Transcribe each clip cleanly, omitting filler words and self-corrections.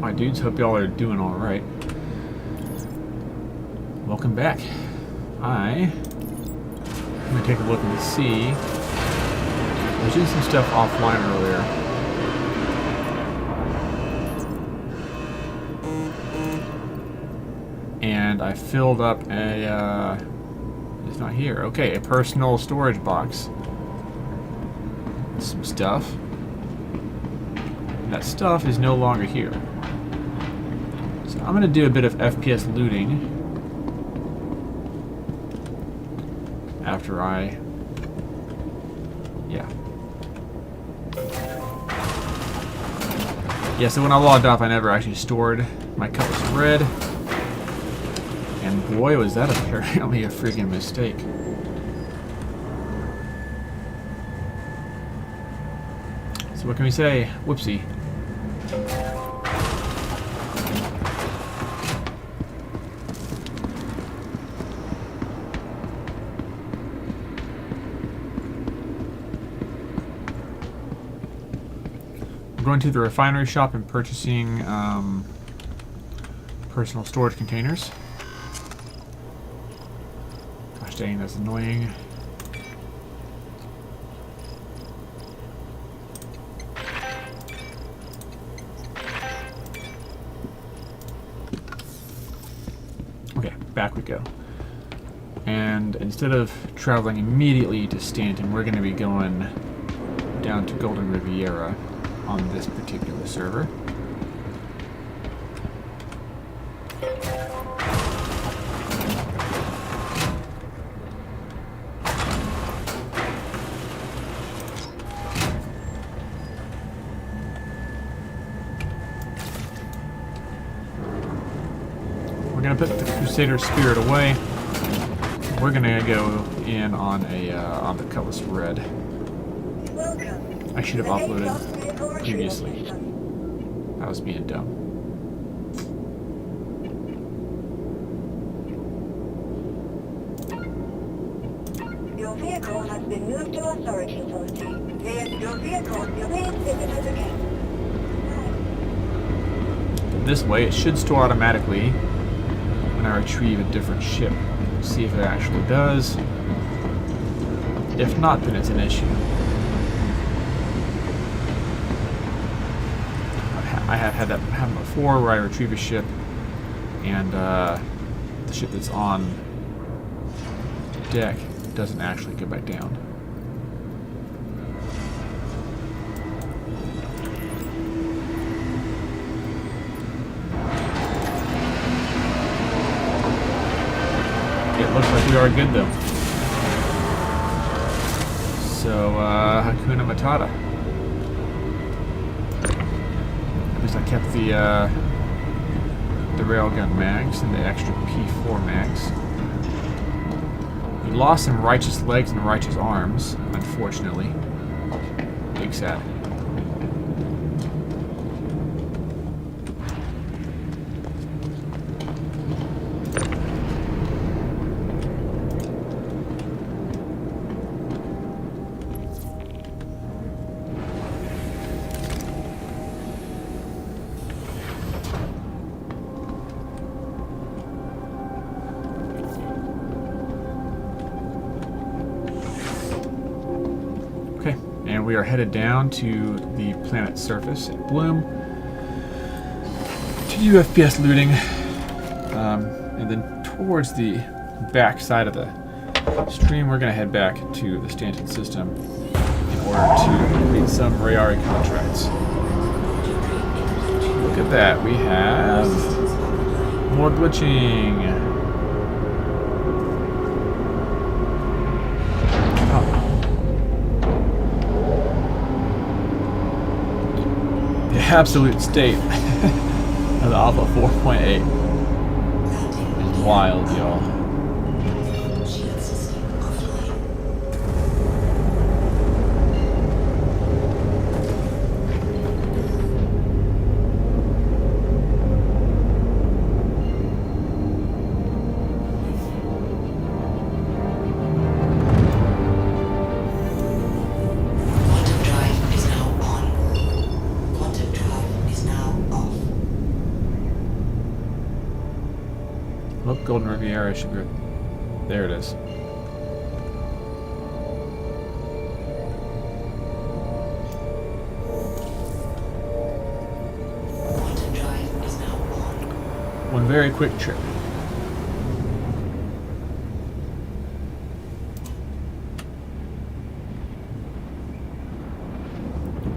my dudes? Hope y'all are doing alright. Welcome back. I'm going to take a look and see. I was doing some stuff offline earlier. And I filled up a, it's not here. Okay, a personal storage box. Some stuff. That stuff is no longer here. So I'm going to do a bit of FPS looting after I... Yeah. Yeah, so when I logged off, I never actually stored my cutlass red. And boy, was that apparently a freaking mistake. So what can we say? Whoopsie. Going to the refinery shop and purchasing personal storage containers. Gosh dang, that's annoying. Okay, back we go. And instead of traveling immediately to Stanton, we're going to be going down to Golden Riviera on this particular server. We're gonna put the Crusader Spirit away. We're gonna go in on the Cutlass Red. I should have offloaded previously. I was being dumb. Your vehicle has been moved to our storage facility. Your vehicle remains visible again. This way, it should store automatically when I retrieve a different ship. See if it actually does. If not, then it's an issue. I have had that happen before, where I retrieve a ship and the ship that's on deck doesn't actually go back down. It looks like we are good though. So, Hakuna Matata. I kept the railgun mags and the extra P4 mags. We lost some righteous legs and righteous arms, unfortunately. Big sad. And we are headed down to the planet's surface at Bloom to do FPS looting, and then towards the back side of the stream, we're going to head back to the Stanton system in order to complete some Rayari contracts. Look at that, we have more glitching. Absolute state of the Alpha 4.8 is wild, y'all. Look, Golden Riviera should be... There it is. One very quick trip.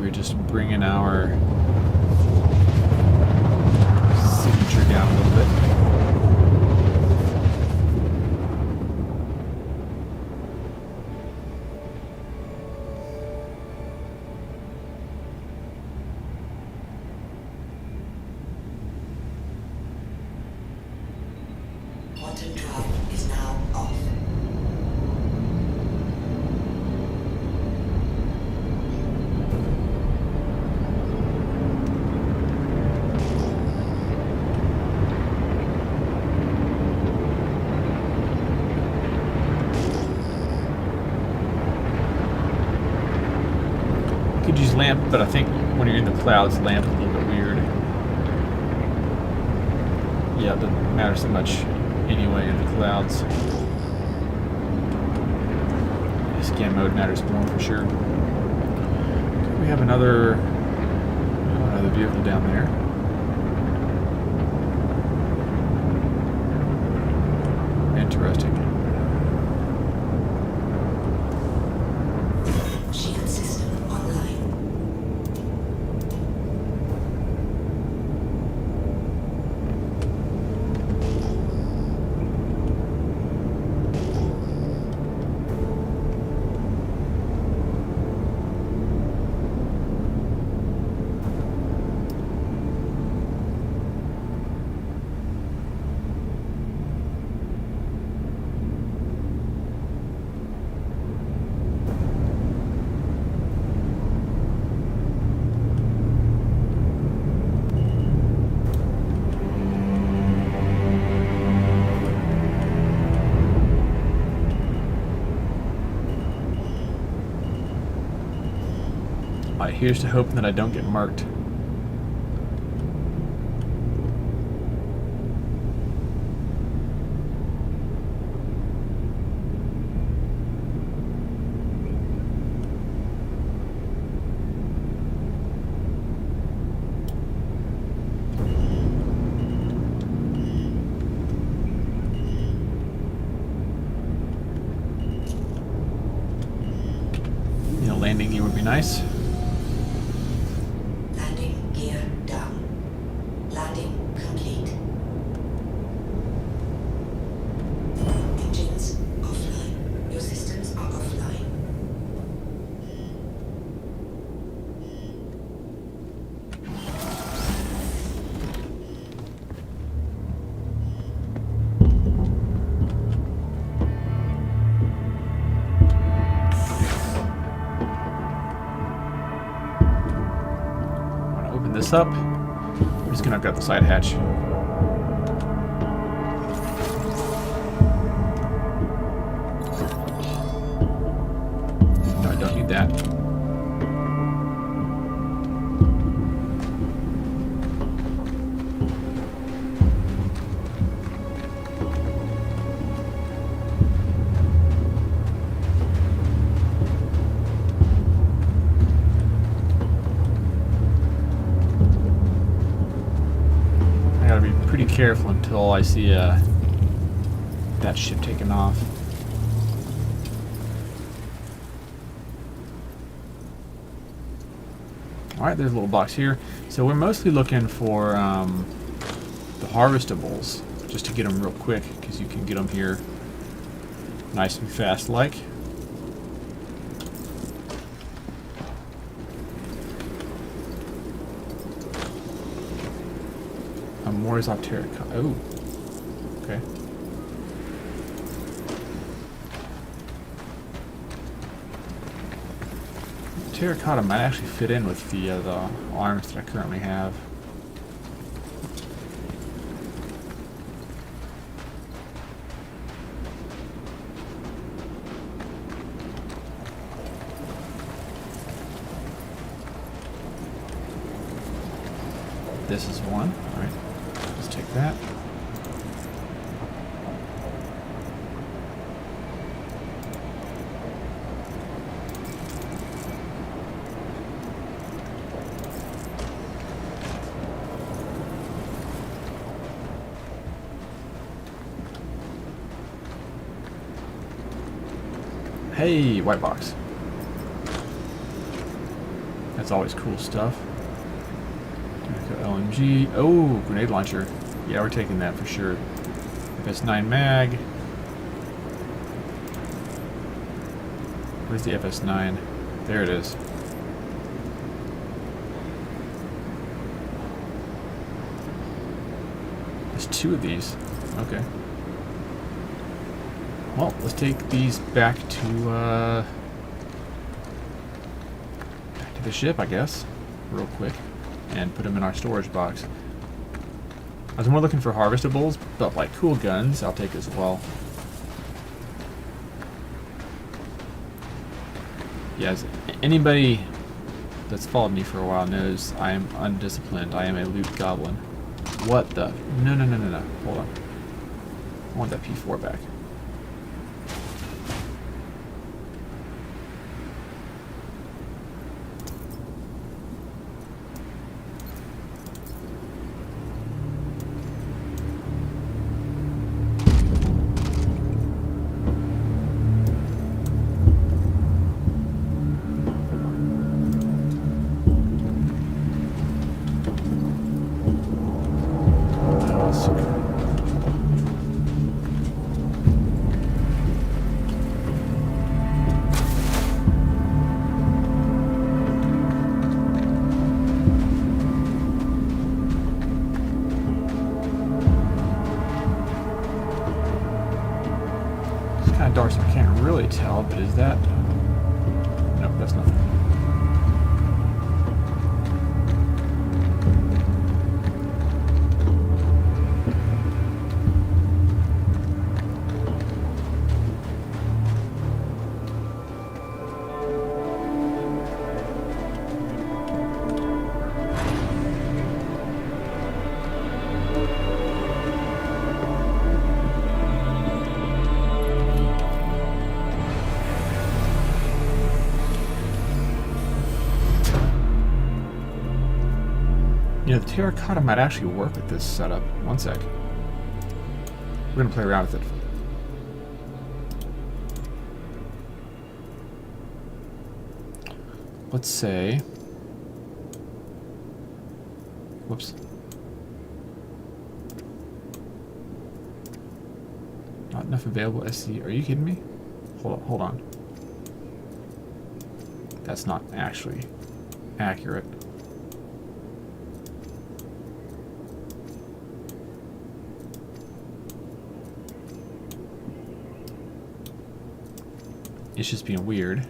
We're just bringing our signature down a little bit. Quantum drive is now off. Could use lamp, but I think when you're in the clouds, lamp is a little bit weird. Yeah, it doesn't matter so much anyway in the clouds. Scan mode matters more for sure. We have another vehicle down there. Interesting. Shield system online. Alright, here's to hoping that I don't get marked. You know, landing gear would be nice. Landing gear down. Landing complete. Engines offline. Your systems are offline. Open this up. I'm just gonna grab the side hatch. No, I don't need that. Pretty careful until I see that ship taking off. Alright, there's a little box here. So we're mostly looking for the harvestables, just to get them real quick, because you can get them here nice and fast like. More terracotta. Oh, okay. Terracotta might actually fit in with the arms that I currently have. This is one. All right. Take that. Hey, white box. That's always cool stuff. LMG. Oh, grenade launcher. Yeah, we're taking that for sure. FS9 mag. Where's the FS9? There it is. There's 2 of these. Okay. Well, let's take these back to the ship, I guess, real quick, and put them in our storage box. I was more looking for harvestables, but like cool guns, I'll take as well. Yes, anybody that's followed me for a while knows I am undisciplined. I am a loot goblin. What the? No. Hold on. I want that P4 back. Dark, so I can't really tell, but is that... Nope, that's nothing. You know, the terracotta might actually work with this setup. One sec. We're gonna play around with it. Let's say... Whoops. Not enough available SC. Are you kidding me? Hold on. That's not actually accurate. It's just being weird.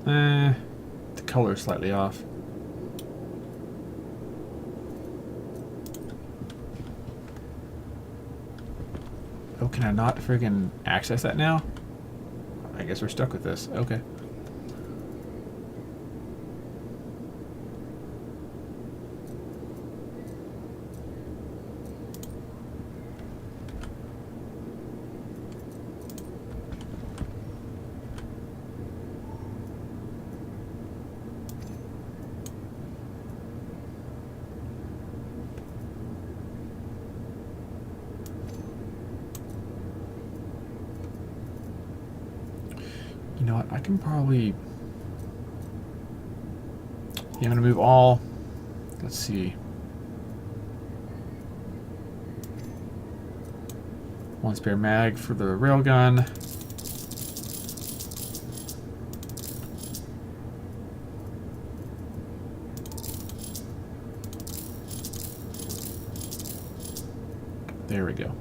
The color's slightly off. Oh, can I not friggin' access that now? I guess we're stuck with this. Okay. You know what? I can probably... Yeah, I'm gonna move all... Let's see. One spare mag for the railgun. There we go.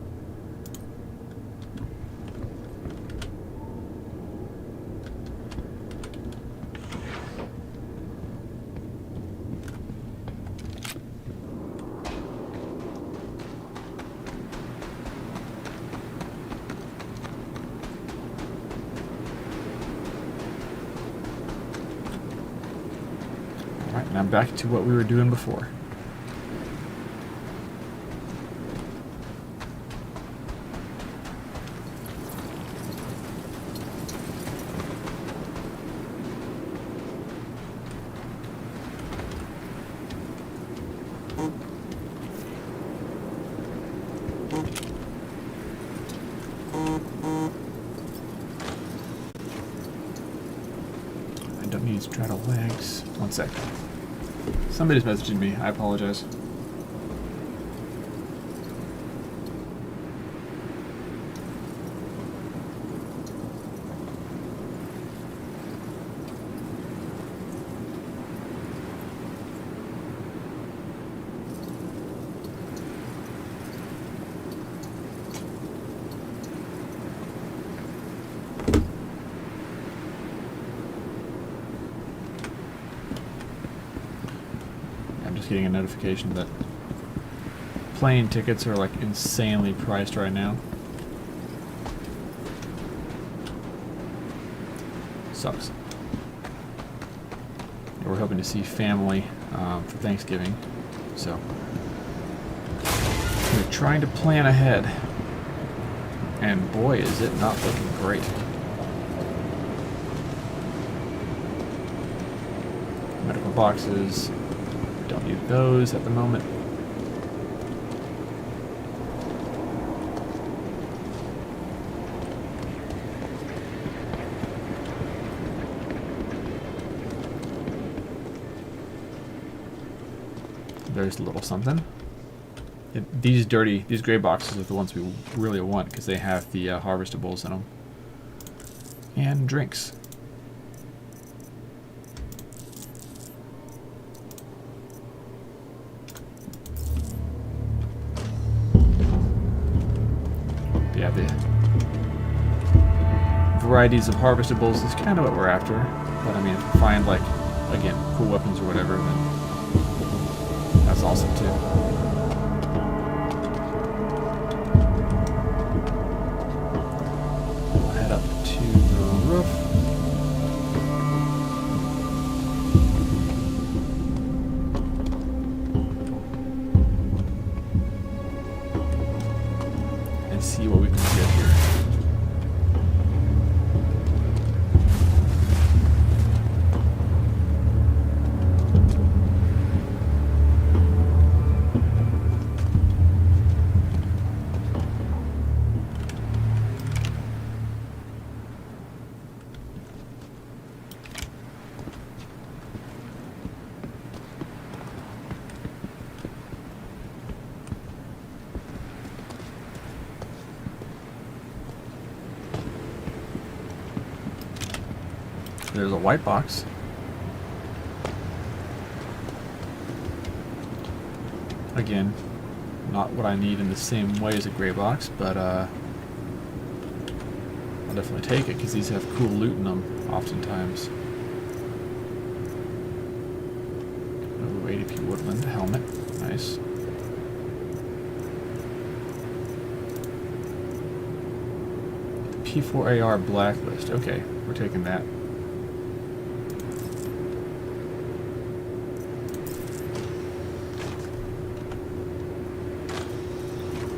Alright, now back to what we were doing before. Straddle legs. 1 sec. Somebody's messaging me. I apologize. Getting a notification that plane tickets are like insanely priced right now. Sucks. We're hoping to see family for Thanksgiving, so we're trying to plan ahead, and boy is it not looking great. Medical boxes. Don't need those at the moment. There's a little something. These gray boxes are the ones we really want because they have the harvestables in them. And drinks. Yeah, the varieties of harvestables is kind of what we're after. But I mean, if we find, like, again, cool weapons or whatever, then that's awesome too. We'll head up to the roof. See what we can get here. There's a white box. Again, not what I need in the same way as a gray box, but I'll definitely take it because these have cool loot in them oftentimes. Oh, ADP Woodland helmet. Nice. P4AR blacklist. Okay, we're taking that.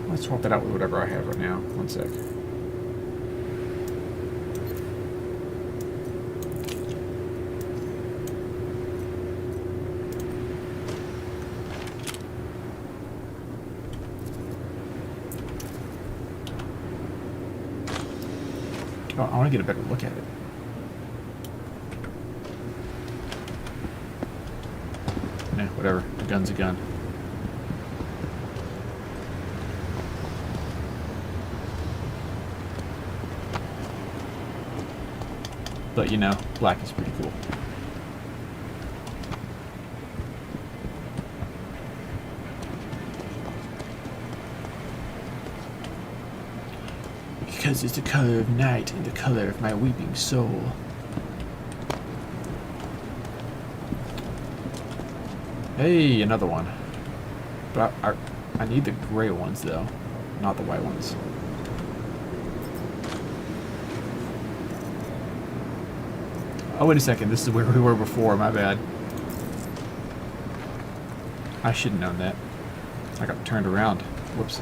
Let's swap that out with whatever I have right now. 1 sec. Oh, I want to get a better look at it. Nah, whatever. A gun's a gun. But you know, black is pretty cool. Because it's the color of night and the color of my weeping soul. Hey, another one. But I need the gray ones though, not the white ones. Oh, wait a second. This is where we were before. My bad. I should have known that. I got turned around. Whoops.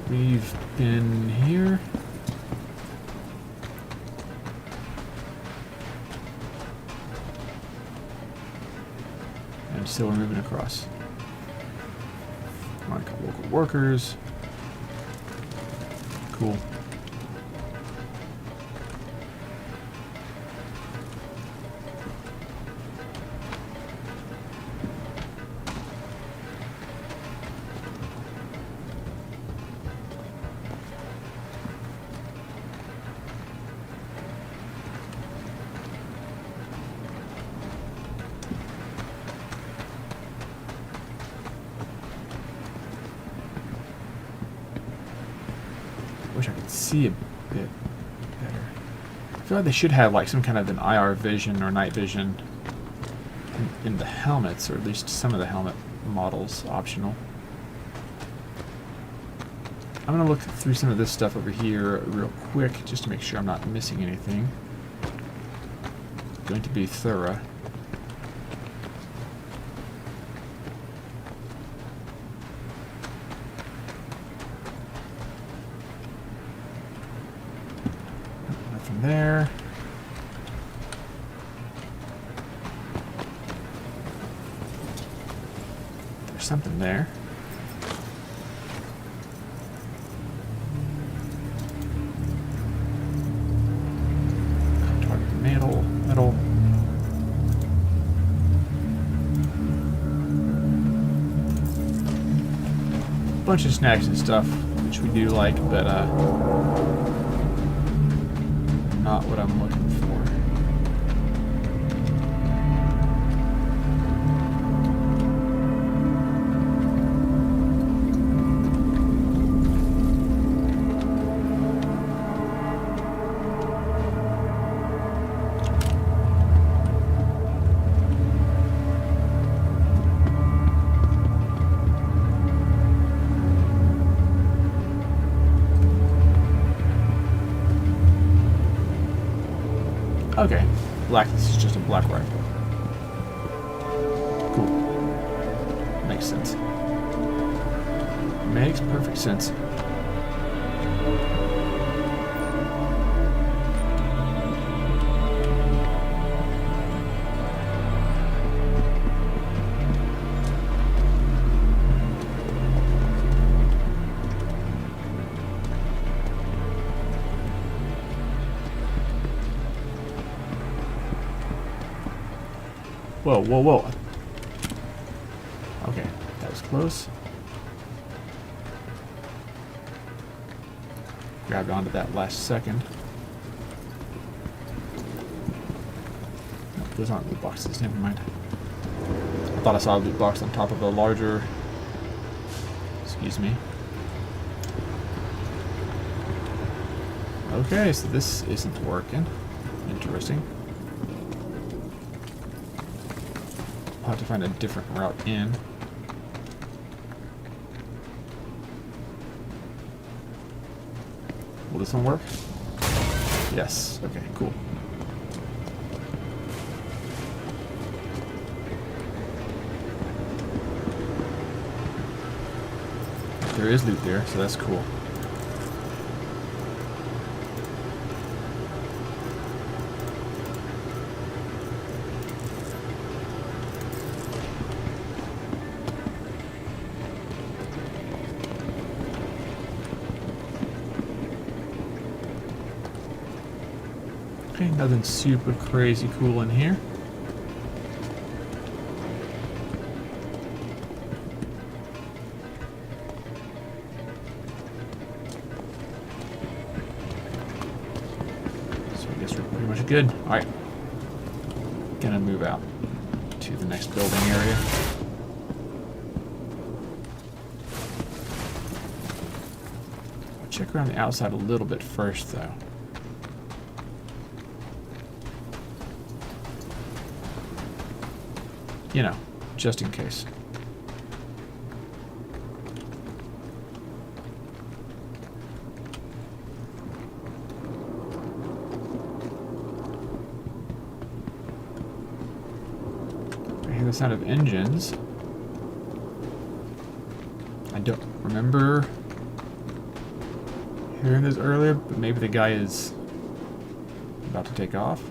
We've been here. And so we're moving across. Find a couple local workers. Cool. Wish I could see a bit better. I feel like they should have like some kind of an IR vision or night vision in the helmets, or at least some of the helmet models optional. I'm gonna look through some of this stuff over here real quick just to make sure I'm not missing anything. Going to be thorough. Nothing there. There's something there. Target metal. Bunch of snacks and stuff, which we do like, but not what I'm looking for. Okay, black. This is just a black rifle. Cool. Makes sense. Makes perfect sense. Whoa, whoa, whoa. Okay, that was close. Grabbed onto that last second. No, those aren't loot boxes, never mind. I thought I saw a loot box on top of a larger... Excuse me. Okay, so this isn't working. Interesting. I'll have to find a different route in. Will this one work? Yes. Okay, cool. There is loot there, so that's cool. Okay, nothing super crazy cool in here. So I guess we're pretty much good. Alright. Gonna move out to the next building area. I'll check around the outside a little bit first though. You know, just in case. I hear the sound of engines. I don't remember hearing this earlier, but maybe the guy is about to take off.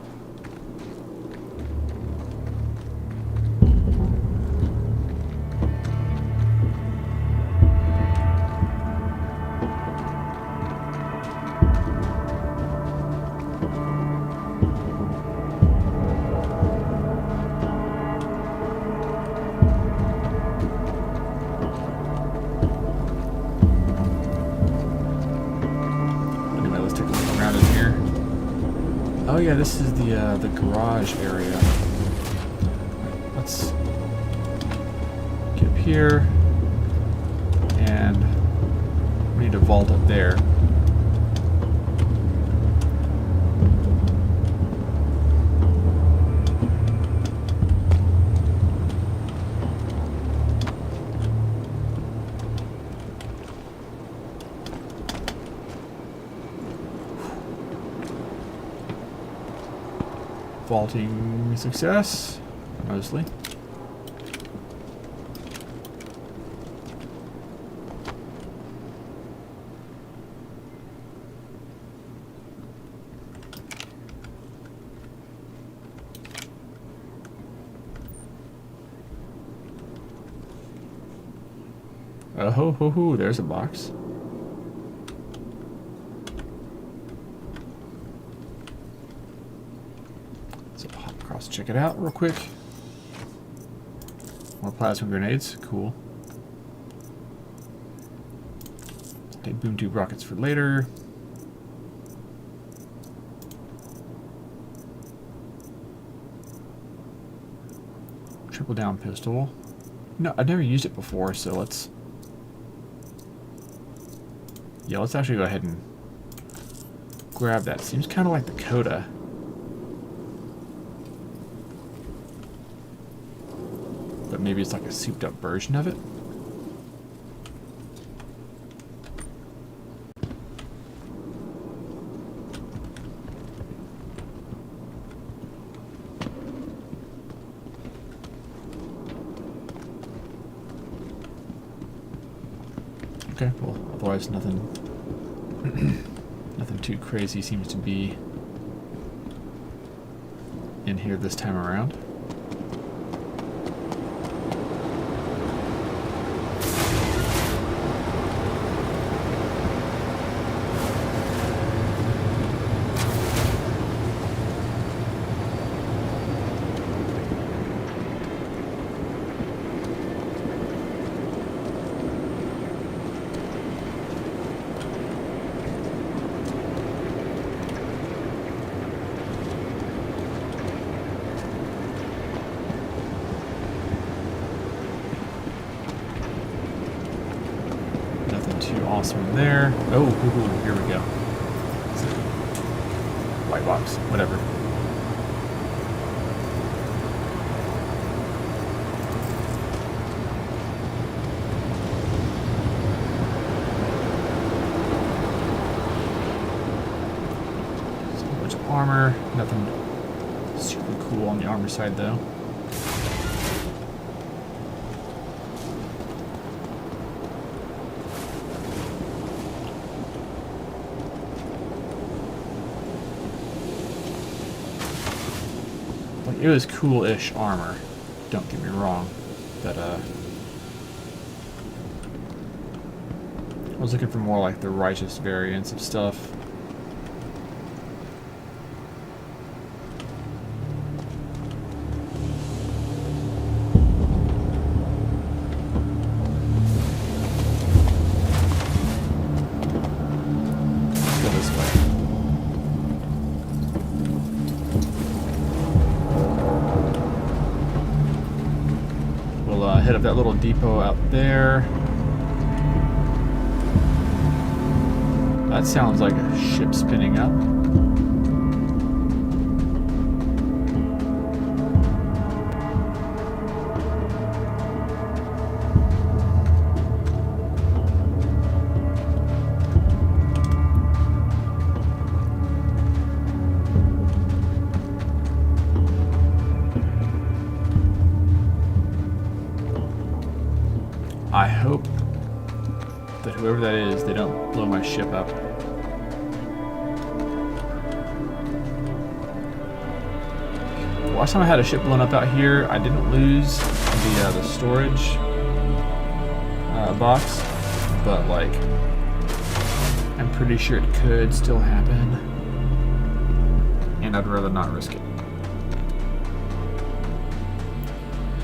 Oh yeah, this is the garage area. Let's get up here, and we need a vault up there. Vaulting success, mostly. Oh ho ho ho, there's a box. Let's check it out real quick. More plasma grenades, cool. Take boom tube rockets for later. Triple down pistol. No, I've never used it before, so let's actually go ahead and grab that. Seems kind of like the Coda. But maybe it's like a souped up version of it. Okay, well, otherwise nothing nothing too crazy seems to be in here this time around. Too awesome there. Oh, ooh, here we go. White box, whatever. So a bunch of armor. Nothing super cool on the armor side though. It was cool-ish armor, don't get me wrong, but I was looking for more like the righteous variants of stuff. Let's go this way. Hit up that little depot out there. That sounds like a ship spinning up. I hope that whoever that is, they don't blow my ship up. Last time I had a ship blown up out here, I didn't lose the storage box, but like, I'm pretty sure it could still happen, and I'd rather not risk it.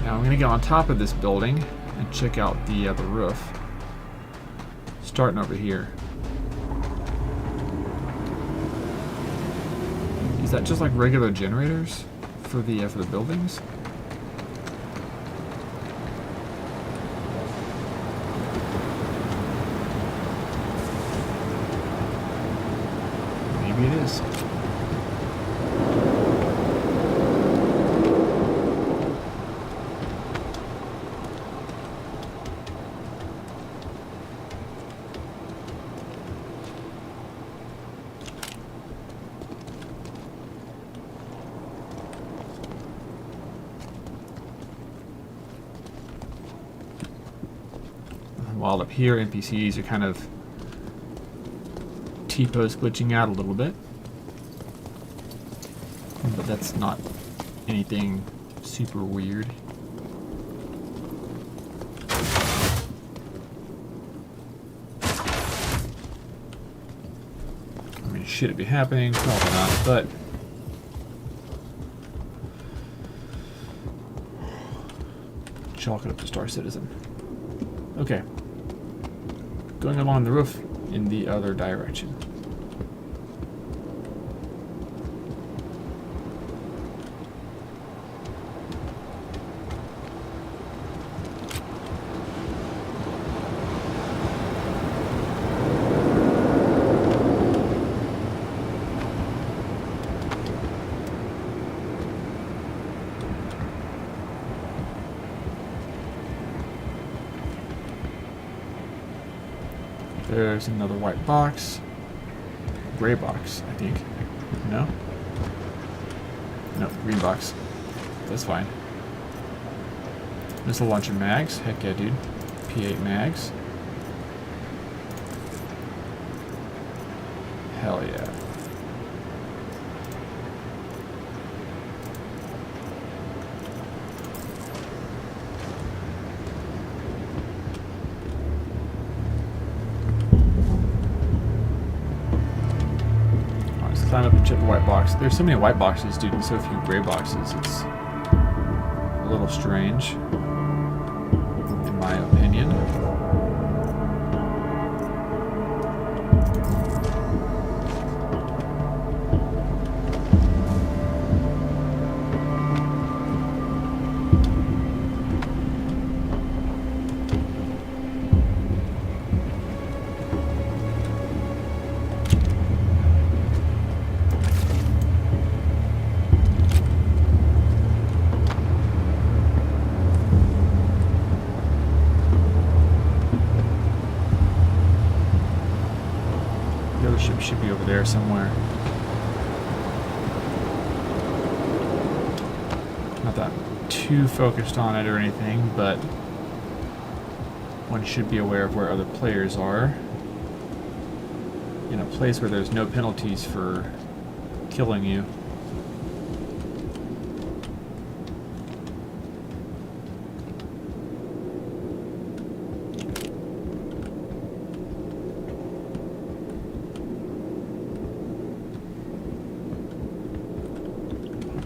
Now I'm gonna go on top of this building and check out the roof, starting over here. Is that just like regular generators for the buildings? Maybe it is. While up here, NPCs are kind of T-pose glitching out a little bit. But that's not anything super weird. I mean, should it be happening? Probably not, but chalk it up to Star Citizen. Okay. Going along the roof in the other direction. There's another white box. Gray box, I think. No? No, green box. That's fine. Missile launcher mags. Heck yeah, dude. P8 mags. Hell yeah. Climb up and check the white box. There's so many white boxes, dude, and so few gray boxes. It's a little strange, in my opinion. Should be over there somewhere. Not that I'm too focused on it or anything, but one should be aware of where other players are. In a place where there's no penalties for killing you.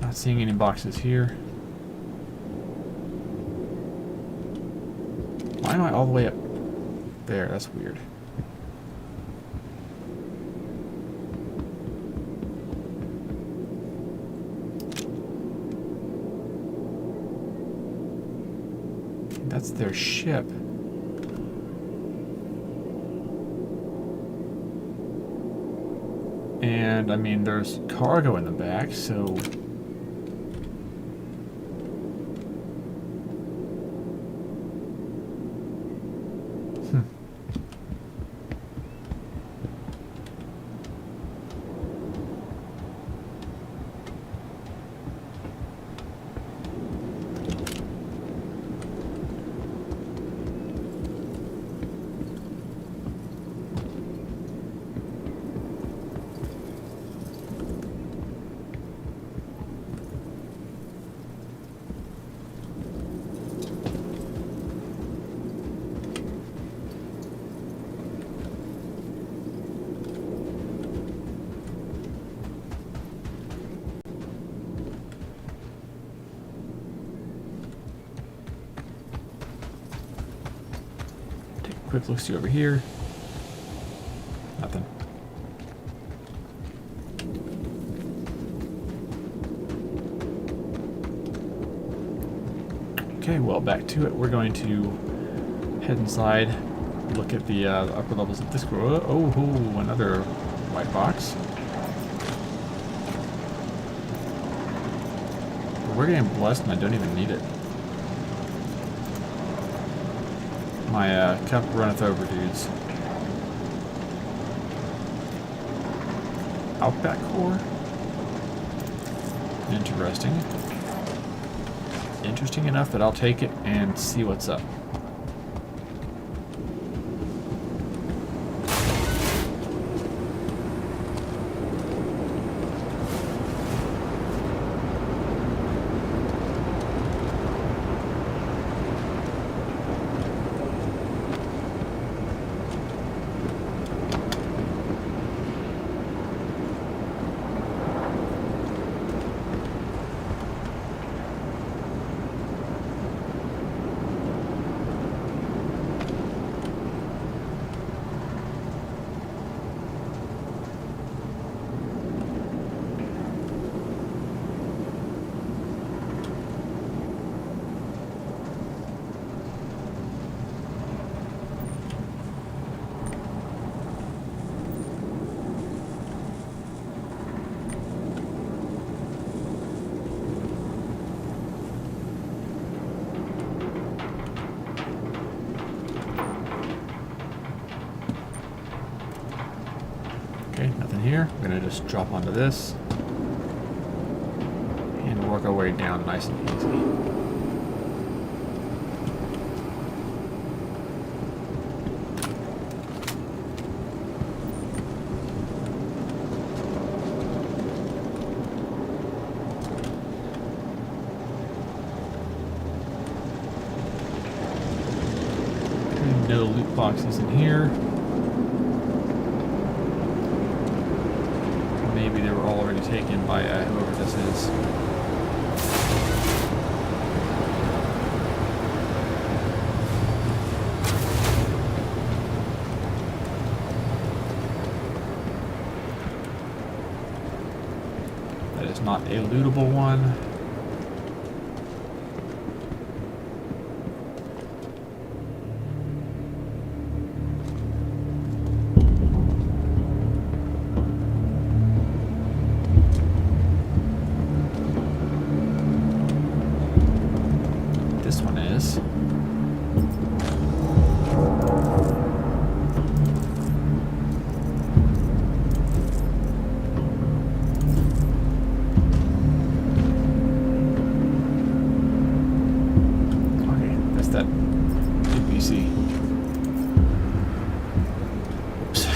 Not seeing any boxes here. Why am I all the way up there? That's weird. That's their ship. And I mean, there's cargo in the back, so quick look see over here. Nothing. Okay, well, back to it. We're going to head inside, look at the upper levels of this. Oh, another white box. But we're getting blessed and I don't even need it. My cup runneth over, dudes. Outback core? Interesting. Interesting enough that I'll take it and see what's up. Okay, nothing here. We're gonna just drop onto this and work our way down nice and easy. No loot boxes in here. Maybe they were already taken by whoever this is. That is not a lootable one. This one is. Okay, that's that NPC. Oops.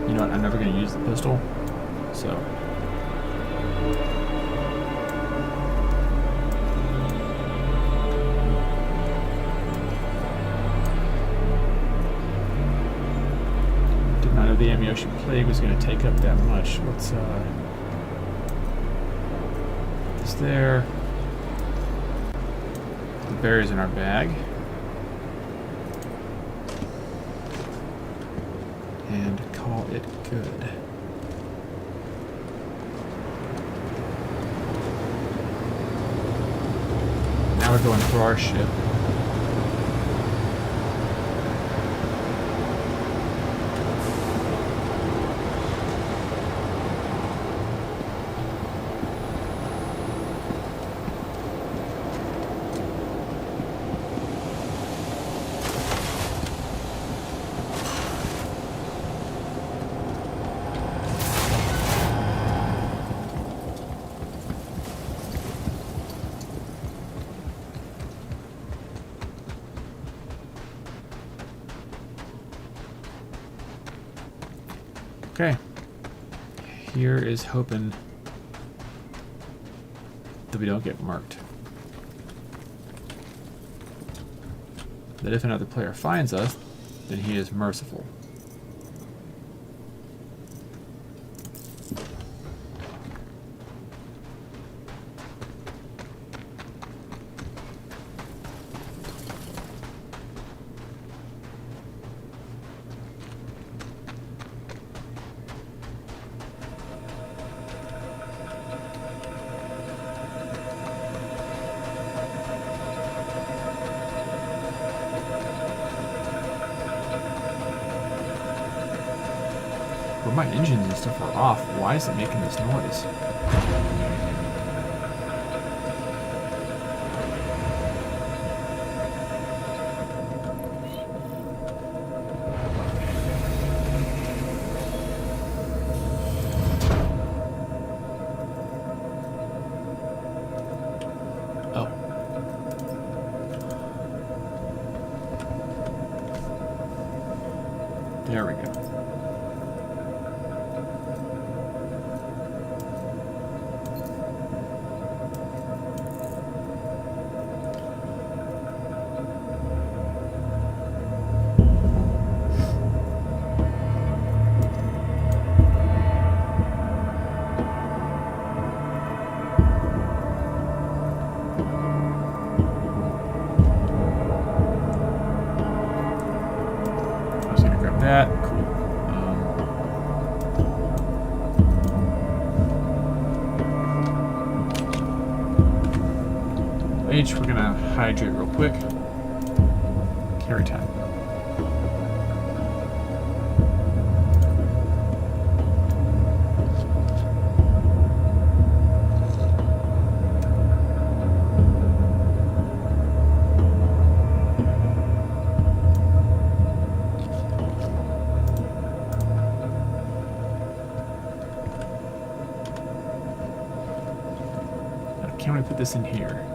You know what, I'm never going to use the pistol, so. Did not know the ammunition plague was going to take up that much. What's, this there. The berries in our bag. And call it good. Now we're going for our ship. Okay. Here is hoping that we don't get marked. That if another player finds us, then he is merciful. where my engines and stuff are off, why is it making this noise? Oh. There we go. I was gonna grab that. Cool. H, we're gonna hydrate real quick. Carry time. Now, can we put this in here?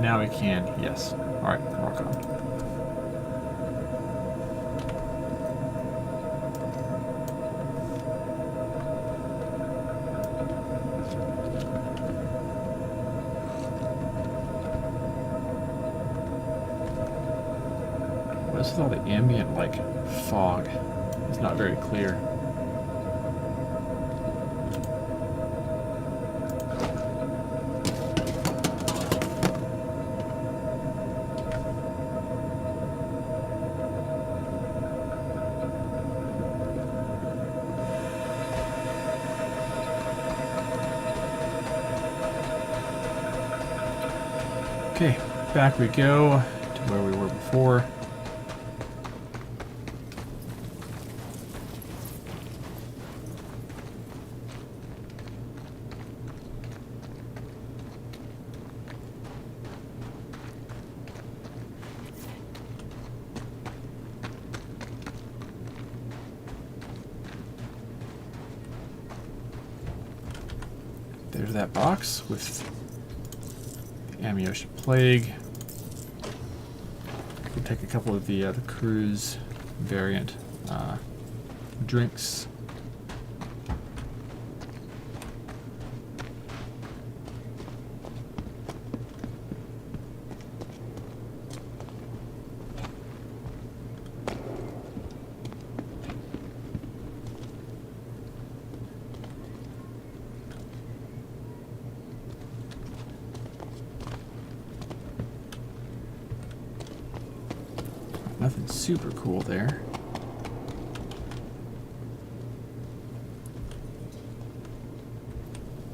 Now we can, yes. Alright, rock on. What is with all the ambient, like, fog? It's not very clear. Okay, back we go to where we were before. There's that box with Amiotia Plague. We'll take a couple of the cruise variant drinks. Nothing super cool there.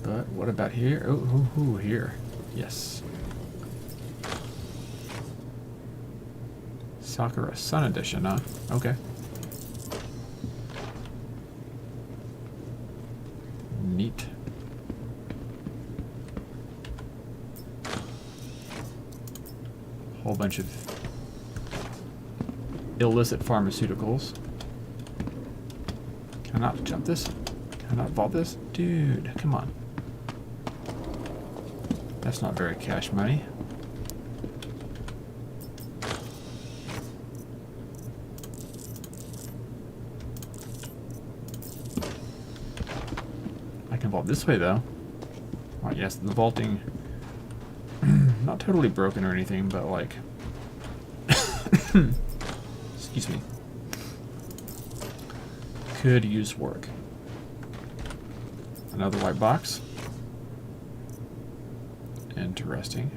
But what about here? Oh, here. Yes. Sakura Sun Edition, huh? Okay. Neat. Whole bunch of illicit pharmaceuticals. Can I not jump this? Can I not vault this? Dude, come on. That's not very cash money. I can vault this way though. Oh yes, the vaulting not totally broken or anything, but like excuse me. Could use work. Another white box. Interesting.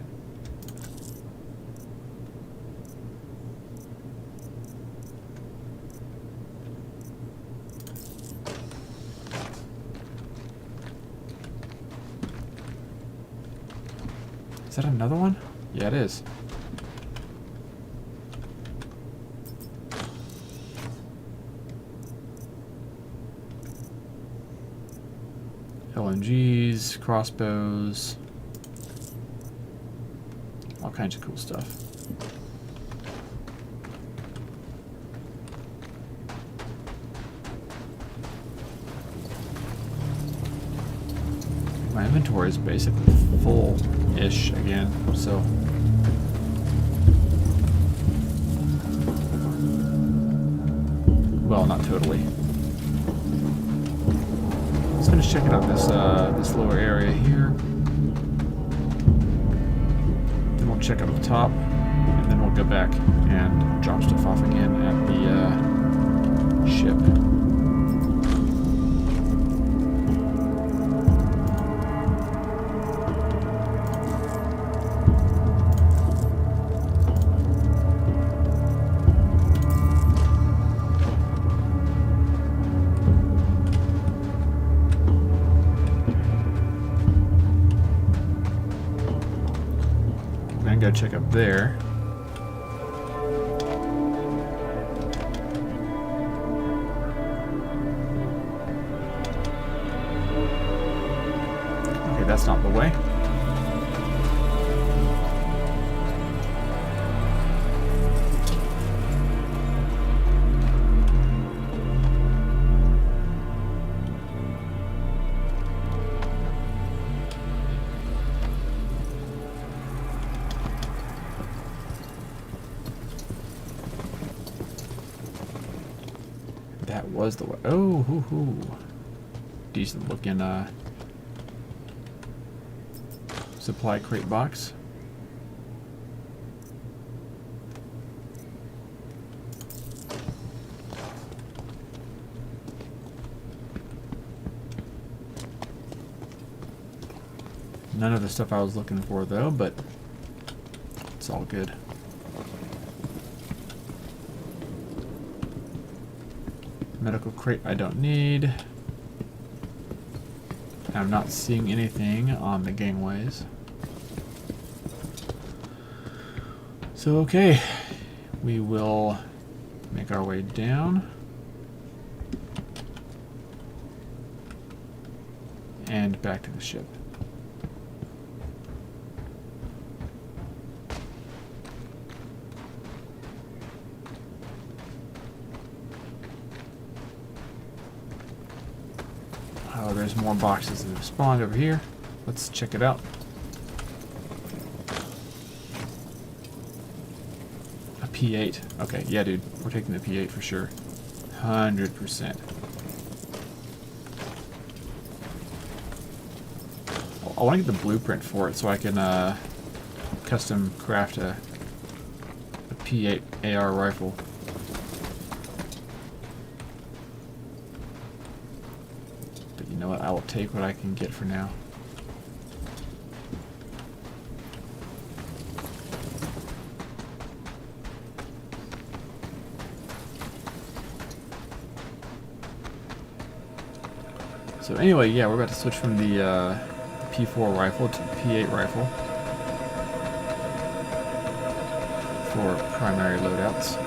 Is that another one? Yeah, it is. LMGs, crossbows, all kinds of cool stuff. My inventory is basically full-ish again, so well, not totally. Let's finish checking out this this lower area here. Then we'll check out the top, and then we'll go back and drop stuff off again at the ship. Go check up there. Okay, that's not the way. That was the way. Oh, hoo hoo. Decent looking supply crate box. None of the stuff I was looking for though, but it's all good. Medical crate I don't need. I'm not seeing anything on the gangways. So okay, we will make our way down and back to the ship. Oh, there's more boxes that have spawned over here. Let's check it out. A P8. Okay, yeah, dude. We're taking the P8 for sure. 100%. I want to get the blueprint for it so I can custom craft a P8 AR rifle. You know what? I will take what I can get for now. So anyway, yeah, we're about to switch from the P4 rifle to the P8 rifle for primary loadouts.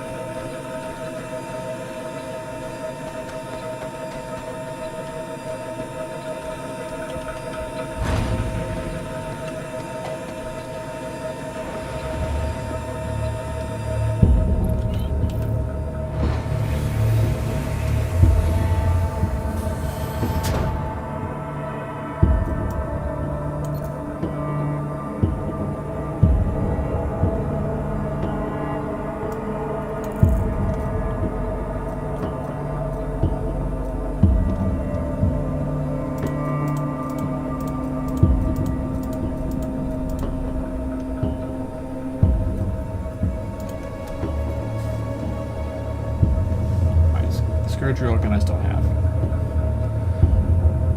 Drill gun I still have.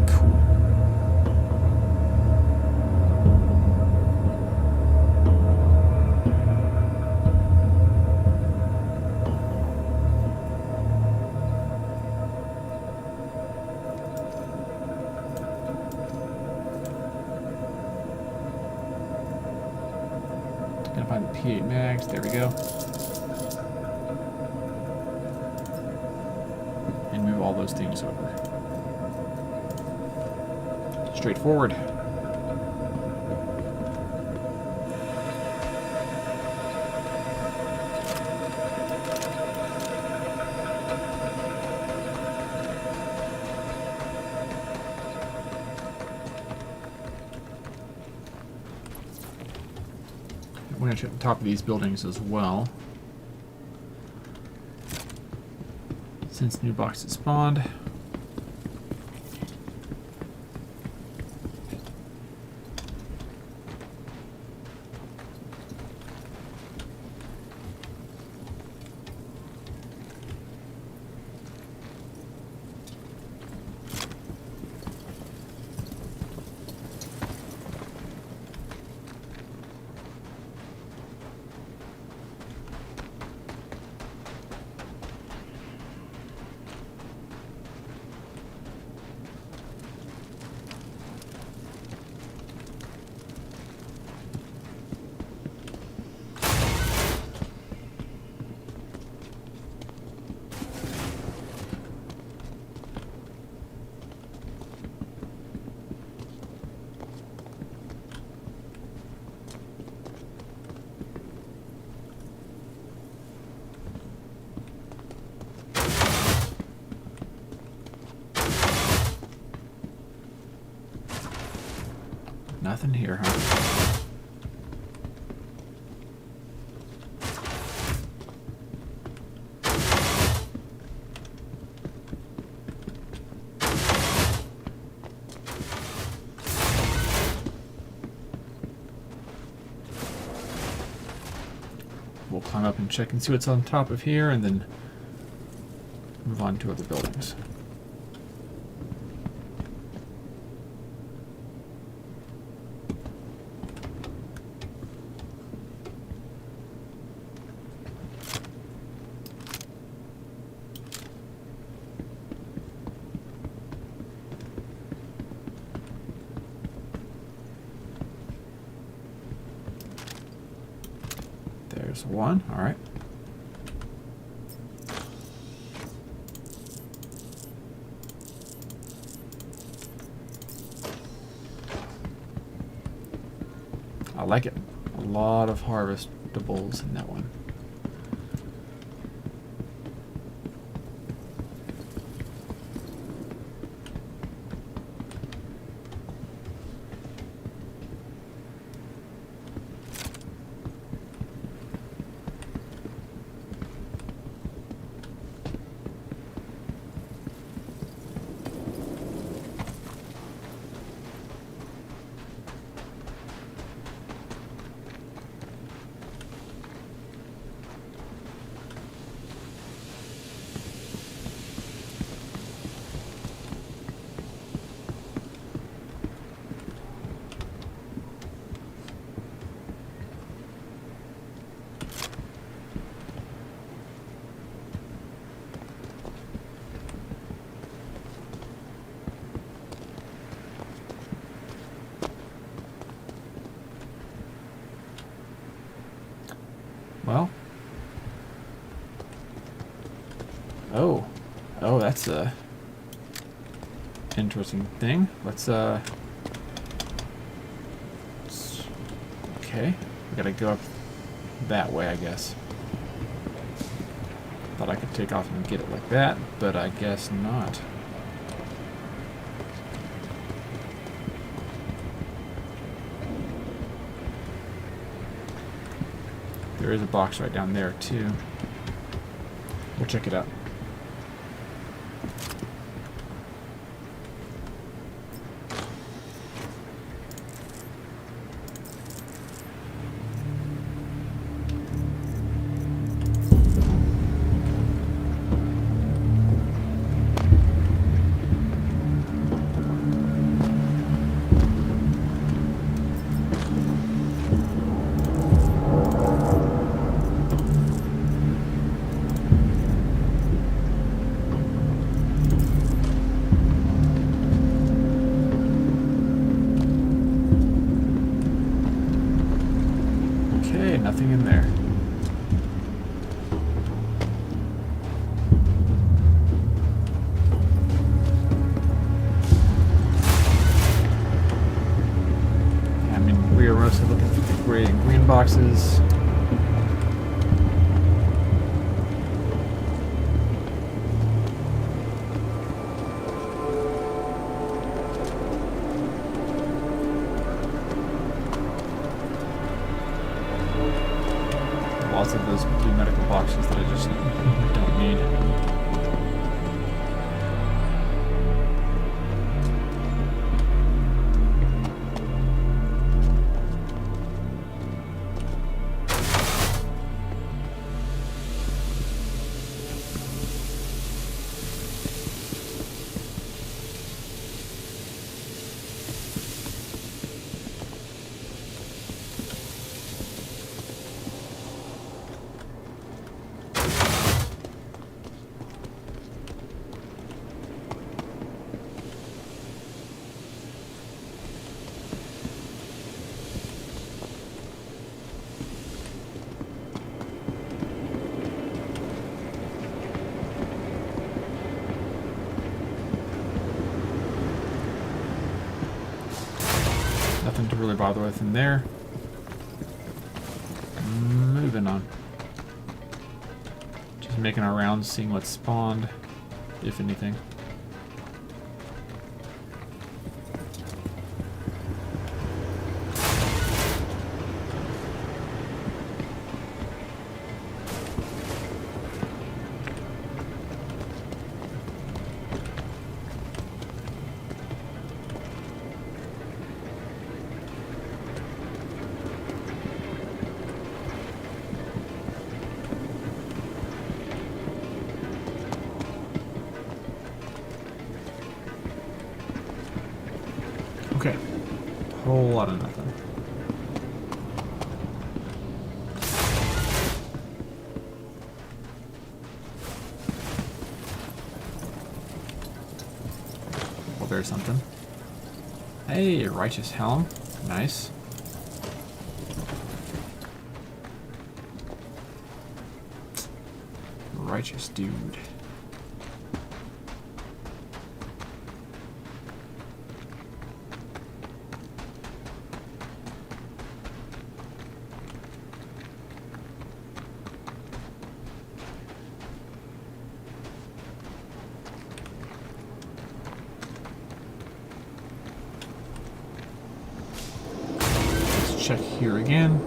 Cool. Gonna find the P8 mags. There we go. Move all those things over. Straightforward. We're going to check the top of these buildings as well. Since new boxes spawned. Nothing here, huh? We'll climb up and check and see what's on top of here, and then move on to other buildings. There's one. All right. I like it. A lot of harvestables in that one. Well. Oh, that's a interesting thing. Let's okay. We gotta go up that way, I guess. Thought I could take off and get it like that, but I guess not. There is a box right down there, too. We'll check it out. Nothing in there. boxes. Lots of those blue medical boxes that I just don't need. Nothing to really bother with in there. Moving on. Just making our rounds, seeing what's spawned, if anything. Okay, whole lot of nothing. Well, there's something. Hey, righteous helm. Nice. Righteous dude. Check here again.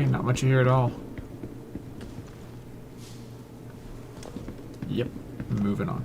Not much here at all. Yep, moving on.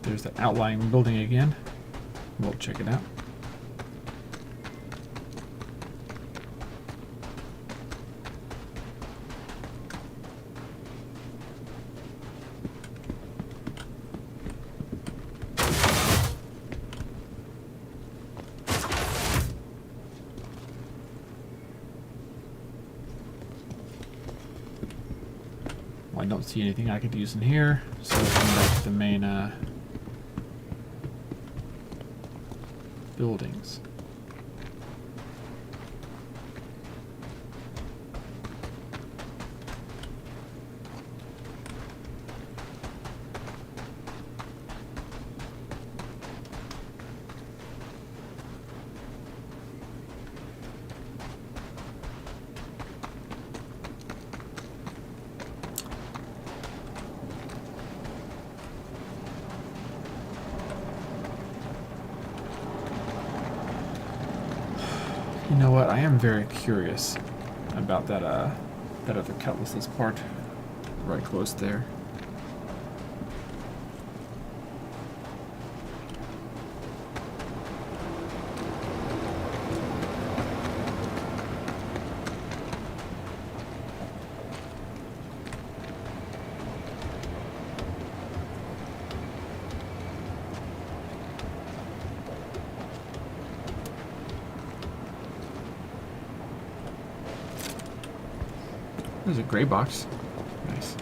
There's the outlying building again. We'll check it out. I don't see anything I could use in here, so come back to the main buildings. You know what? I am very curious about that that other cutlass part right close there. There's a gray box. Nice.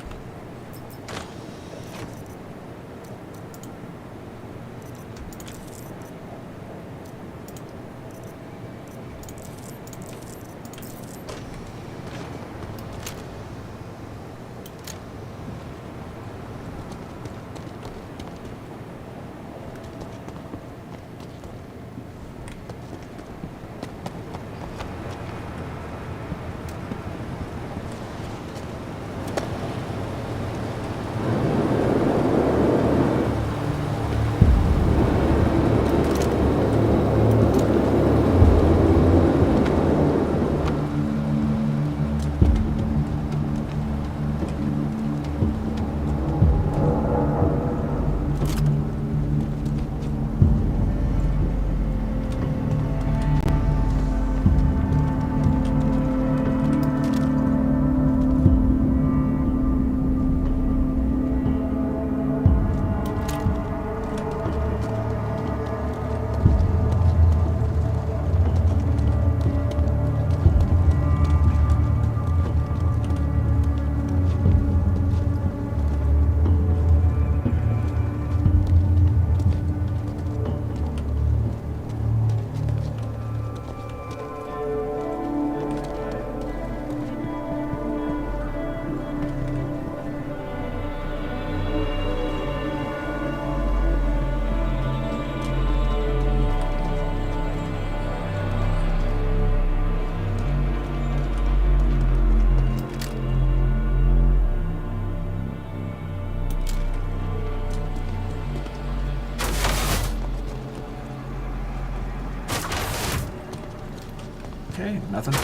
Okay, nothing.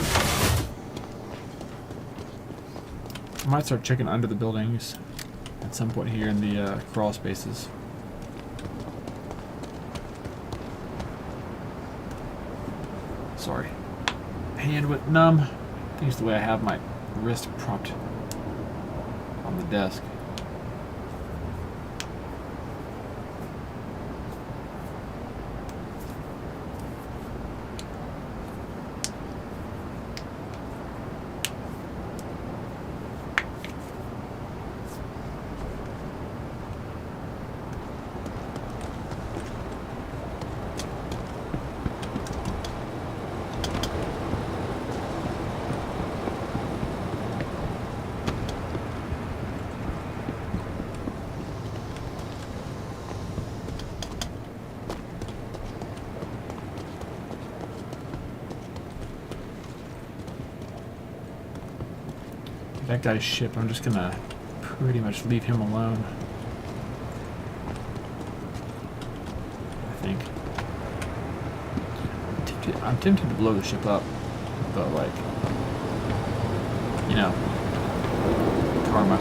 I might start checking under the buildings at some point here in the crawl spaces. Sorry. Hand went numb. I think it's the way I have my wrist propped on the desk. That guy's ship, I'm just gonna pretty much leave him alone. I think. I'm tempted to blow the ship up, but like, you know, karma.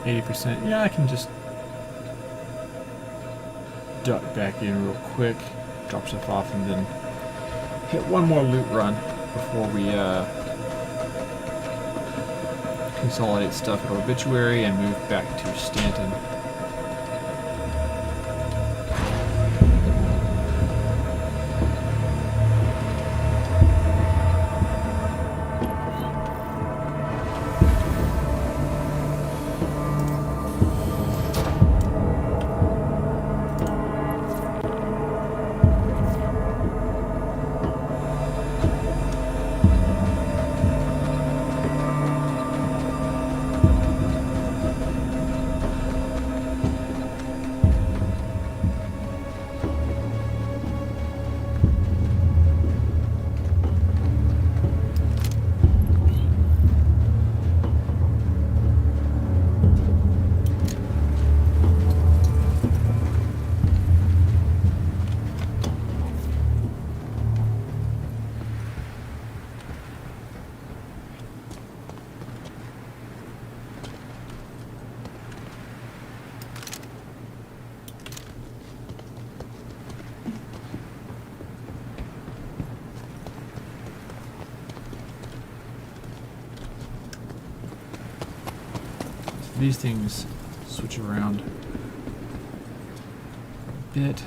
80%. Yeah, I can just duck back in real quick, drop stuff off, and then hit one more loot run before we consolidate stuff at Obituary and move back to Stanton. These things switch around a bit.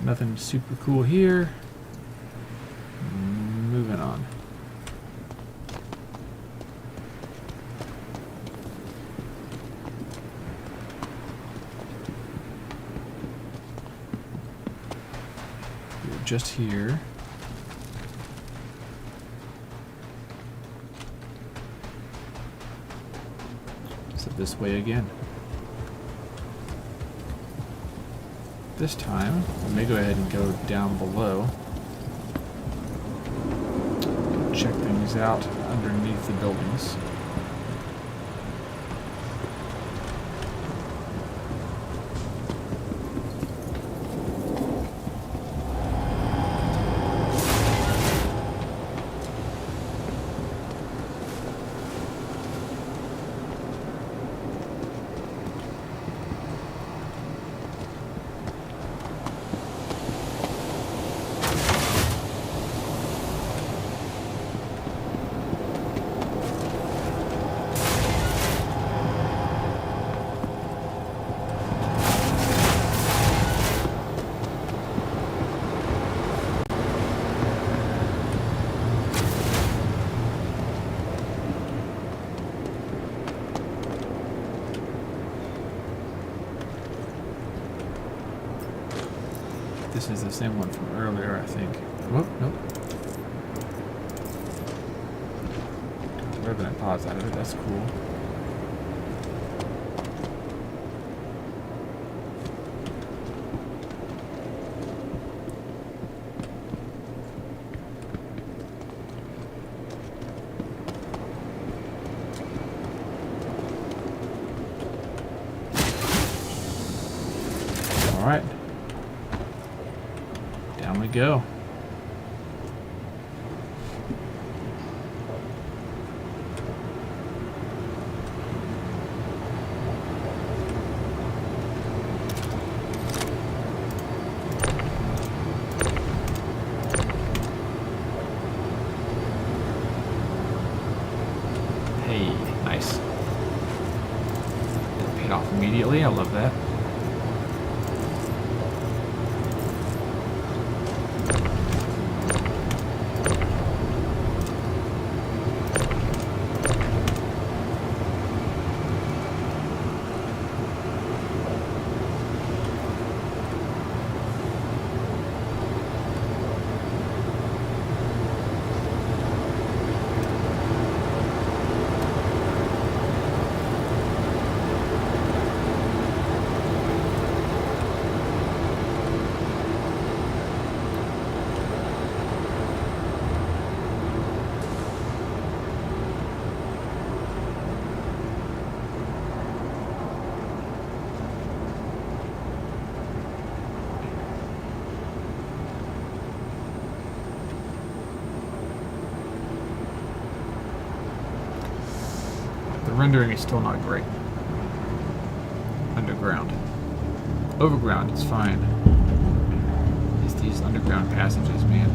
Nothing super cool here. Moving on. We're just here. So this way again. This time, we may go ahead and go down below. Check things out underneath the buildings. This is the same one from earlier, I think. Whoop, nope. Got the revenant pods out of it, that's cool. All right. Down we go. Hey, nice. That paid off immediately. I love that. The rendering is still not great. Underground. Overground is fine. It's these underground passages, man.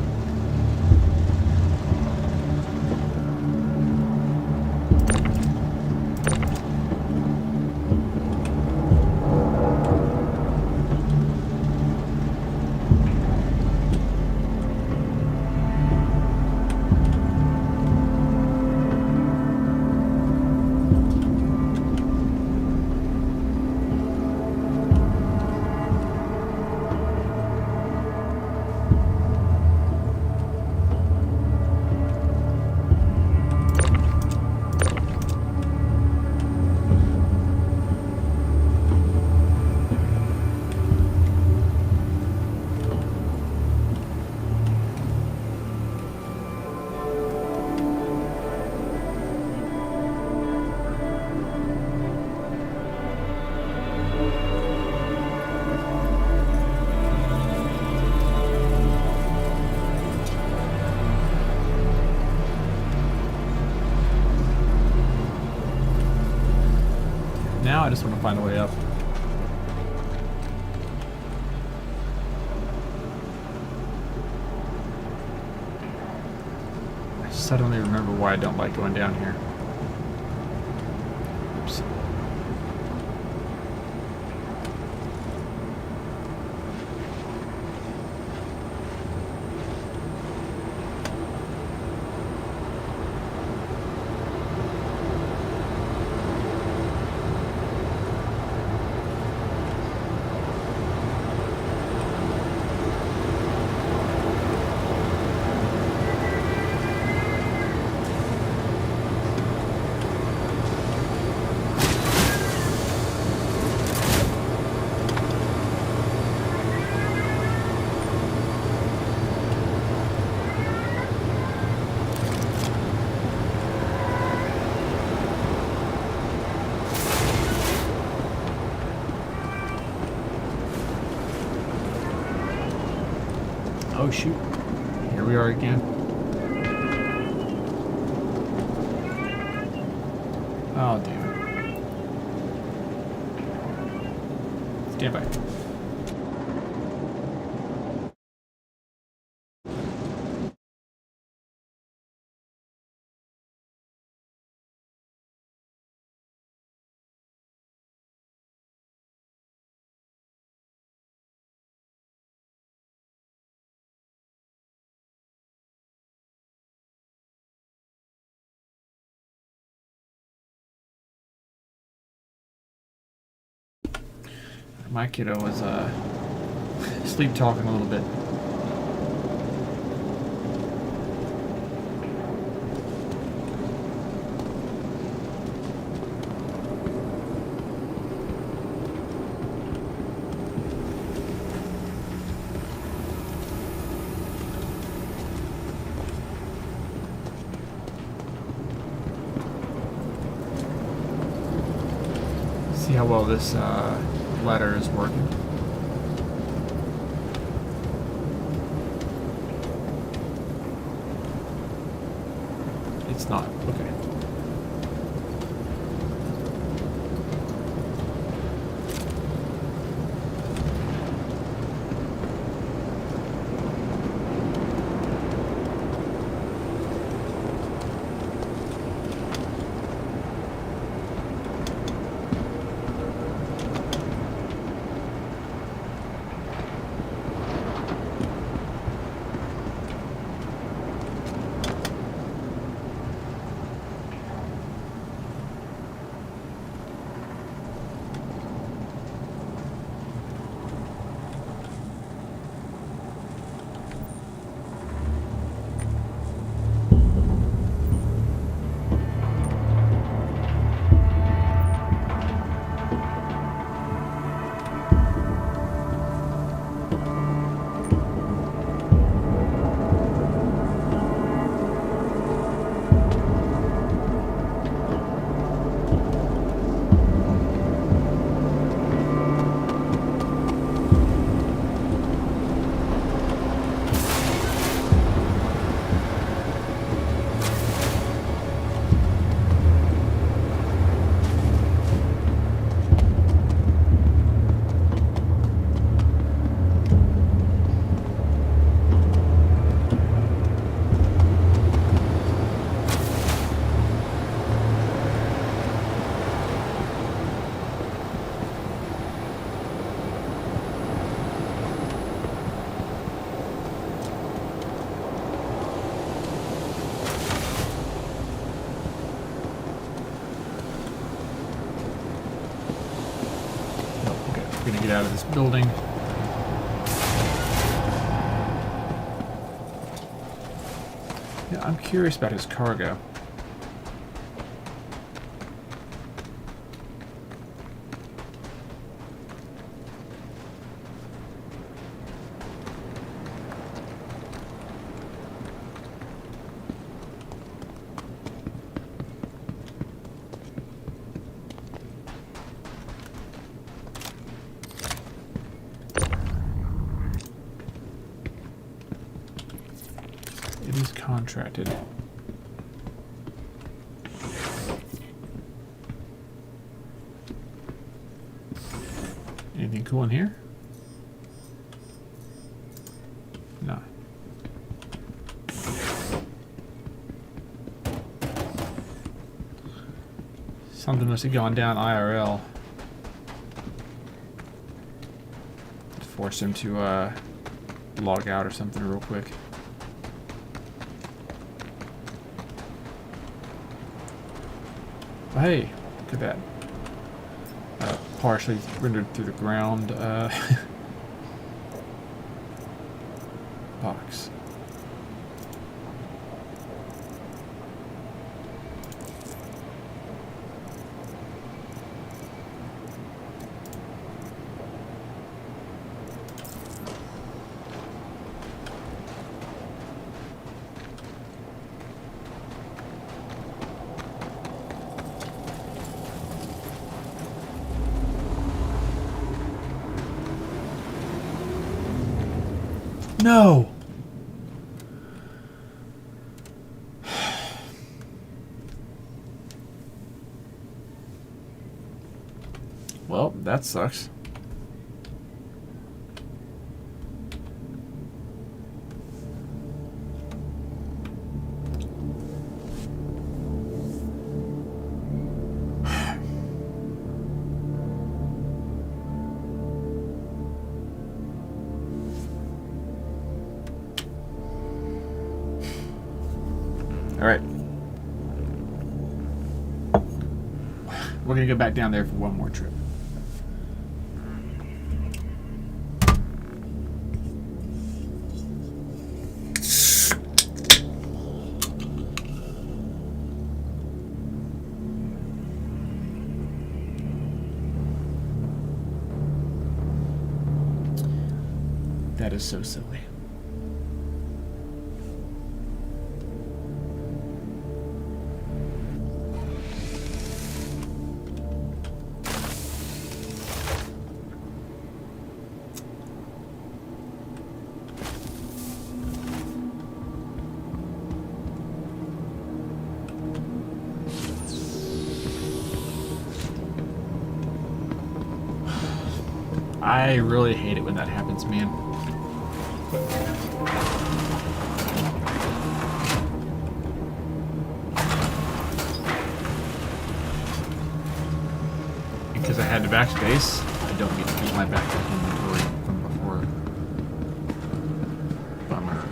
Now I just want to find a way up. I suddenly remember why I don't like going down here. Oops. Oh shoot, here we are again. Oh damn it. Stand by. My kiddo was sleep talking a little bit. See how well this ladder is working. It's not. Okay. gonna get out of this building. Yeah, I'm curious about his cargo. It is contracted. Anything cool in here? No. Something must have gone down IRL. Force him to log out or something real quick. Oh, hey, look at that. Partially rendered through the ground box. No! Well, that sucks. Alright. We're gonna go back down there for one more trip. That is so silly. I really hate it when that happens, man. Because I had to backspace, I don't get to keep my backpack inventory from before. Bummer.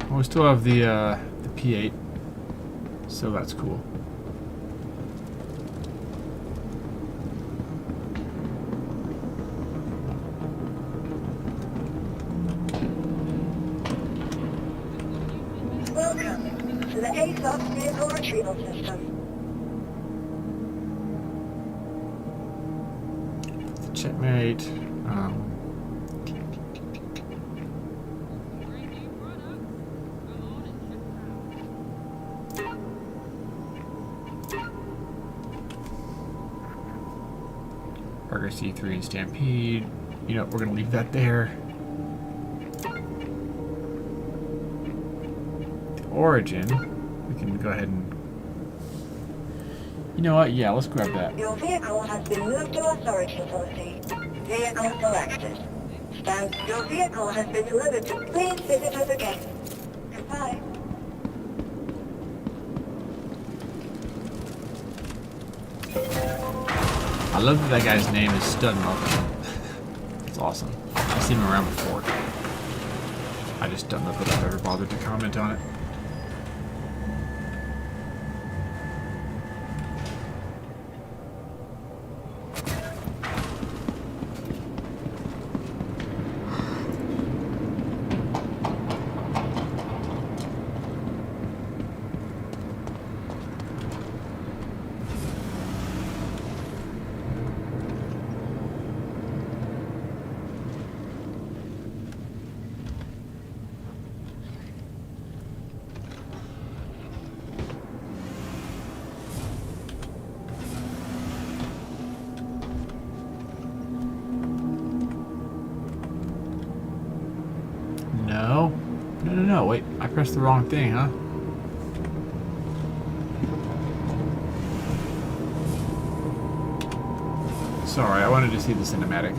Well, we still have the P8, so that's cool. Welcome to the ASOS vehicle retrieval system. Checkmate. Burger C3 and Stampede. You know, we're gonna leave that there. The Origin. We can go ahead and. You know what? Yeah, let's grab that. Your vehicle has been moved to a storage facility. Vehicle selected. Your vehicle has been delivered to. Please visit us again. Goodbye. I love that that guy's name is Stud Muffin. It's awesome. I've seen him around before. I just don't know that I've ever bothered to comment on it. No, wait, I pressed the wrong thing, huh? Sorry, I wanted to see the cinematic.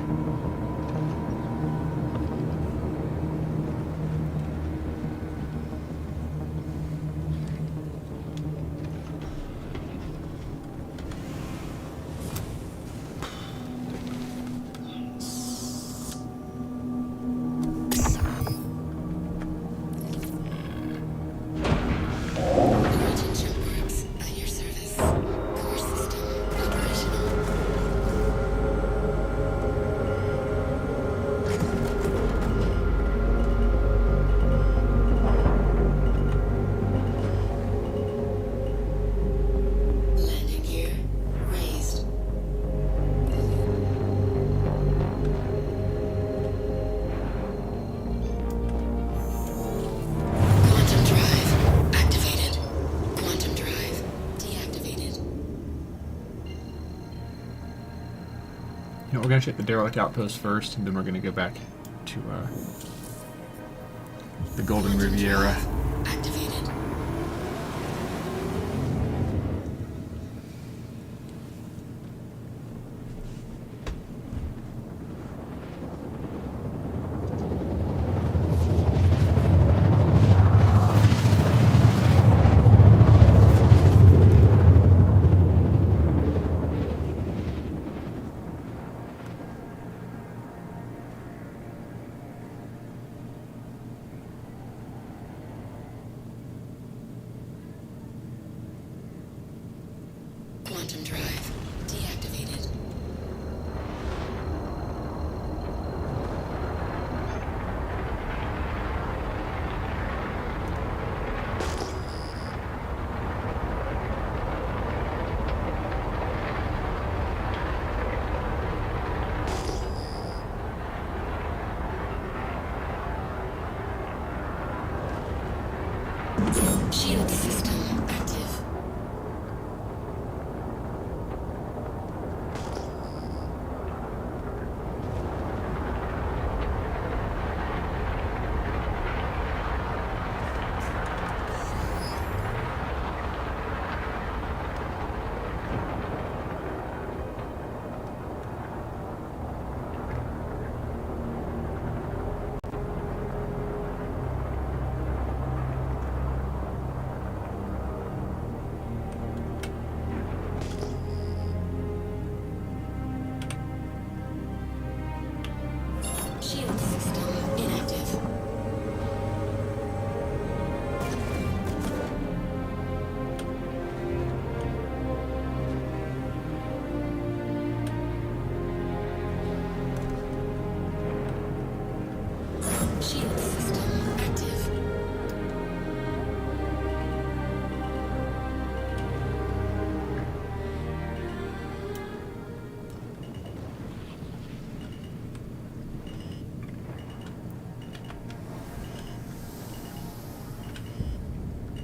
You know, we're going to check the derelict outpost first, and then we're going to go back to the Golden Riviera. Activated. Quantum drive deactivated. Shield system active. Shield system inactive. Shield system active.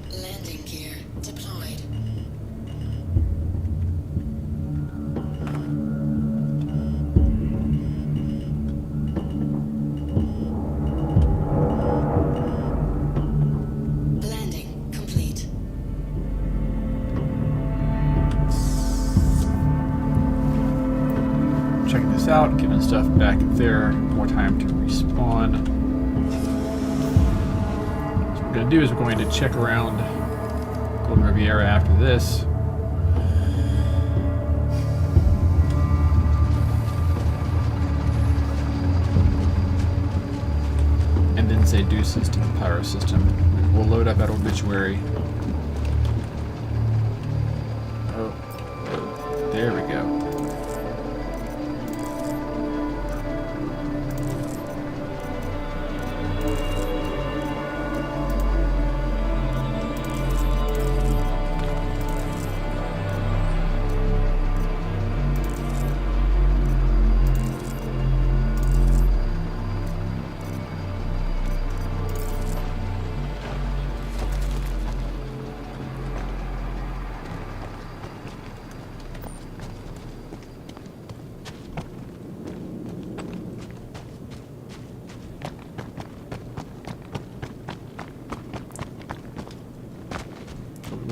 Landing gear deployed. Landing complete. Checking this out, giving stuff back there, more time to respawn. So what we're going to do is we're going to check around Golden Riviera after this. And then and say deuces to the pyro system. We'll load up at obituary. Oh, there we go.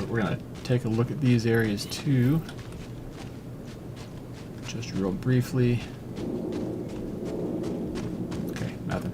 We're going to take a look at these areas too, just real briefly. Okay, nothing.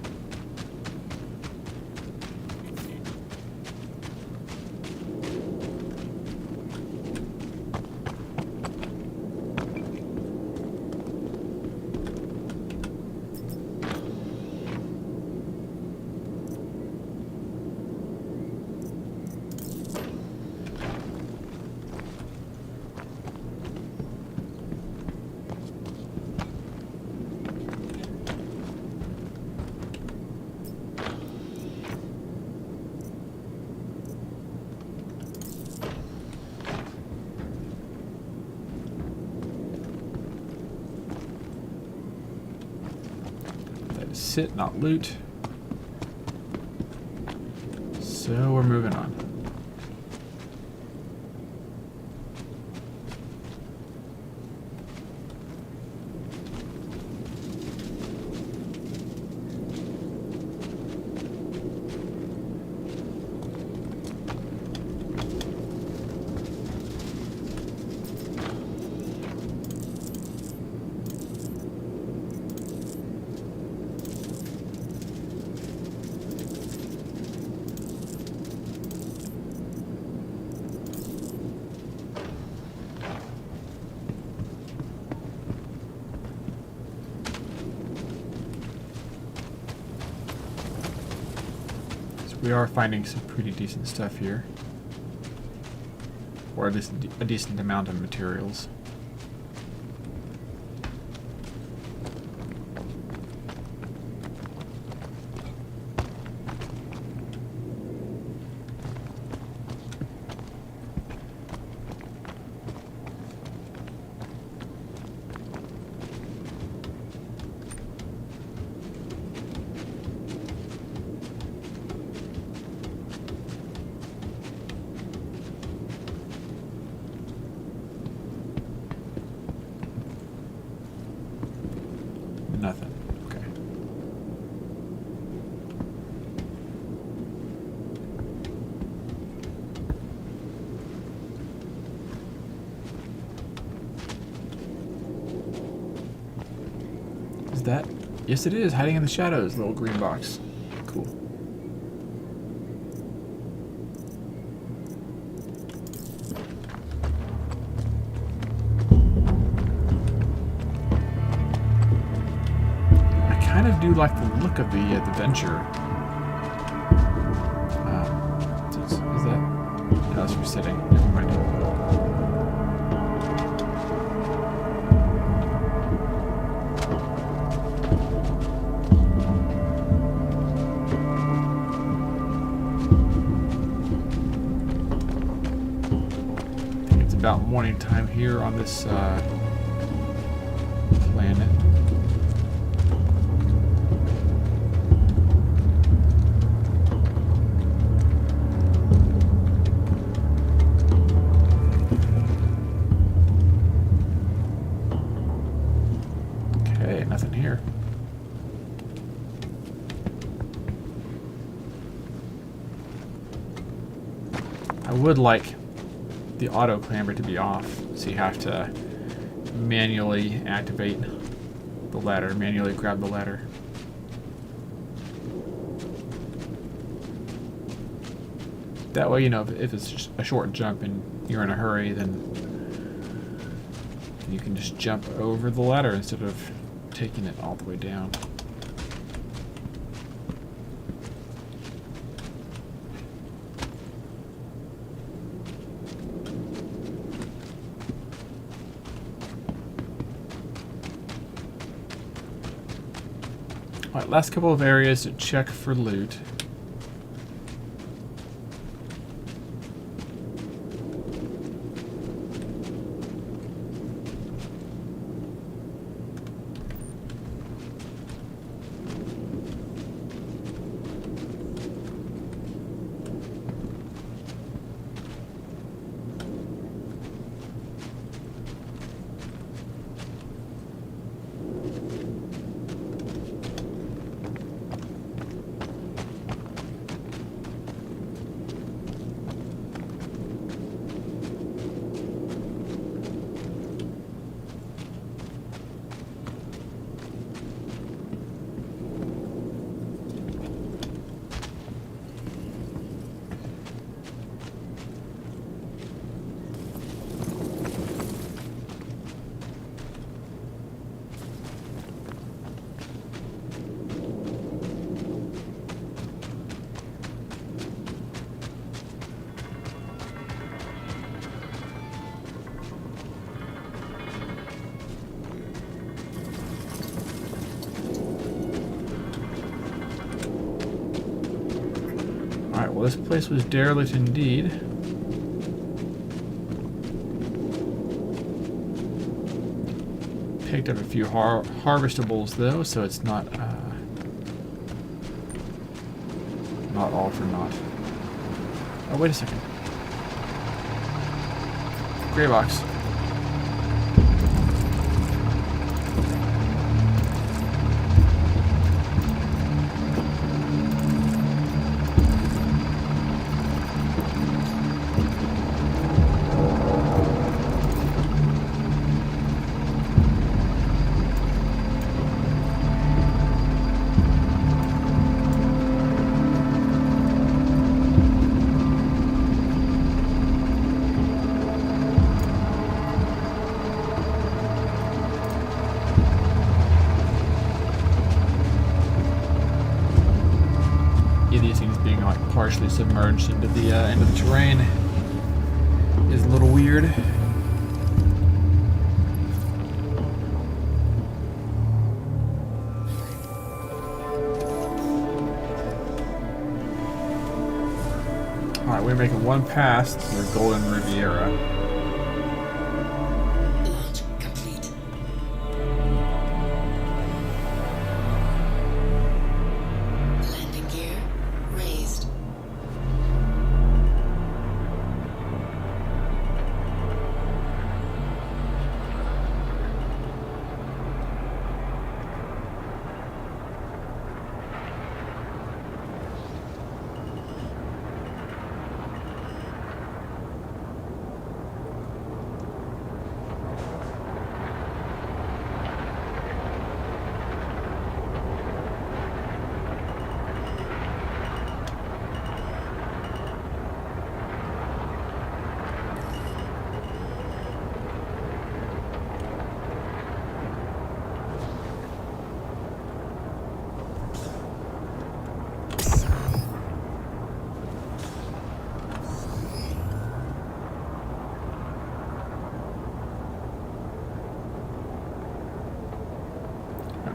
Sit, not loot. So we're moving on. We are finding some pretty decent stuff here, or at least a decent amount of materials. Nothing. Okay. Is that? Yes, it is. Hiding in the shadows, little green box. Cool. I do like the look of the Venture. Is that? No, that's resetting. Never mind. I think it's about morning time here on this planet. Nothing here. I would like the auto clamber to be off, so you have to manually activate the ladder, manually grab the ladder. That way, you know, if it's just a short jump and you're in a hurry, then you can just jump over the ladder instead of taking it all the way down. Alright, last couple of areas to check for loot. Alright, well this place was derelict indeed. Picked up a few harvestables though, so it's not all for naught. Oh, wait a second. Gray box. Partially submerged into the terrain is a little weird. Alright, we're making one pass through Golden Riviera. Launch complete. Landing gear raised.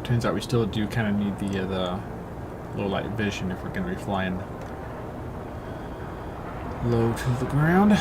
Turns out we still do kind of need the low light vision if we're going to be flying low to the ground.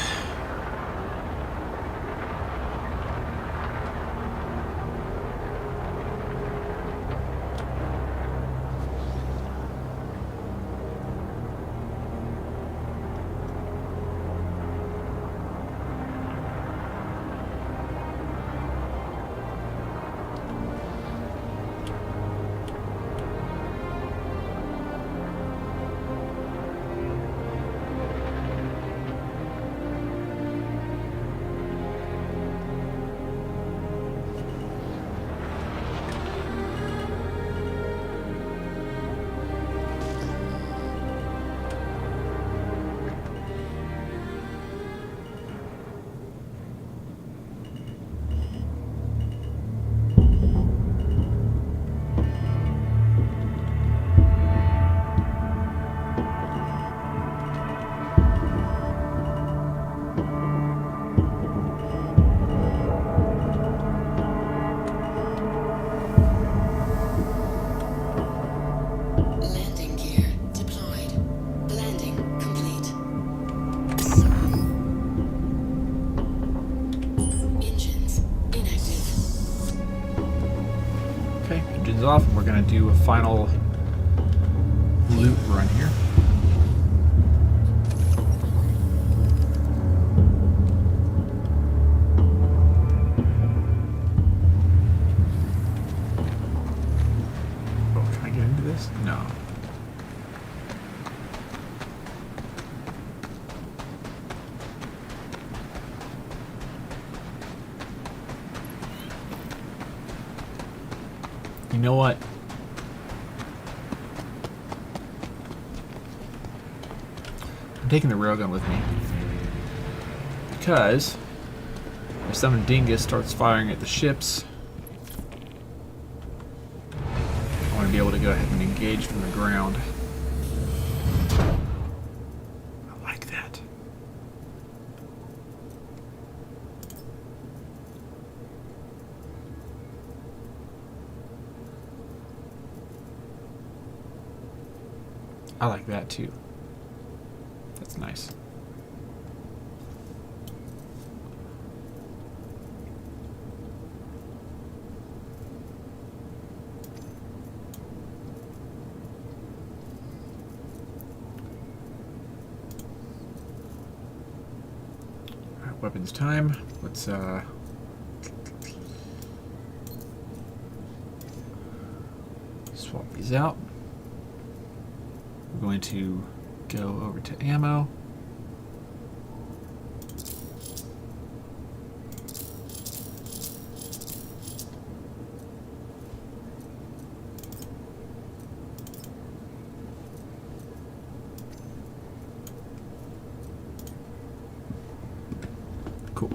off, and we're going to do a final loot run here. Oh, can I get into this? No. You know what? I'm taking the railgun with me. Because if some dingus starts firing at the ships, I want to be able to go ahead and engage from the ground. I like that. I like that too. That's nice. Alright, weapons time. Let's swap these out. We're going to go over to ammo. Cool.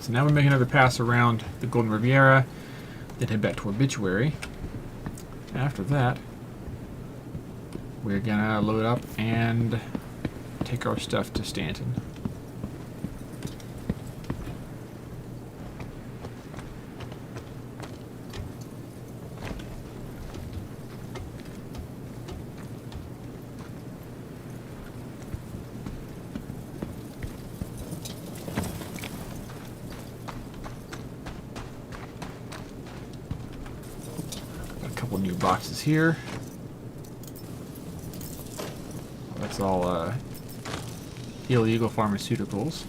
So now we make another pass around the Golden Riviera, then head back to Obituary. After that, we're gonna load up and take our stuff to Stanton. New boxes here. That's all illegal pharmaceuticals.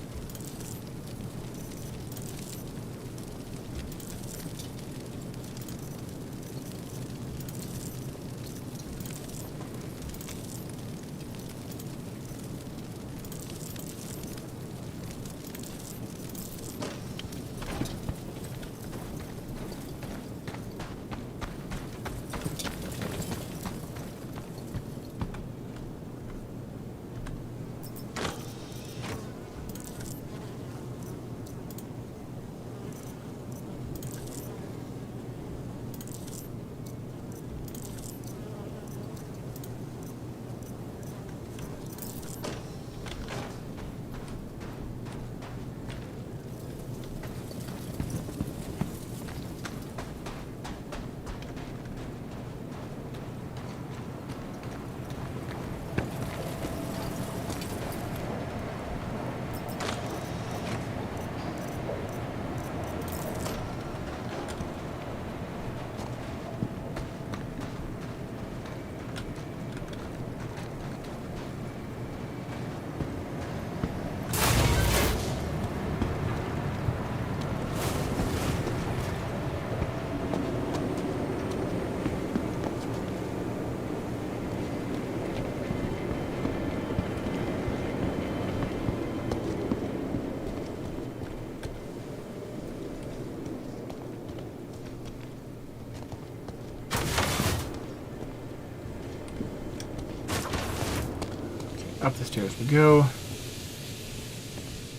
Up the stairs we go.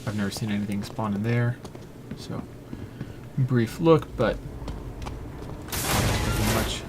I've never seen anything spawn in there, so brief look, but nothing much.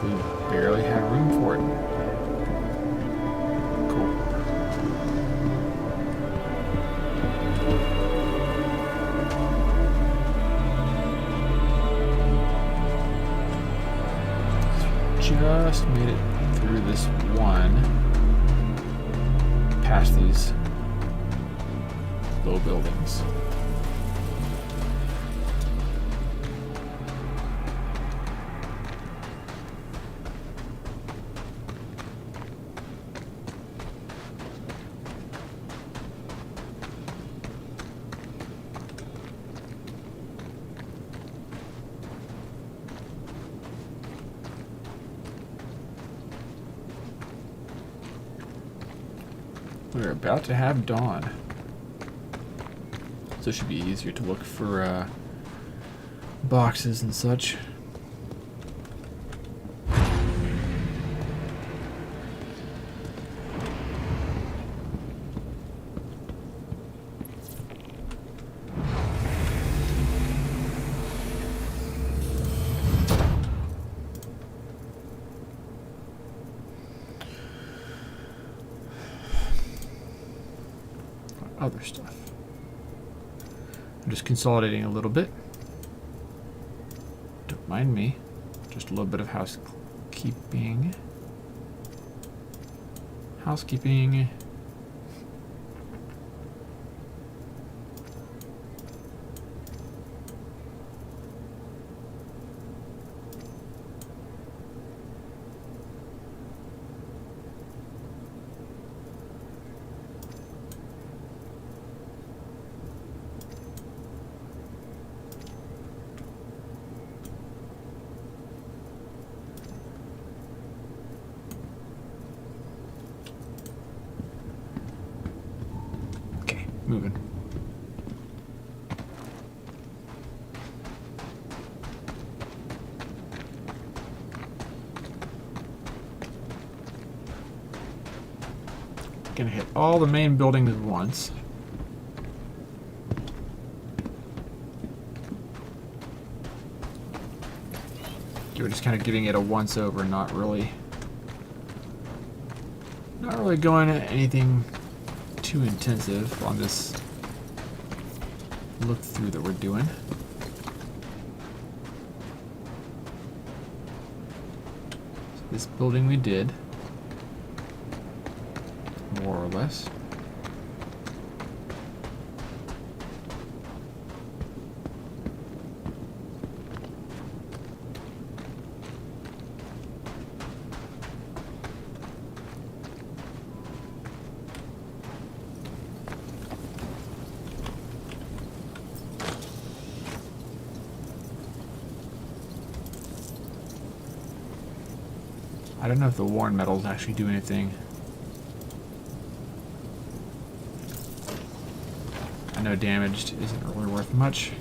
We barely had room for it. Cool. Just made it through this one, past these low buildings. We're about to have dawn, so it should be easier to look for boxes and such. Other stuff. I'm just consolidating a little bit. Don't mind me. Just a little bit of housekeeping. Housekeeping. Moving. Gonna hit all the main buildings at once. We're just kind of giving it a once over, not really going at anything too intensive on this look through that we're doing. So this building we did, more or less. I don't know if the worn metals actually do anything. I know damaged isn't really worth much.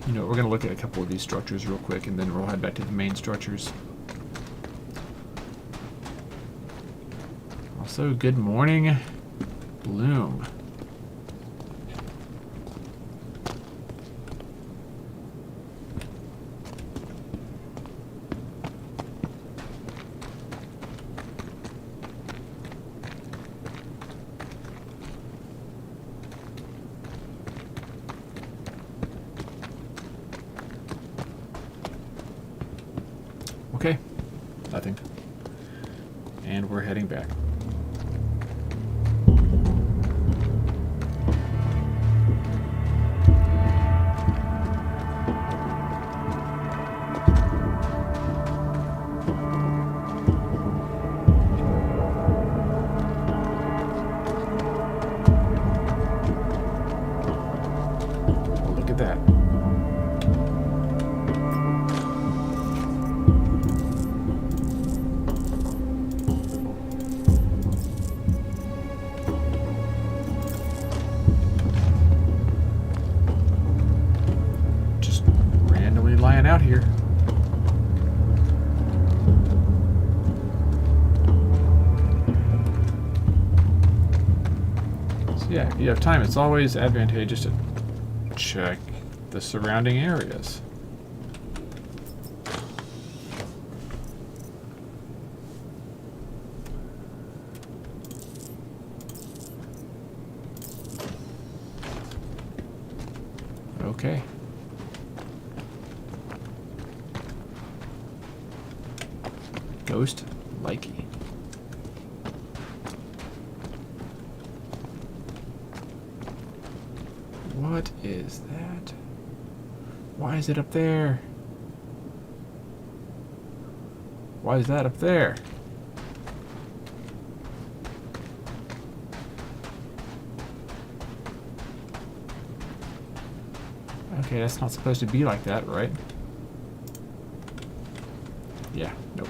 You know, we're going to look at a couple of these structures real quick, and then we'll head back to the main structures. Also, good morning, Bloom. Okay, nothing. And we're heading back. Look at that. Yeah, if you have time, it's always advantageous to check the surrounding areas. Okay. Ghost likey. What is that? Why is it up there? Why is that up there? Okay, that's not supposed to be like that, right? Yeah, nope.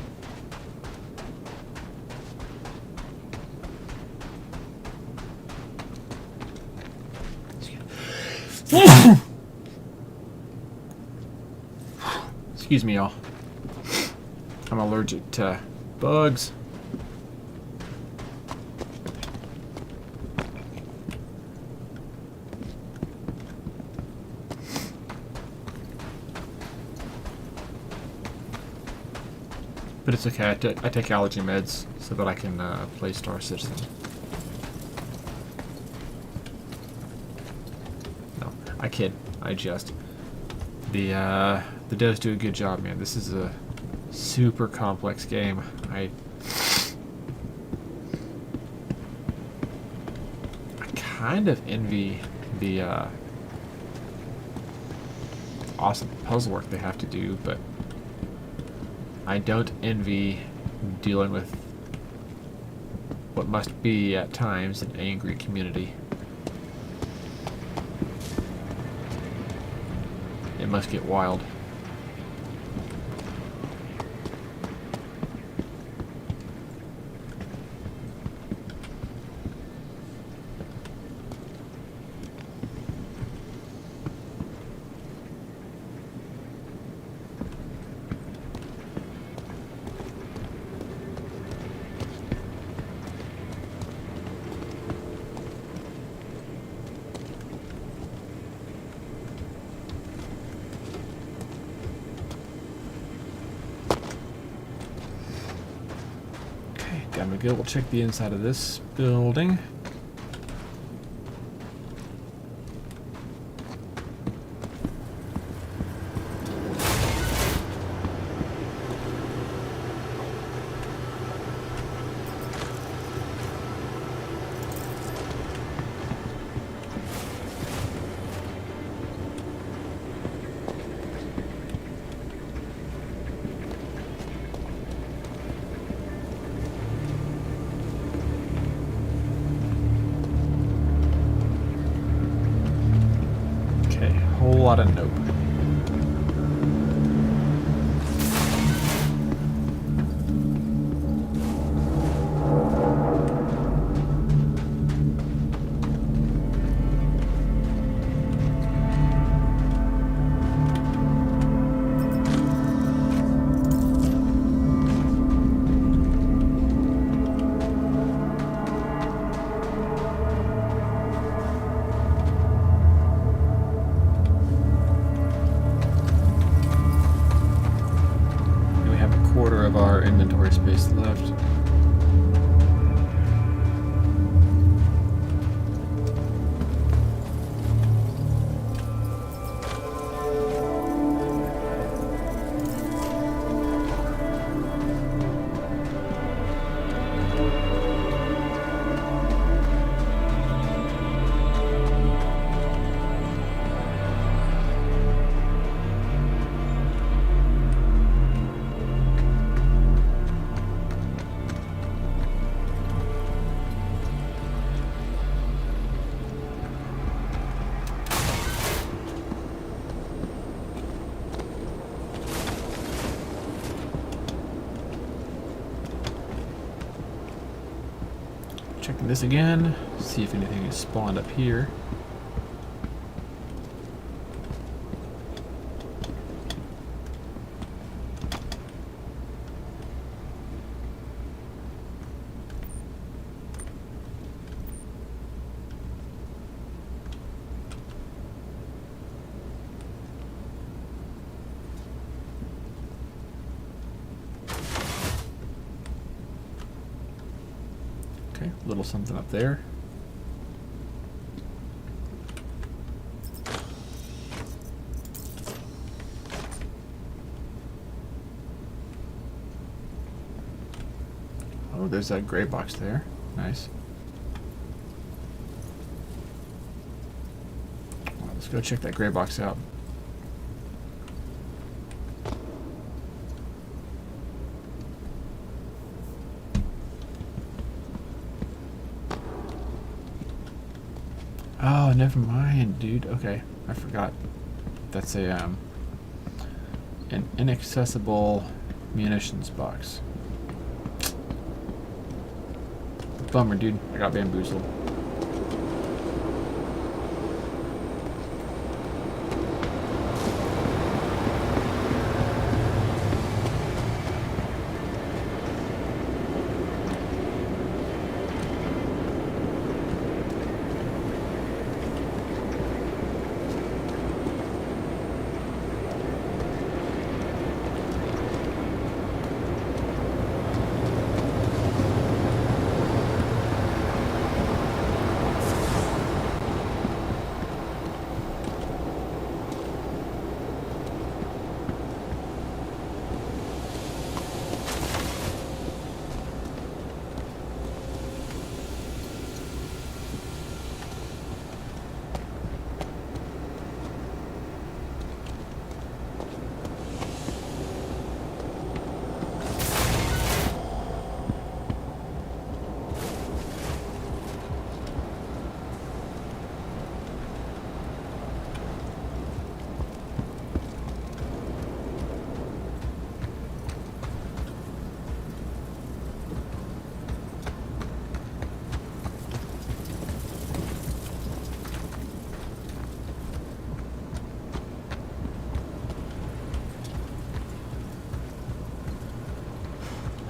Excuse me, y'all. I'm allergic to bugs. But it's okay, I take allergy meds so that I can play Star Citizen. No, I kid. I just. The devs do a good job, man. This is a super complex game. I kind of envy the awesome puzzle work they have to do, but I don't envy dealing with what must be, at times, an angry community. It must get wild. Down we go. We'll check the inside of this building. Whole lot of nope. Of our inventory space left. Checking this again, see if anything is spawned up here. Okay, a little something up there. Oh, there's that gray box there. Nice. Well, let's go check that gray box out. Oh, never mind, dude. Okay, I forgot. That's a an inaccessible munitions box. Bummer, dude. I got bamboozled.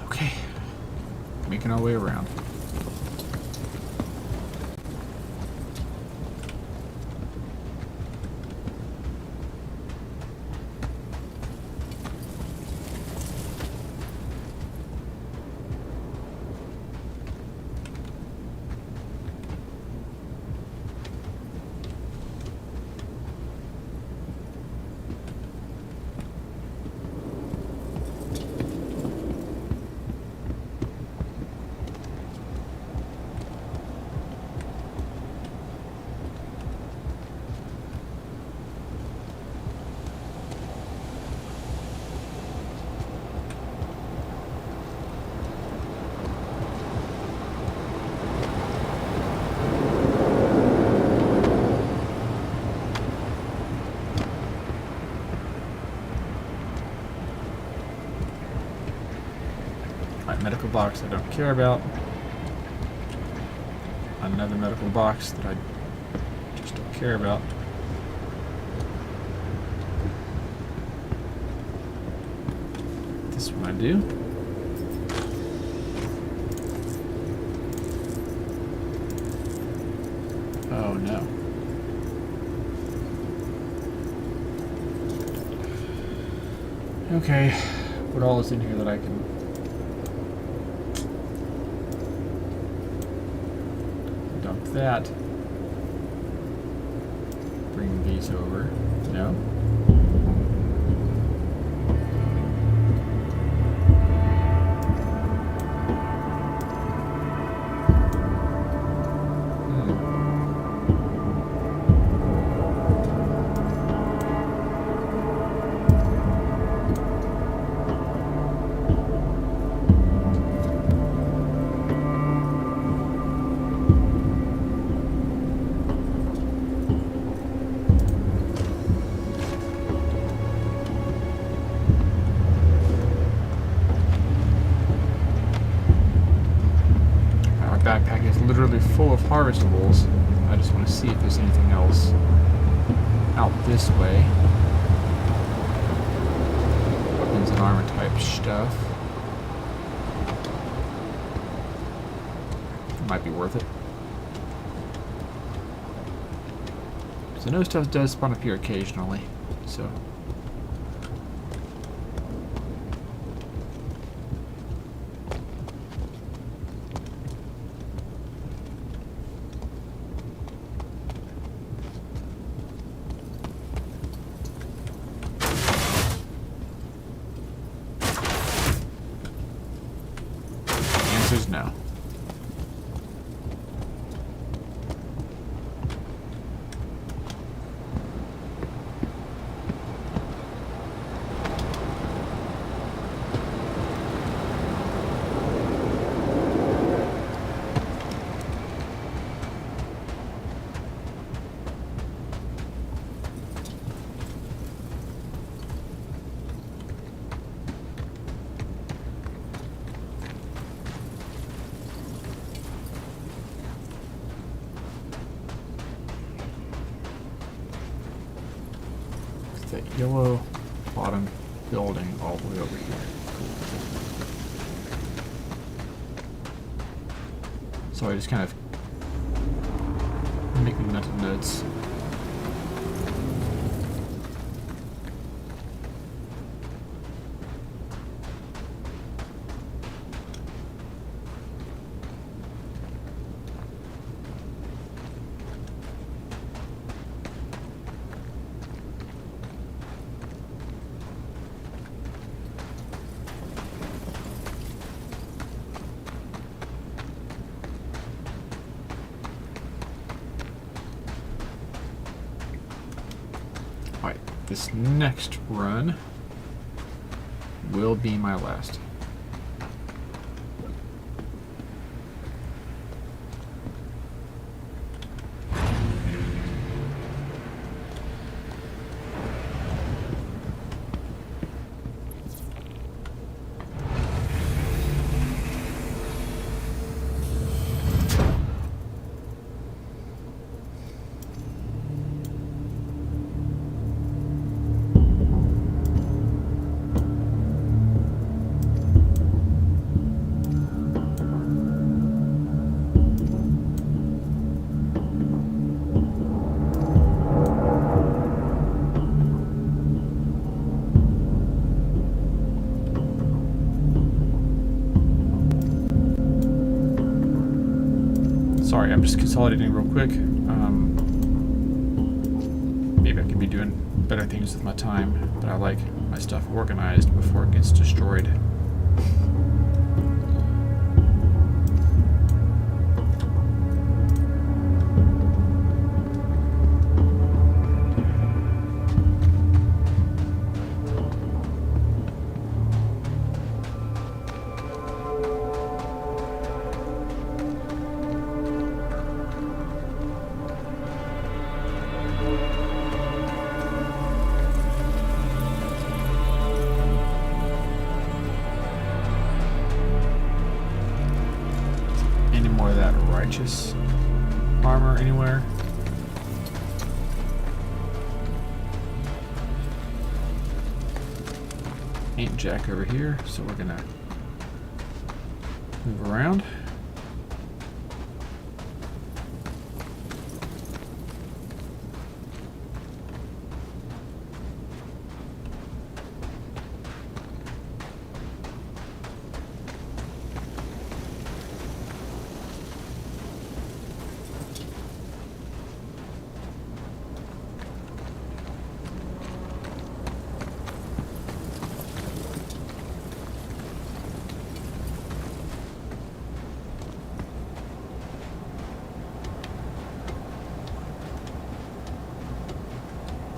Okay, making our way around. Alright, medical box I don't care about. Another medical box that I just don't care about. This one I do. Oh no. Okay, what all is in here that I can... dump that. Bring these over. No? Backpack is literally full of harvestables. I just want to see if there's anything else out this way. Weapons and armor type stuff. Might be worth it. So I know stuff does spawn up here occasionally, so... that yellow bottom building all the way over here. So I just kind of making mental notes. Alright, this next run will be my last. Sorry, I'm just consolidating real quick. Maybe I could be doing better things with my time, but I like my stuff organized before it gets destroyed. Righteous armor anywhere? Ain't jack over here, so we're gonna move around.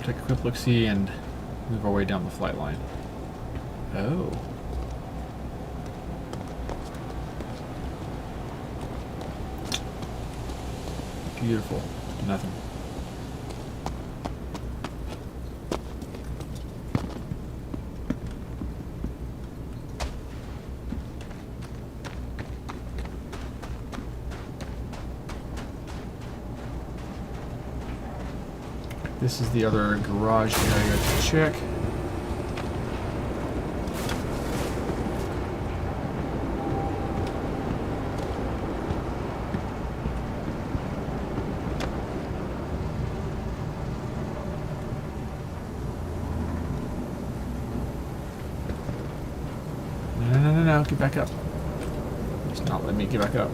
Take a quick look-see and move our way down the flight line. Oh. Beautiful. Nothing. This is the other garage area to check. No, get back up. It's not letting me get back up.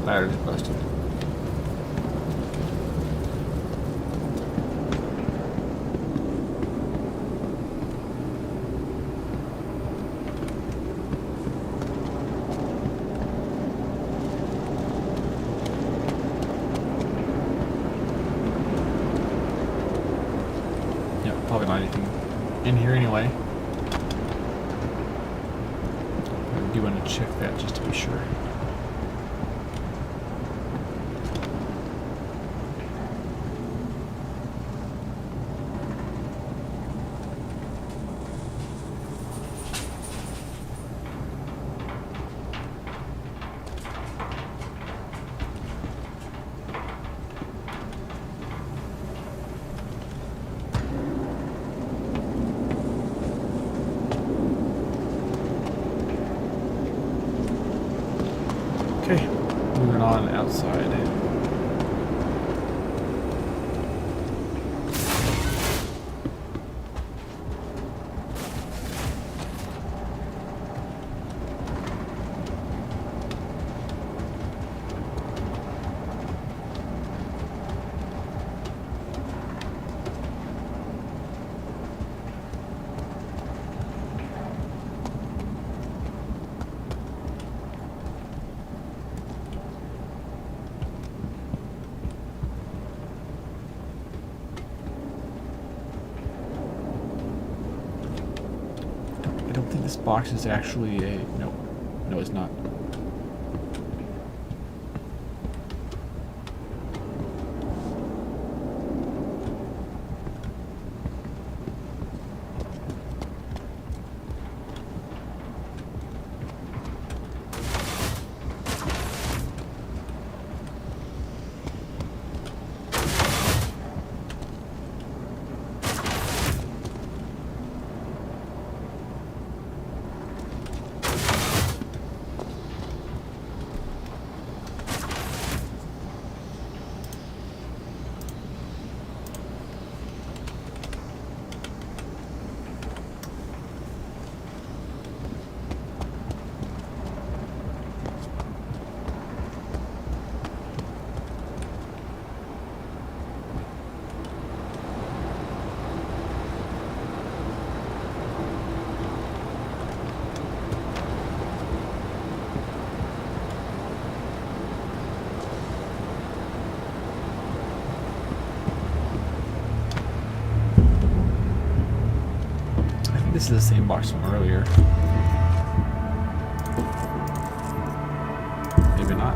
Ladder is busted. Yeah, probably not anything in here anyway. I do want to check that just to be sure. on outside. I don't think this box is actually a... No. No, it's not. This is the same box from earlier. Maybe not.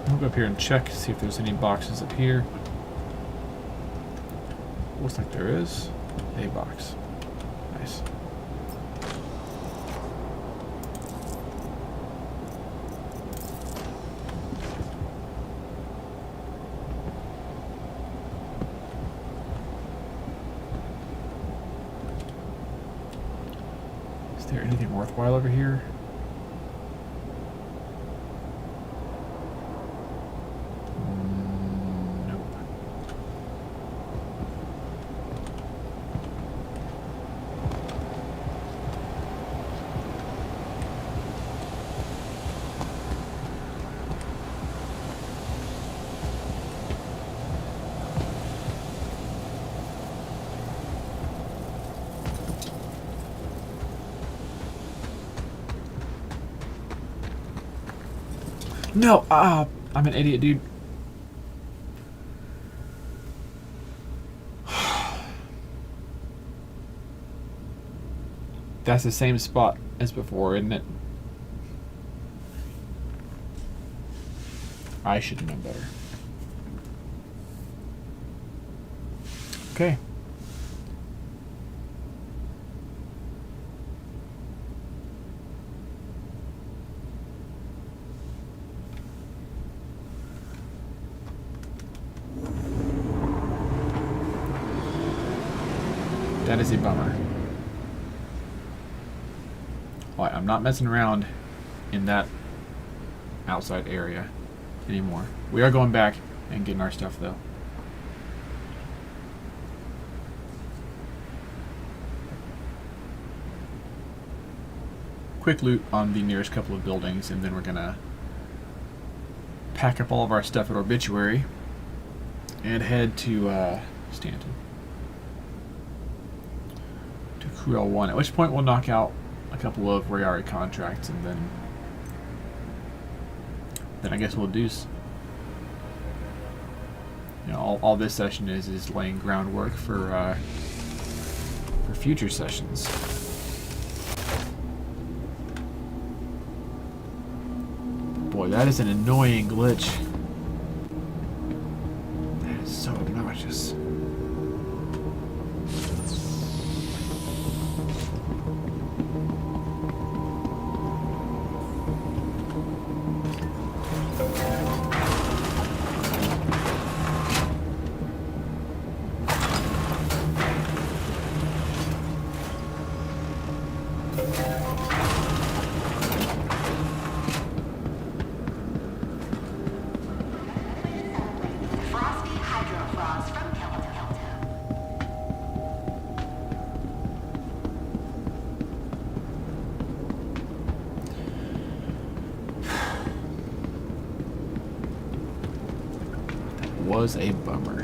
I'll go up here and check, see if there's any boxes up here. Looks like there is a box. Nice. Is there anything worthwhile over here? No! I'm an idiot, dude. That's the same spot as before, isn't it? I should know better. Okay. That is a bummer. Alright, I'm not messing around in that outside area anymore. We are going back and getting our stuff though. Quick loot on the nearest couple of buildings, and then we're gonna pack up all of our stuff at Obituary and head to Stanton. Crew L1, at which point we'll knock out a couple of Rayari contracts, and then I guess we'll deuce. You know, all this session is laying groundwork for future sessions. Boy, that is an annoying glitch. That is so obnoxious. Was a bummer.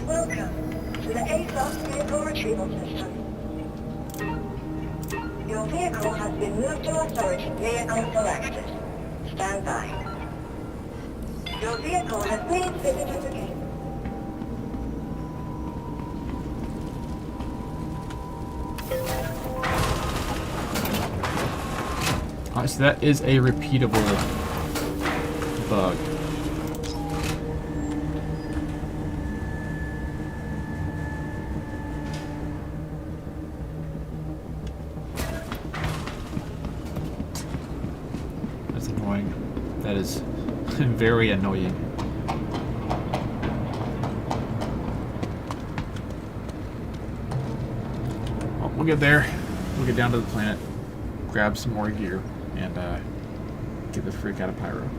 Welcome to the A-Class Vehicle Retrieval System. Your vehicle has been moved to authority vehicle selected. Stand by. Your vehicle has been visited again. So that is a repeatable bug. That's annoying. That is very annoying. Well, we'll get there. We'll get down to the planet, grab some more gear, and get the freak out of Pyro.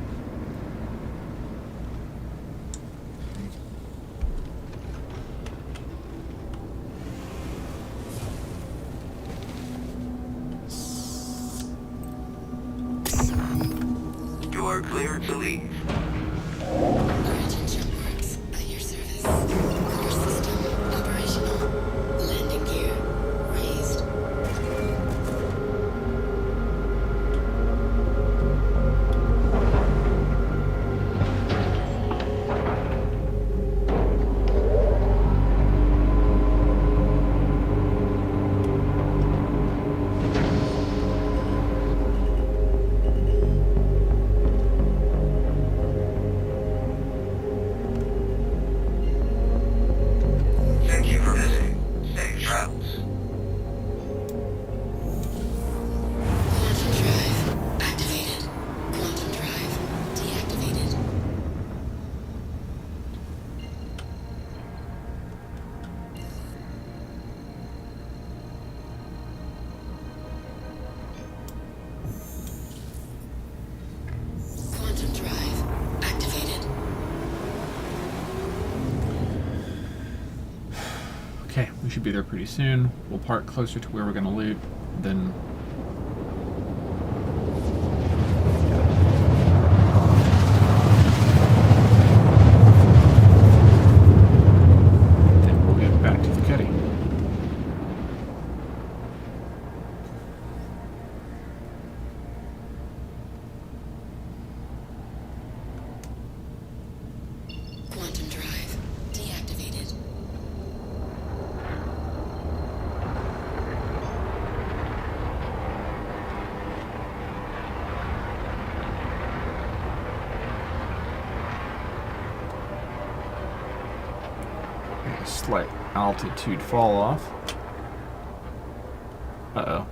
You are cleared to leave. Attention marks at your service. Core system operational. Landing gear raised. Thank you for visiting. Safe travels. Quantum drive activated. Quantum drive deactivated. Quantum drive activated. Okay, we should be there pretty soon. We'll park closer to where we're gonna loot, then we'll get back to the cutty. Quantum drive deactivated. Slight altitude fall off. Uh-oh.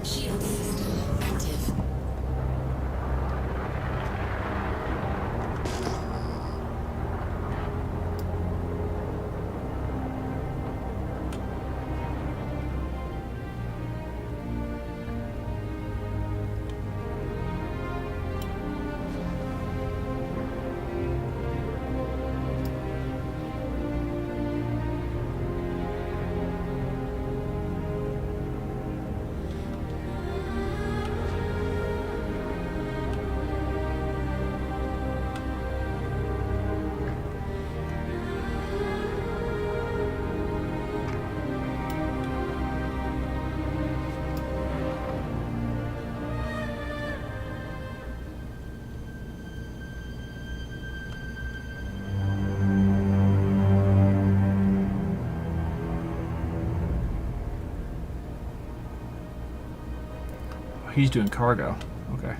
Shield system he's doing cargo. Okay.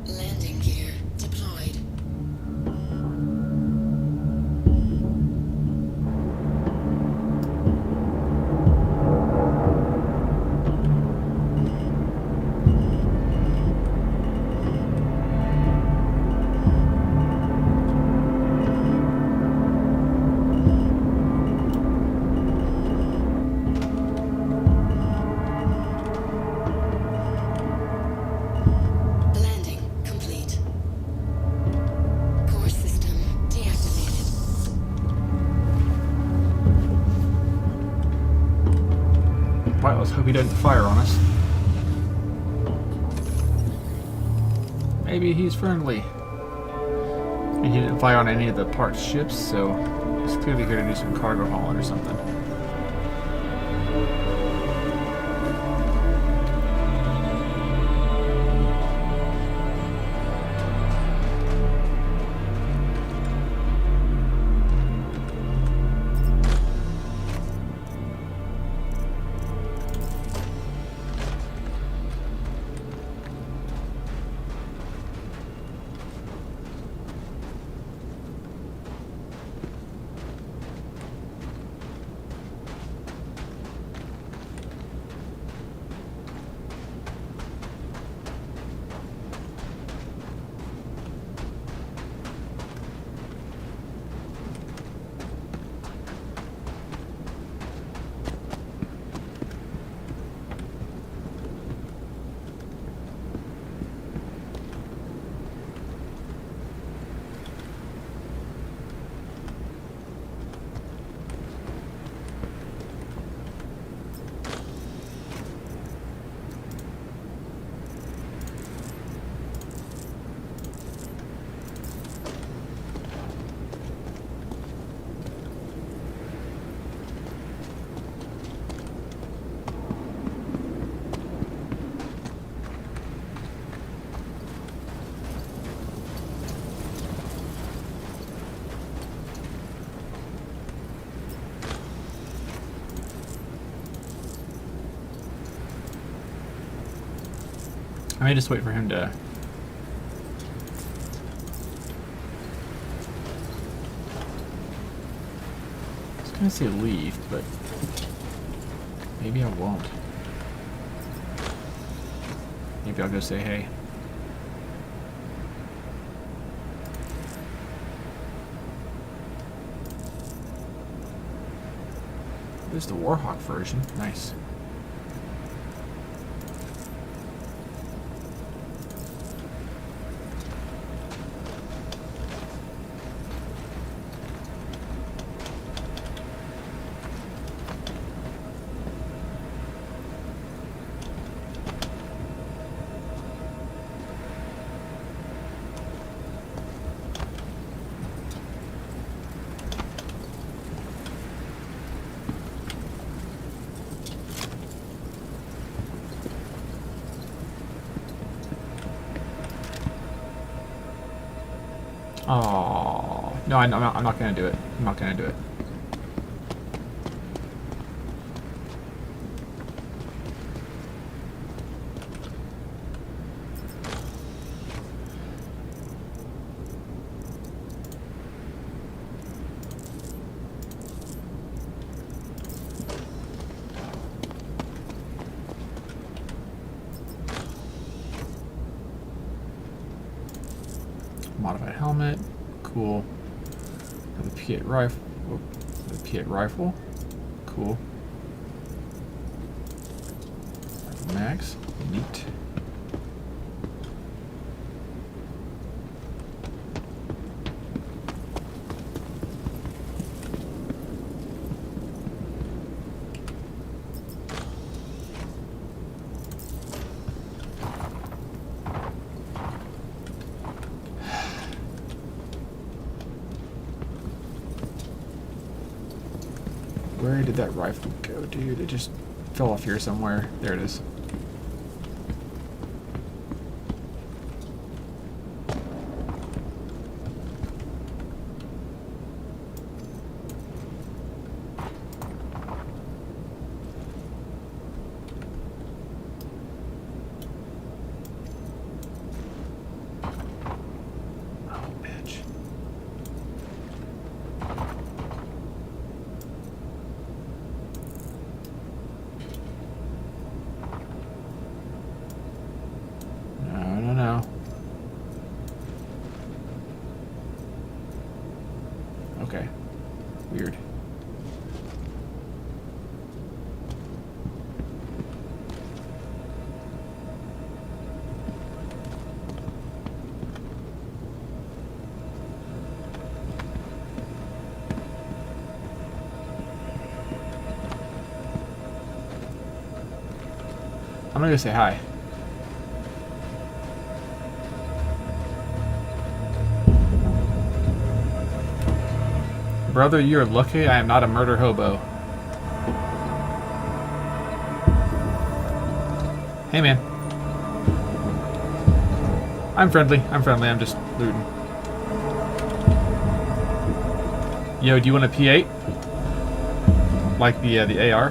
Landing gear deployed. Landing complete. Core system deactivated. Well, let's hope he doesn't fire on us. Maybe he's friendly. And he didn't fire on any of the parked ships, so he's clearly here to do some cargo hauling or something. I may just wait for him to... I was gonna say leave, but maybe I won't. Maybe I'll go say hey. There's the Warhawk version. Nice. Oh no! I'm not gonna do it. I'm not gonna do it. Modified helmet, cool. The P8 rifle, the P8 rifle, cool. Rifle mags, neat. Where did that rifle go, dude? It just fell off here somewhere. There it is. I'm gonna go say hi. Brother, you're lucky I am not a murder hobo. Hey, man. I'm friendly. I'm just looting. Yo, do you want a P8? Like the AR?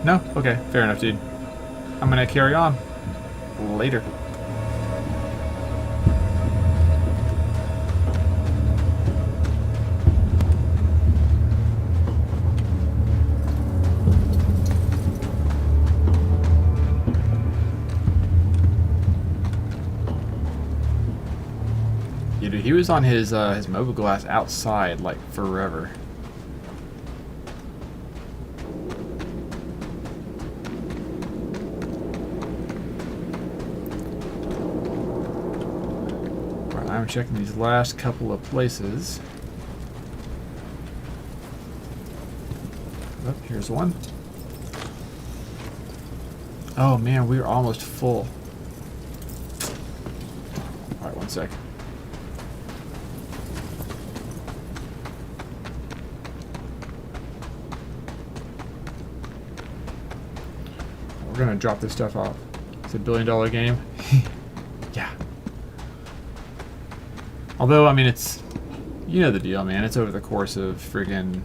No? Okay, fair enough, dude. I'm gonna carry on. Later. Yeah, dude, he was on his mobile glass outside like forever. Right, I'm checking these last couple of places. Oh, here's one. Oh man, we're almost full. Alright, one sec. We're gonna drop this stuff off. It's a $1 billion game. Yeah. Although, I mean, it's... You know the deal, man. It's over the course of friggin'...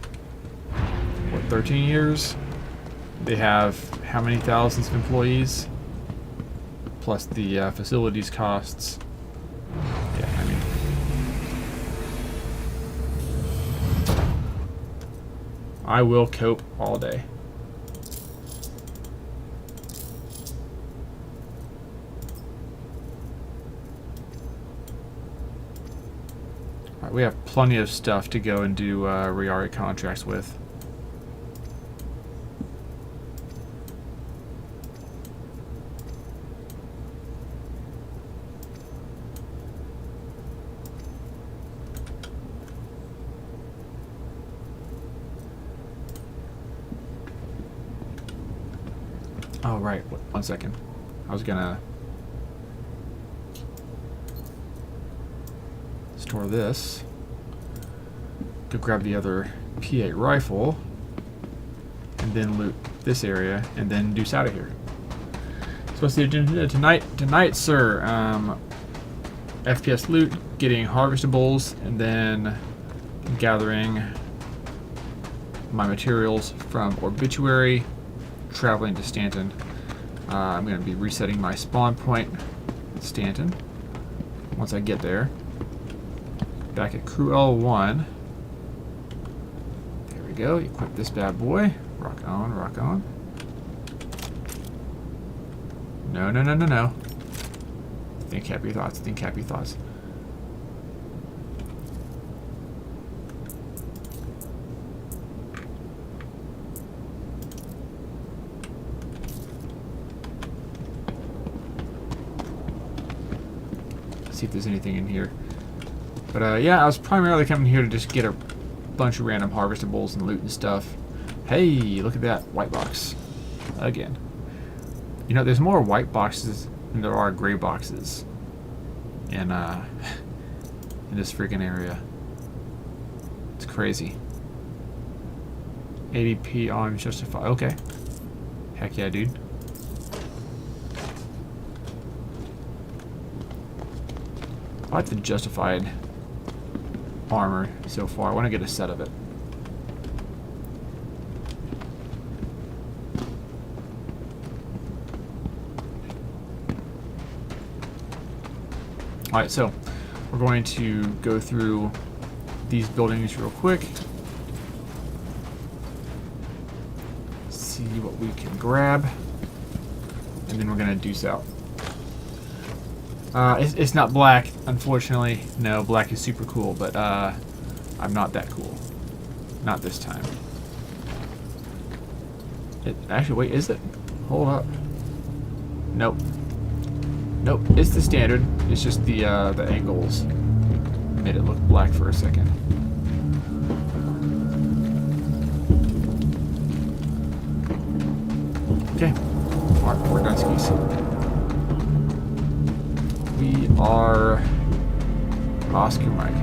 What, 13 years? They have how many thousands of employees? Plus the facilities costs. Yeah, I mean... I will cope all day. Alright, we have plenty of stuff to go and do Rayari contracts with. Oh, right. One second. I was gonna store this. Go grab the other P8 rifle. And then loot this area. And then deuce out of here. So what's the agenda tonight? Tonight, sir. FPS loot. Getting harvestables. And then gathering my materials from Obituary. Traveling to Stanton. I'm going to be resetting my spawn point at Stanton once I get there. Back at Crew L1. There we go. Equip this bad boy. Rock on, rock on. No, no, no, no, no. Think happy thoughts, think happy thoughts. See if there's anything in here. But yeah, I was primarily coming here to just get a bunch of random harvestables and loot and stuff. Hey, look at that white box again. You know, there's more white boxes than there are gray boxes in this freaking area. It's crazy. 80p on justify. Okay. Heck yeah, dude. I like the justified armor so far. I want to get a set of it. Alright, so we're going to go through these buildings real quick. See what we can grab. And then we're going to deuce out. It's not black, unfortunately. No, black is super cool, but I'm not that cool. Not this time. Actually, wait, is it? Hold up. Nope. Nope, it's the standard. It's just the angles made it look black for a second. Okay. Alright, we're done skis. We are Oscar Mike.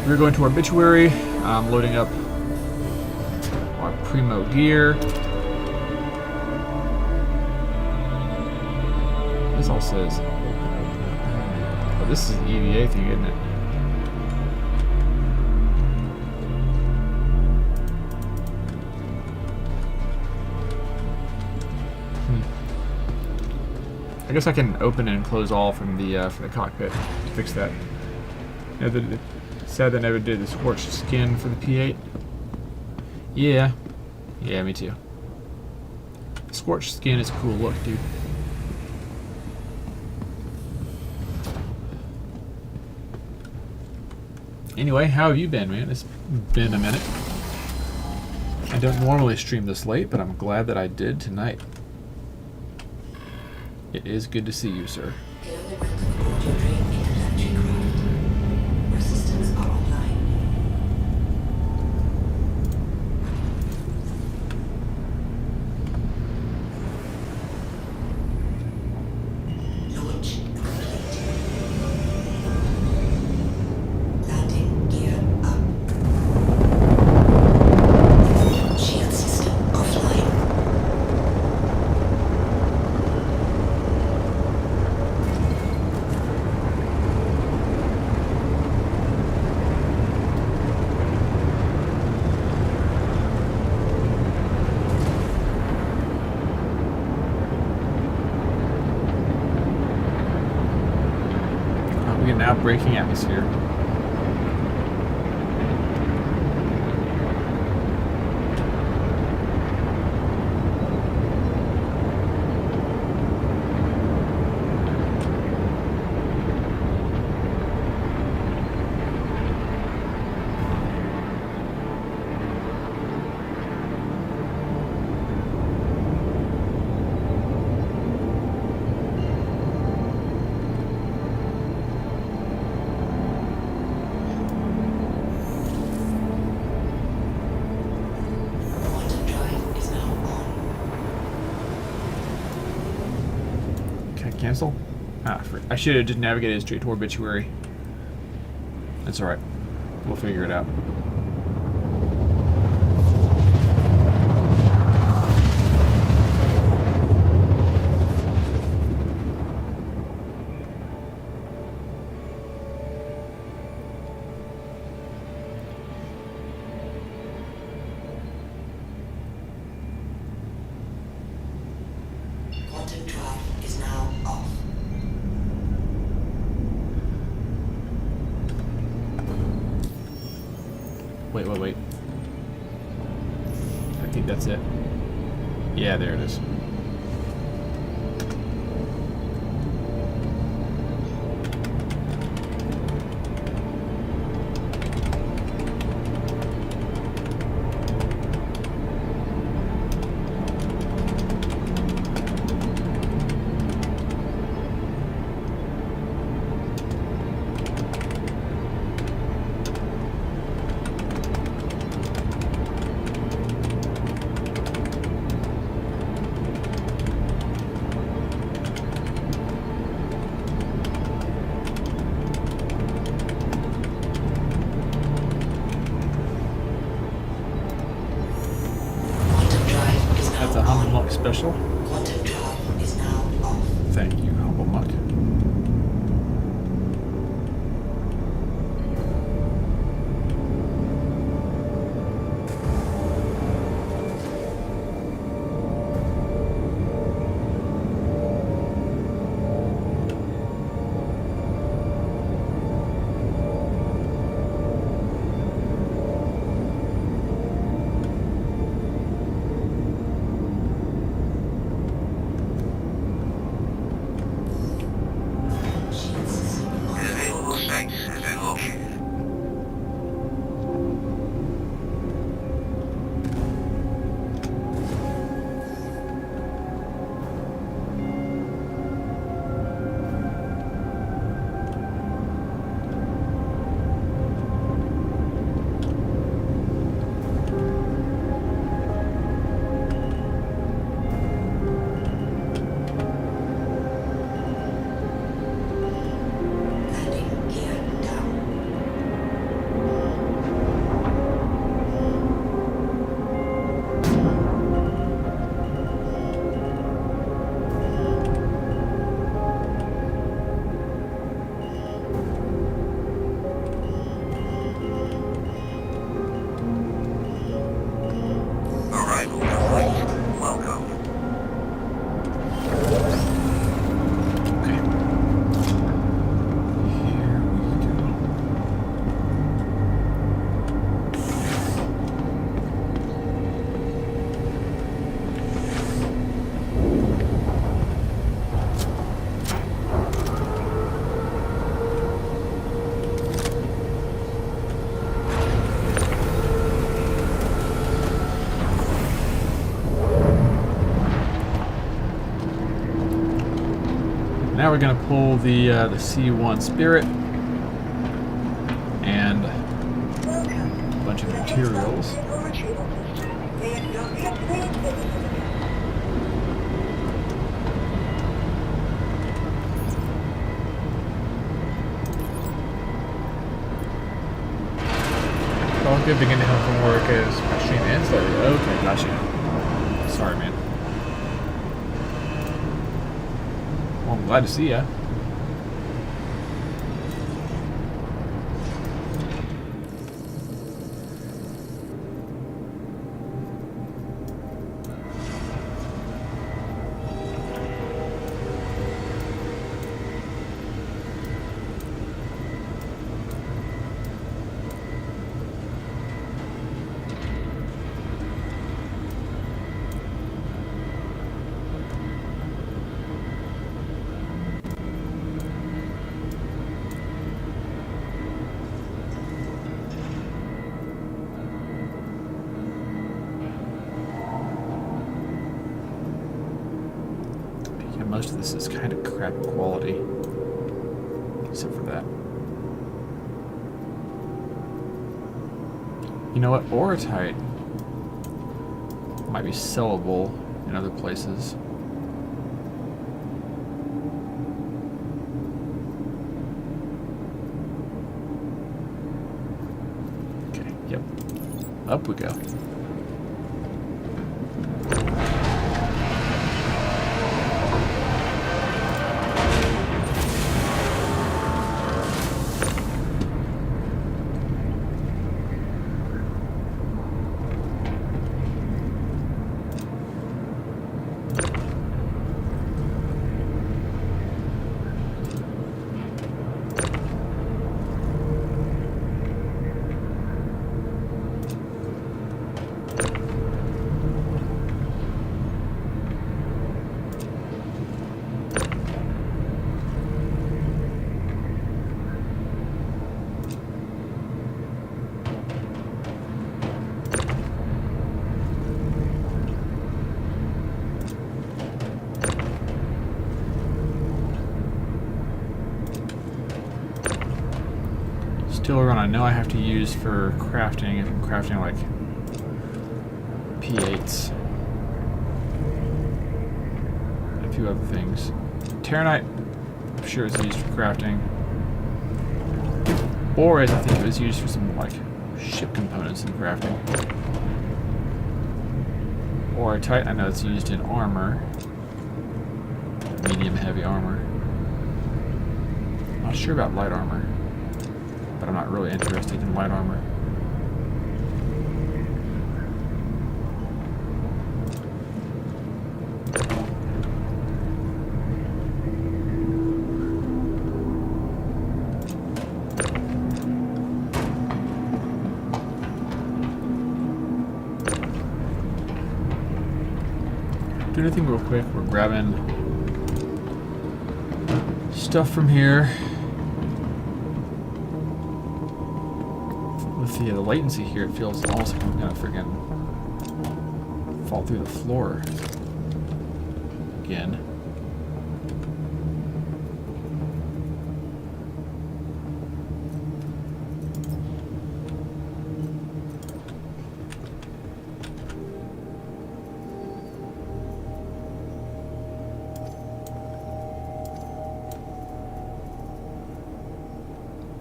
We're going to Obituary. I'm loading up our Primo gear. This all says... Oh, this is the EVA thing, isn't it? I guess I can open and close all from the cockpit to fix that. Sad they never did the scorched skin for the P8. Yeah. Yeah, me too. Scorched skin is a cool look, dude. Anyway, how have you been, man? It's been a minute. I don't normally stream this late, but I'm glad that I did tonight. It is good to see you, sir. Now braking atmosphere. Cancel? I should have just navigated straight to Obituary. That's alright. We'll figure it out. Wait. I think that's it. Yeah, there it is. Special. Is now off. Thank you, Humble Muck. now we're gonna pull the C1 Spirit and a bunch of materials. Oh, good, beginning to help from work as my stream ends slightly. Okay, gotcha. Sorry, man. Well, I'm glad to see ya. Most of this is kind of crap quality, except for that. You know what? Orotite might be sellable in other places. Okay, yep. Up we go. Still run I know I have to use for crafting if I'm crafting like P8s and a few other things. Terranite, I'm sure it's used for crafting. Or as I think it was used for some like ship components in crafting. Orotite, I know it's used in armor. Medium heavy armor. Not sure about light armor. But I'm not really interested in light armor. Do anything real quick. We're grabbing stuff from here. With the latency here, it feels almost like I'm gonna freaking fall through the floor again.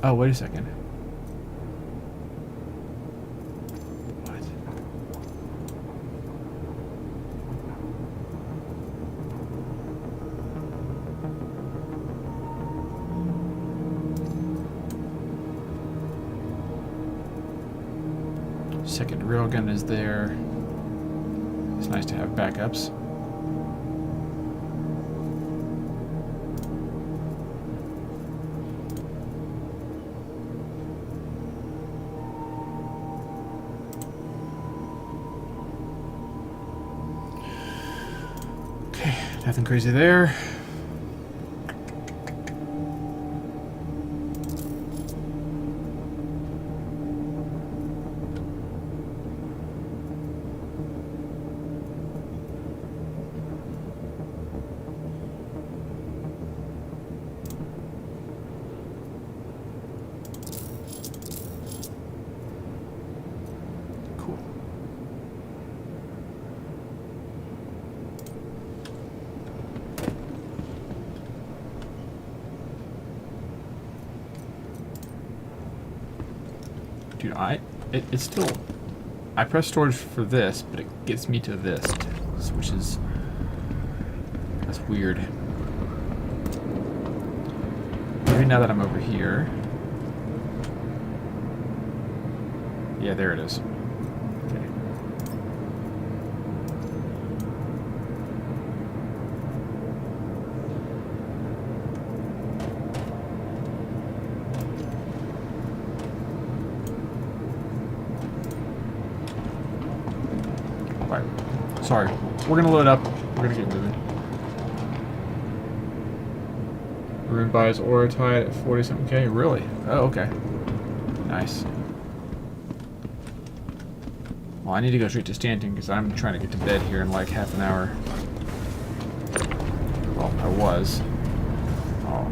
Oh, wait a second. What? Second railgun is there. It's nice to have backups. Nothing crazy there. Dude, it's still... I press storage for this, but it gets me to this, which is... That's weird. Maybe now that I'm over here... Yeah, there it is. Okay. Right. Sorry. We're gonna load up. We're gonna get moving. Room buys Orotide at 40-something K. Really? Oh, okay. Nice. Well, I need to go straight to Stanton because I'm trying to get to bed here in like half an hour. Well, I was. Oh.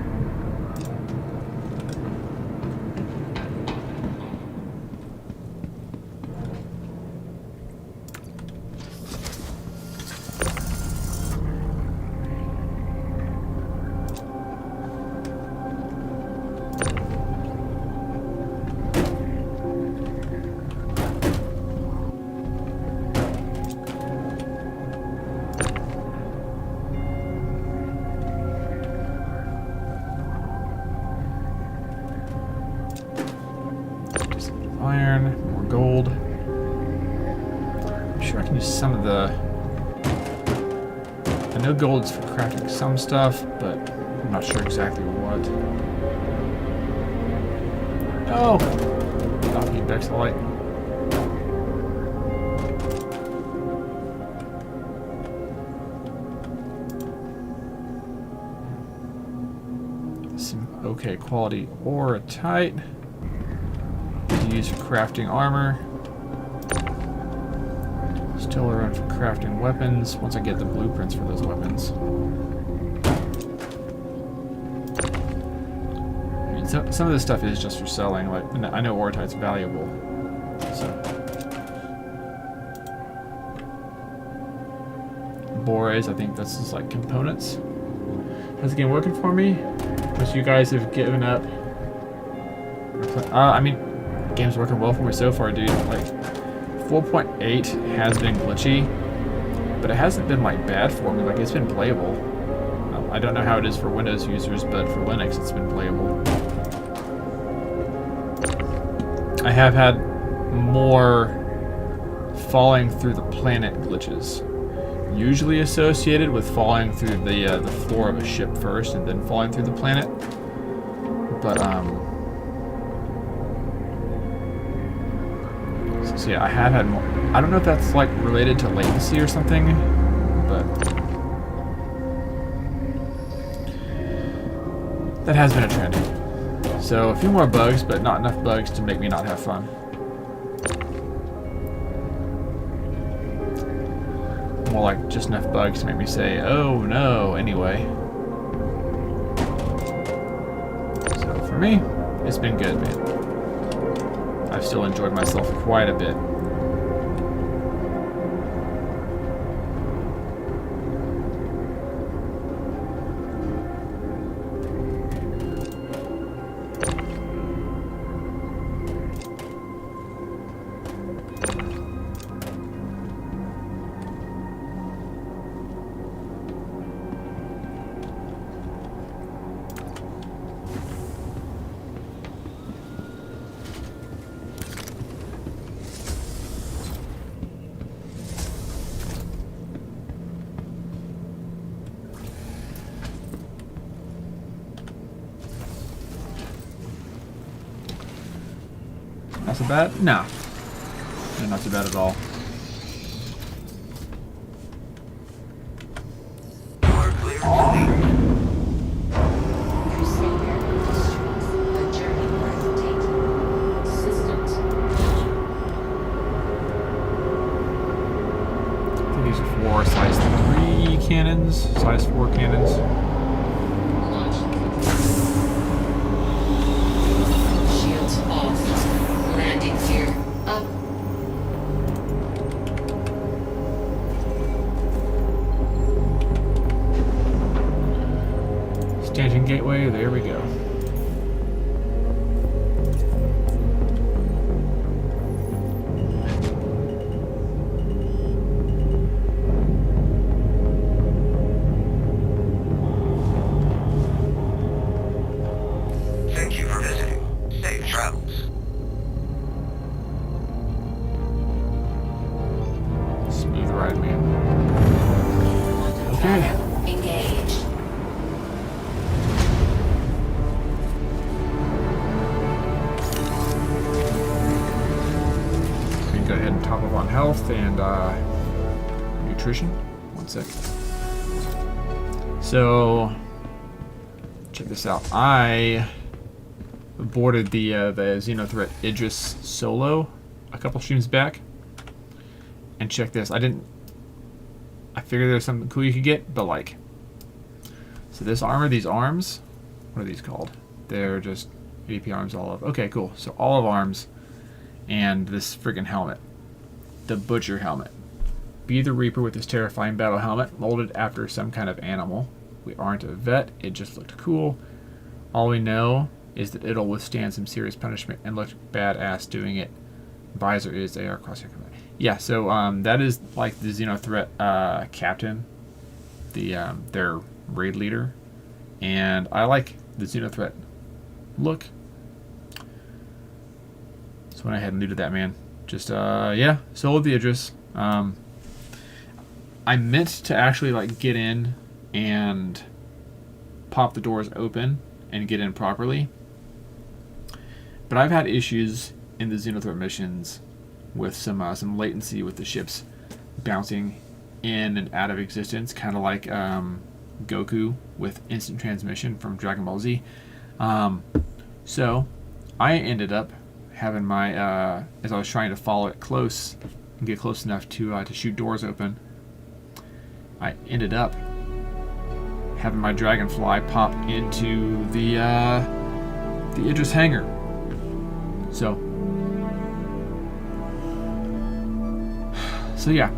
Iron, more gold. I'm sure I can use some of the... I know gold's for crafting some stuff, but I'm not sure exactly what. Oh! Stop me back to the light. Some okay quality Orotite. Use for crafting armor. Still around for crafting weapons once I get the blueprints for those weapons. I mean, some of this stuff is just for selling. Like, I know Orotite's valuable, so. Bores, I think this is like components. How's the game working for me? Most you guys have given up. I mean, game's working well for me so far, dude. Like 4.8 has been glitchy, but it hasn't been like bad for me. Like, it's been playable. I don't know how it is for Windows users, but for Linux it's been playable. I have had more falling through the planet glitches, usually associated with falling through the floor of a ship first and then falling through the planet. But so yeah, I have had more. I don't know if that's like related to latency or something, but that has been a trend. So a few more bugs, but not enough bugs to make me not have fun. More like just enough bugs to make me say, oh no, anyway. So for me, it's been good, man. I've still enjoyed myself quite a bit. Not so bad? No. No, not too bad at all. You're clear to leave. I think these are 4 size 3 cannons, size 4 cannons. Shields off. Landing gear up. Stanchion gateway, there we go. Smooth ride, man. Okay. Engaged. We can go ahead and top up on health and nutrition. 1 sec. So, check this out. I boarded the Xenothreat Idris solo a couple streams back. And check this. I figured there's something cool you could get, but like, so this armor, these arms, what are these called? They're just AP arms all of. Okay, cool. So all of arms and this freaking helmet. The Butcher helmet. Be the Reaper with this terrifying battle helmet, molded after some kind of animal. We aren't a vet, it just looked cool. All we know is that it'll withstand some serious punishment and looked badass doing it. Visor is AR crosshair combat. Yeah, so that is like the Xenothreat captain, their raid leader, and I like the Xenothreat look. So went ahead and looted that, man. Just yeah, sold the Idris. I meant to actually like get in and pop the doors open and get in properly, but I've had issues in the Xenothreat missions with some latency with the ships bouncing in and out of existence, kind of like Goku with instant transmission from Dragon Ball Z. So I ended up having my as I was trying to follow it close and get close enough to shoot doors open, I ended up having my Dragonfly pop into the Idris hangar. So yeah,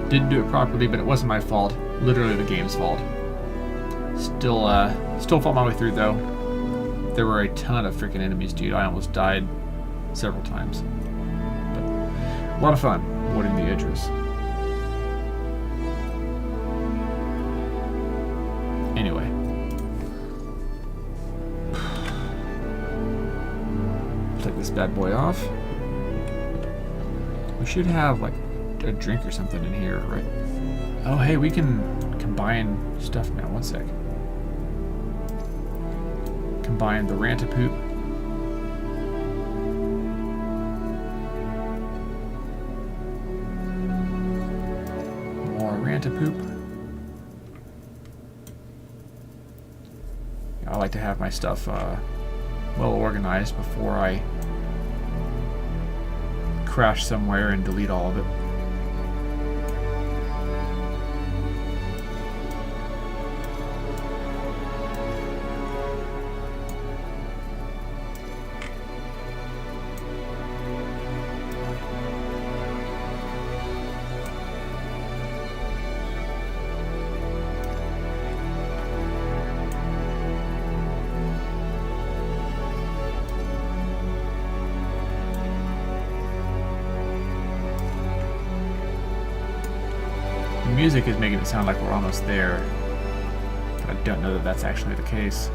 didn't do it properly, but it wasn't my fault. Literally the game's fault. Still fought my way through though. There were a ton of freaking enemies, dude. I almost died several times. But a lot of fun boarding the Idris. Anyway. Take this bad boy off. We should have like a drink or something in here, right? Oh, hey, we can combine stuff now. 1 sec. Combine the Rantapoop. More Rantapoop. I like to have my stuff well organized before I crash somewhere and delete all of it. Music is making it sound like we're almost there, but I don't know that that's actually the case.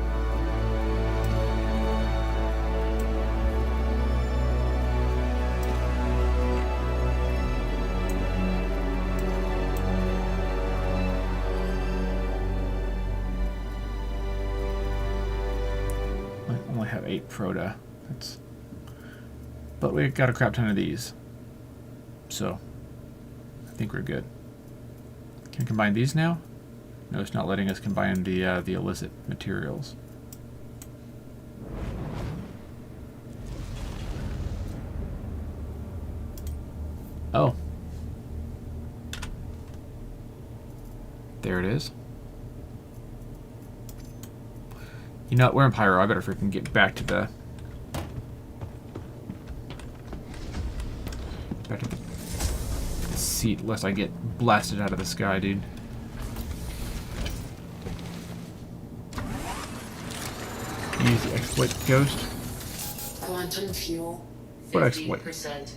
I only have 8 Proto. But we got a crap ton of these, so I think we're good. Can we combine these now? No, it's not letting us combine the illicit materials. Oh. There it is. You know what? We're in Pyro. I better freaking get back to the seat, lest I get blasted out of the sky, dude. Use the exploit ghost. Quantum fuel. What exploit? 50%.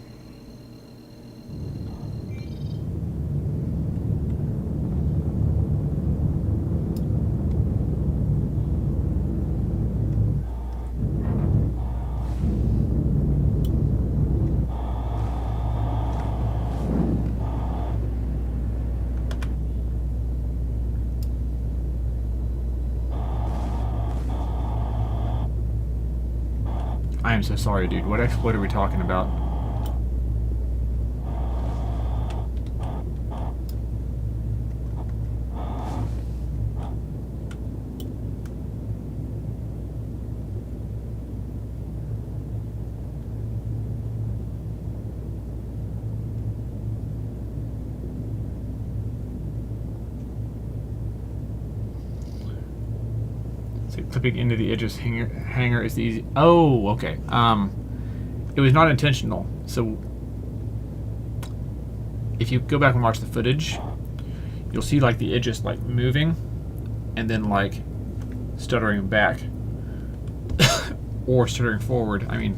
I am so sorry, dude. What exploit are we talking about? So clipping into the edges hanger is the easy. Oh, okay. It was not intentional. So if you go back and watch the footage, you'll see like the edges like moving and then like stuttering back or stuttering forward. I mean,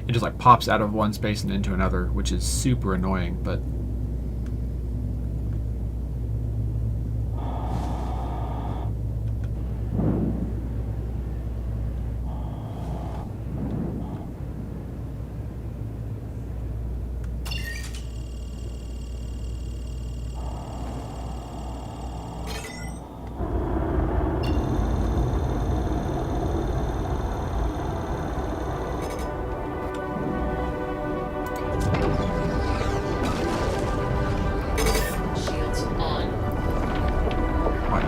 it just like pops out of one space and into another, which is super annoying, but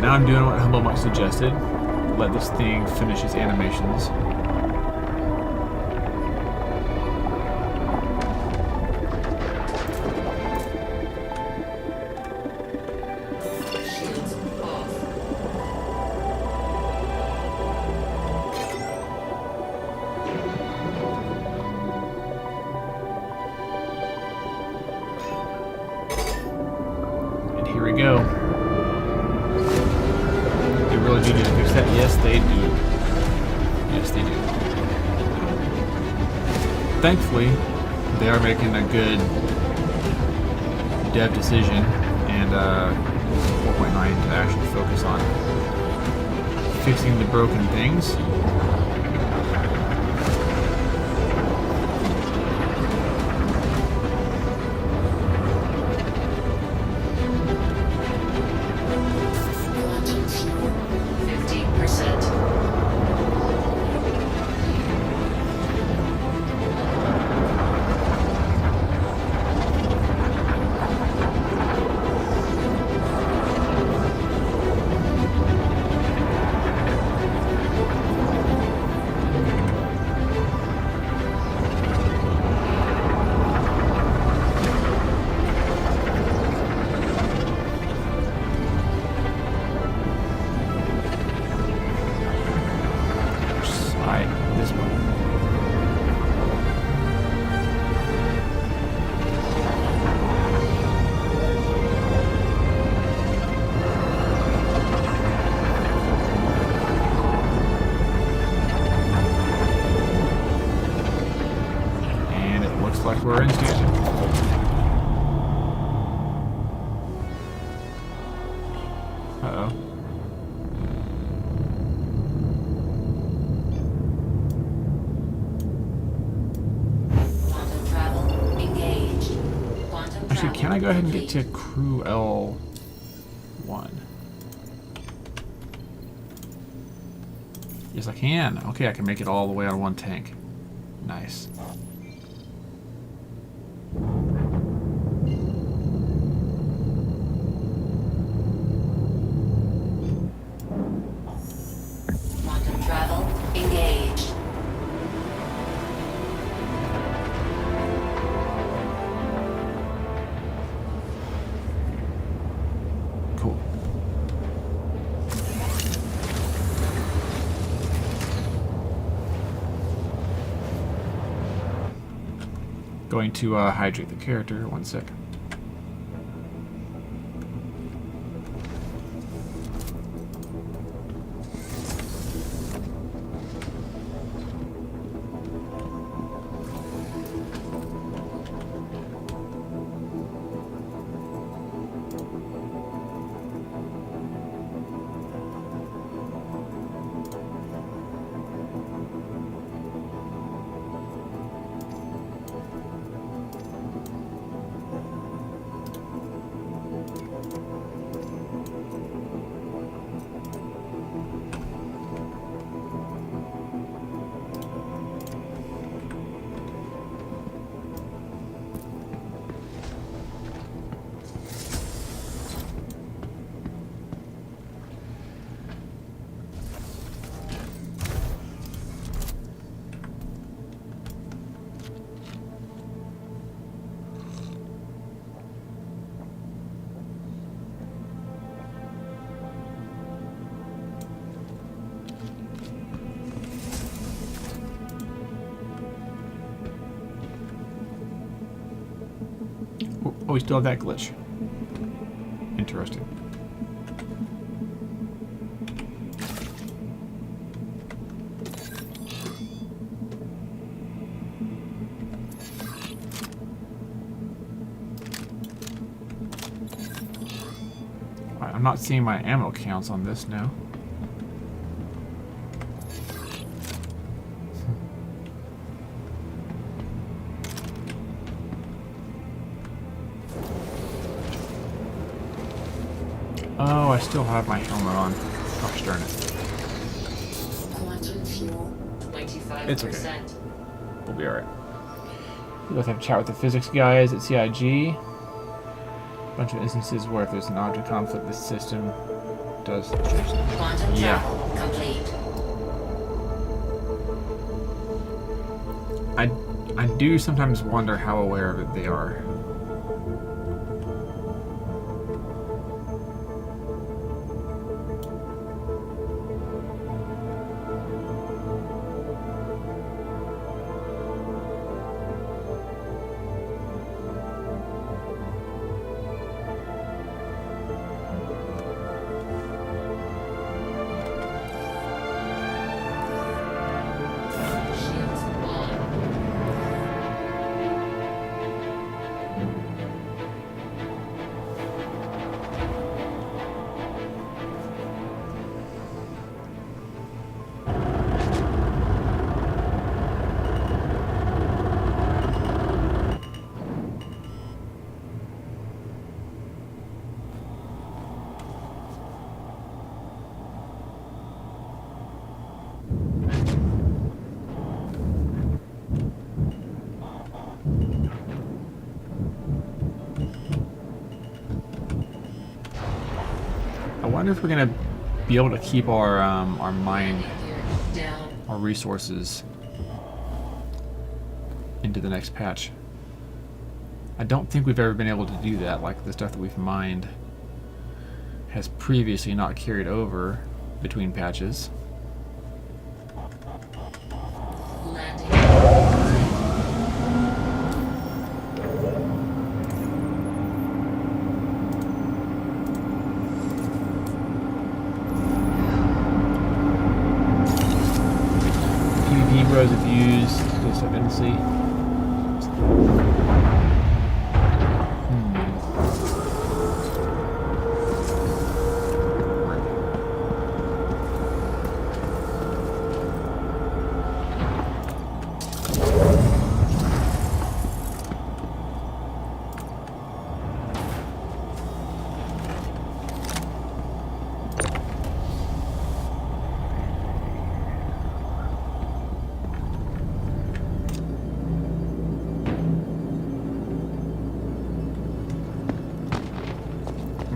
now I'm doing what Humble suggested. Let this thing finish its animations. Shields off. And here we go. Really do need to fix that? Yes, they do. Yes, they do. Thankfully, they are making a good dev decision and 4.9 to actually focus on fixing the broken things. Quantum fuel, 50%. Side, this one. And it looks like we're in standard. Uh-oh. Quantum travel engaged. Quantum Actually, can I go ahead and get to complete. crew L1? Yes, I can. Okay, I can make it all the way on one tank. Nice. Quantum travel engaged. Cool. Going to hydrate the character. 1 sec. Oh, we still have that glitch. Interesting. I'm not seeing my ammo counts on this now. Oh, I still have my helmet on. Gosh darn it. Quantum fuel, 95%. It's okay. We'll be alright. We'll have to chat with the physics guys at CIG. Bunch of instances where if there's an object conflict, the system does change. Quantum Yeah. travel complete. I do sometimes wonder how aware of it they are. Shields on. I wonder if we're gonna be able to keep our mine, Gear down. our resources into the next patch. I don't think we've ever been able to do that. Like the stuff that we've mined has previously not carried over between patches. Landing. PvP bros have used this eventually.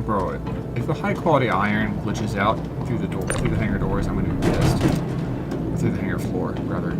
Bro, if the high quality iron glitches out through the door, through the hangar doors, I'm gonna be pissed. Or through the hangar floor, rather.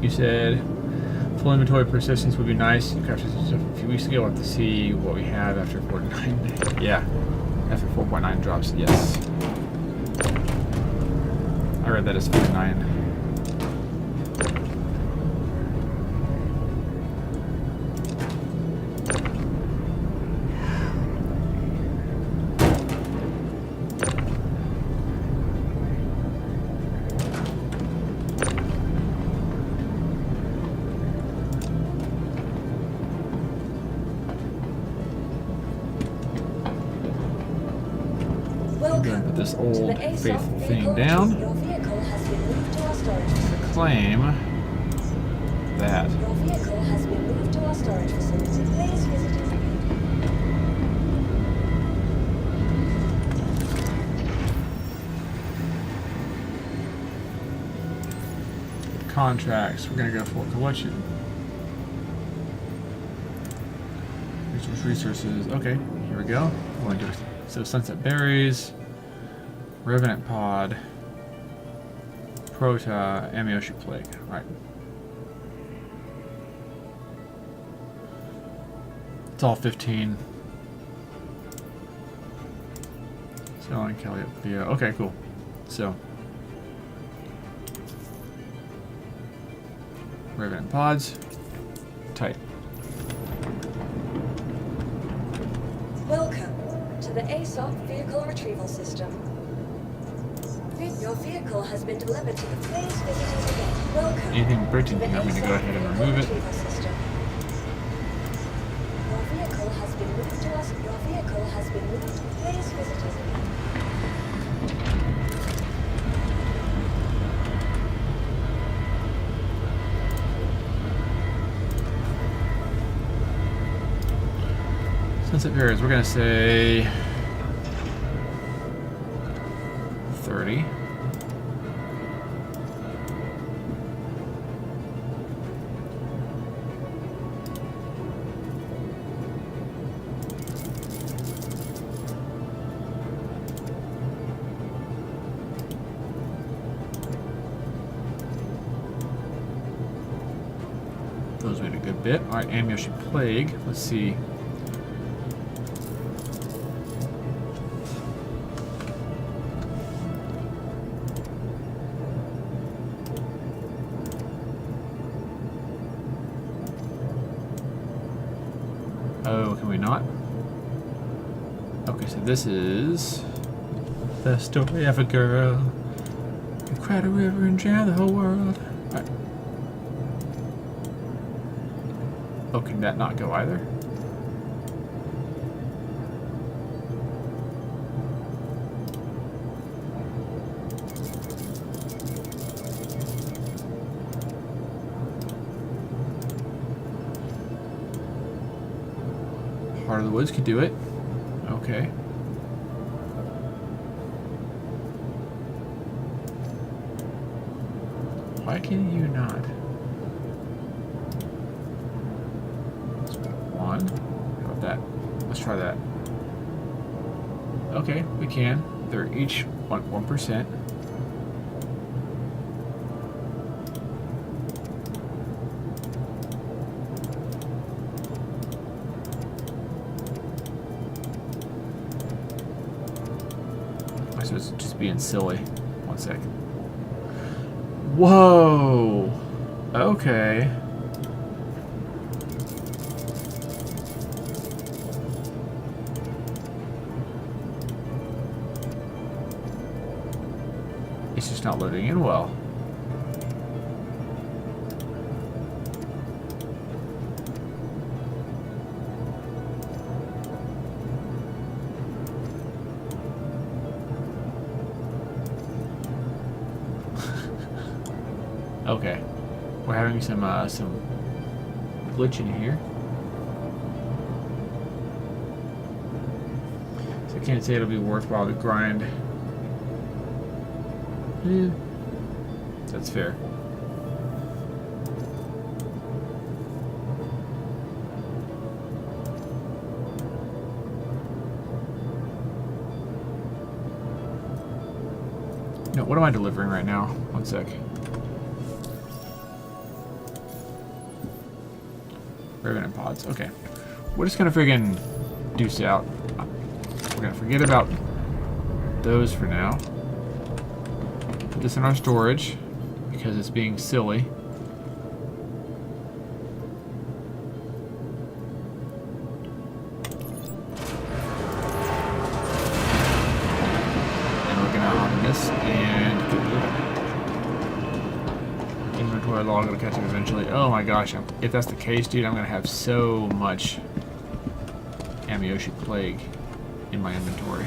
You said full inventory persistence would be nice. You captured some stuff a few weeks ago. We'll have to see what we have after 4.9. Yeah, after 4.9 drops, yes. I read that as 49. Put this old faithful thing down. Your vehicle has been moved to our storage facility. Claim that. Your vehicle has been moved to our storage facility. Please visit us again. Contracts. We're gonna go for collection. Resources. Okay, here we go. We're going to do so Sunset Berries, Revenant Pod, Prota, Amioshi Plague. Alright. It's all 15. Selling Calliope. Okay, cool. So Revenant Pods. Tight. Welcome to the ASOP Vehicle Retrieval System. Your vehicle has been delivered to the please visit us again. Welcome. Anything Britain here, I'm going to go ahead and remove it. Your vehicle has been moved to us. Your vehicle has been moved. Please visit us again. Sunset Berries, we're going to say 30. Those made a good bit. Alright, Amioshi Plague. Let's see. Oh, can we not? Okay, so this is the story of a girl who cried a river and drowned the whole world. Alright. Oh, can that not go either? Heart of the Woods could do it. Okay. Why can you not? That's one. How about that? Let's try that. Okay, we can. They're each 1%. So it's just being silly. One second. Whoa! Okay. It's just not loading in well. Okay, we're having some glitching here, so I can't say it'll be worthwhile to grind. Yeah, that's fair. No, what am I delivering right now? One sec. Revenant pods. Okay. We're just gonna friggin' deuce out. We're gonna forget about those for now. Put this in our storage because it's being silly. And we're gonna on this and get moving. Inventory log will catch up eventually. Oh my gosh, if that's the case, dude, I'm gonna have so much Amioshi Plague in my inventory.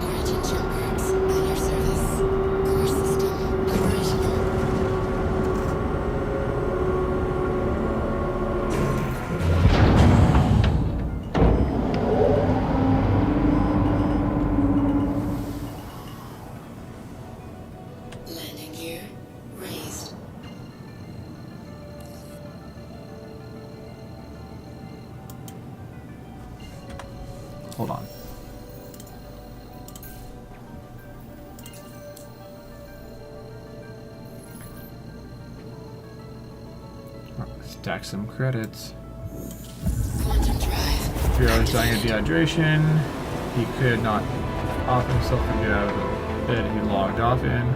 Origin jump packs at your service. Core system operational. Landing gear raised. Hold on. Stack some credits. Quantum drive. 3 hours dying of dehydration. He could not off himself and get out of the bed he logged off in.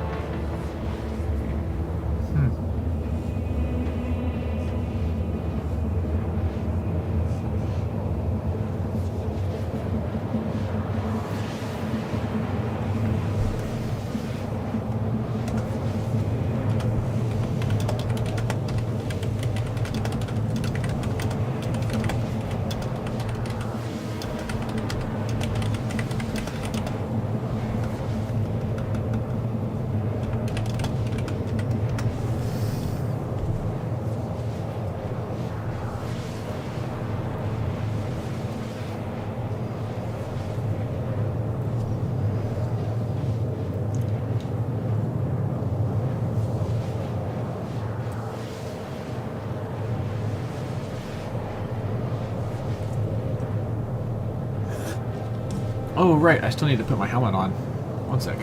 Oh, right. I still need to put my helmet on. One sec.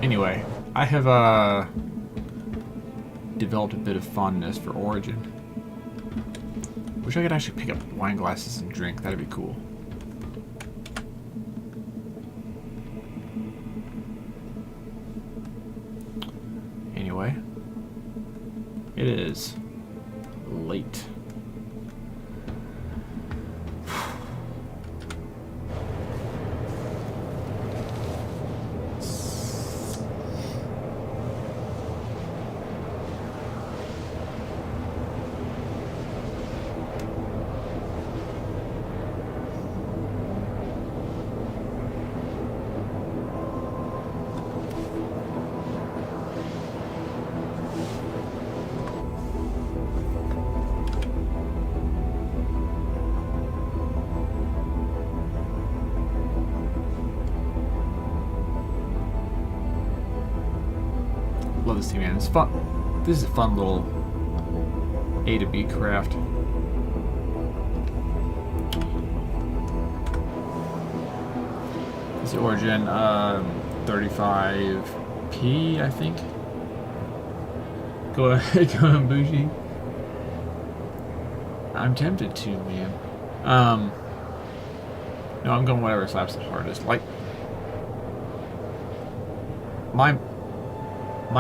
Anyway, I have developed a bit of fondness for Origin. Wish I could actually pick up wine glasses and drink. That'd be cool. Anyway, it is late. Love this thing, man. It's fun. This is a fun little A to B craft. This is Origin 35P, I think. Go ahead, go on, bougie. I'm tempted to, man. No, I'm going whatever slaps the hardest. Like, my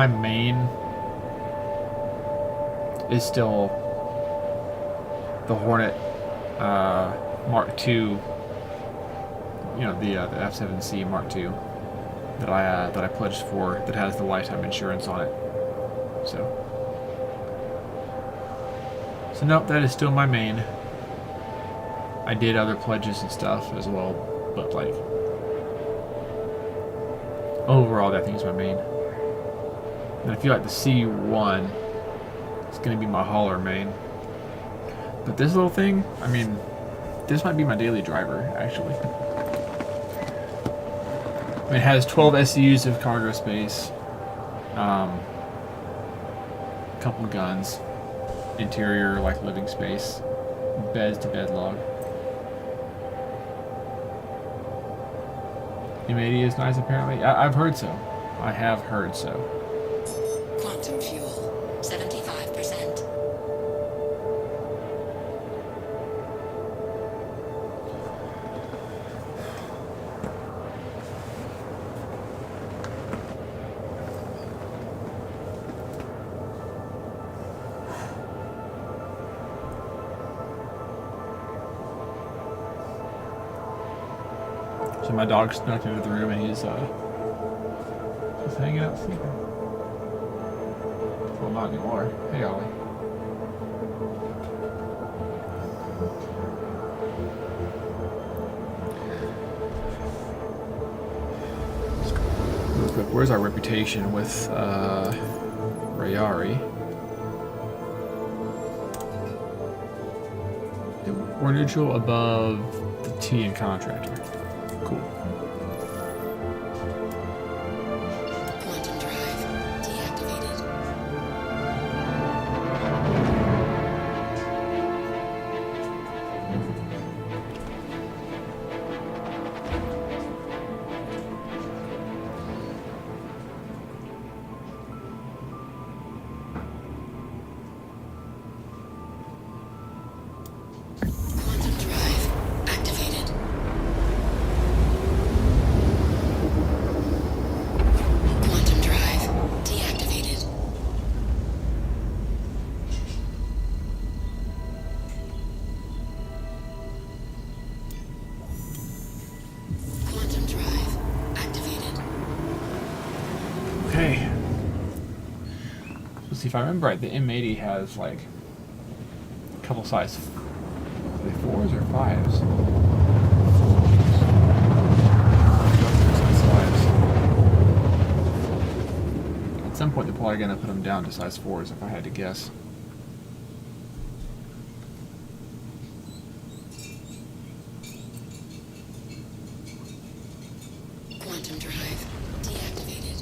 main is still the Hornet Mark II. You know, the F7C Mark II that I pledged for, that has the lifetime insurance on it. So nope, that is still my main. I did other pledges and stuff as well, but like overall, that thing's my main. And I feel like the C1 is going to be my hauler main. But this little thing, I mean, this might be my daily driver, actually. It has 12 SCUs of cargo space, couple guns, interior like living space, beds to bed log. M80 is nice apparently. I've heard so. I have heard so. Quantum fuel, 75%. So my dog snuck into the room and he's just hanging out sleeping. Well, not anymore. Hey, Ollie. Real quick, where's our reputation with Rayari? We're neutral above the T in contractor. Cool. Quantum drive deactivated. Quantum drive activated. Quantum drive deactivated. Quantum drive activated. Okay. Let's see if I remember right. The M80 has like a couple size. Are they 4s or 5s? At some point, they're probably going to put them down to size 4s if I had to guess. Quantum drive deactivated.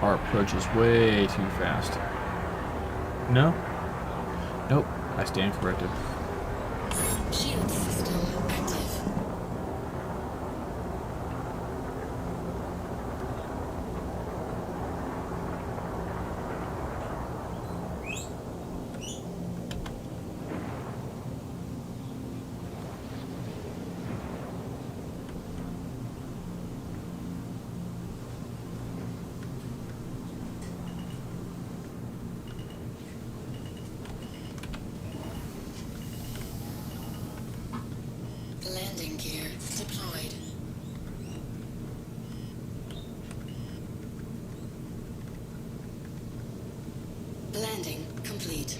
Our approach is way too fast. No? Nope. I stand corrected. Shield system active. Landing gear deployed. Landing complete.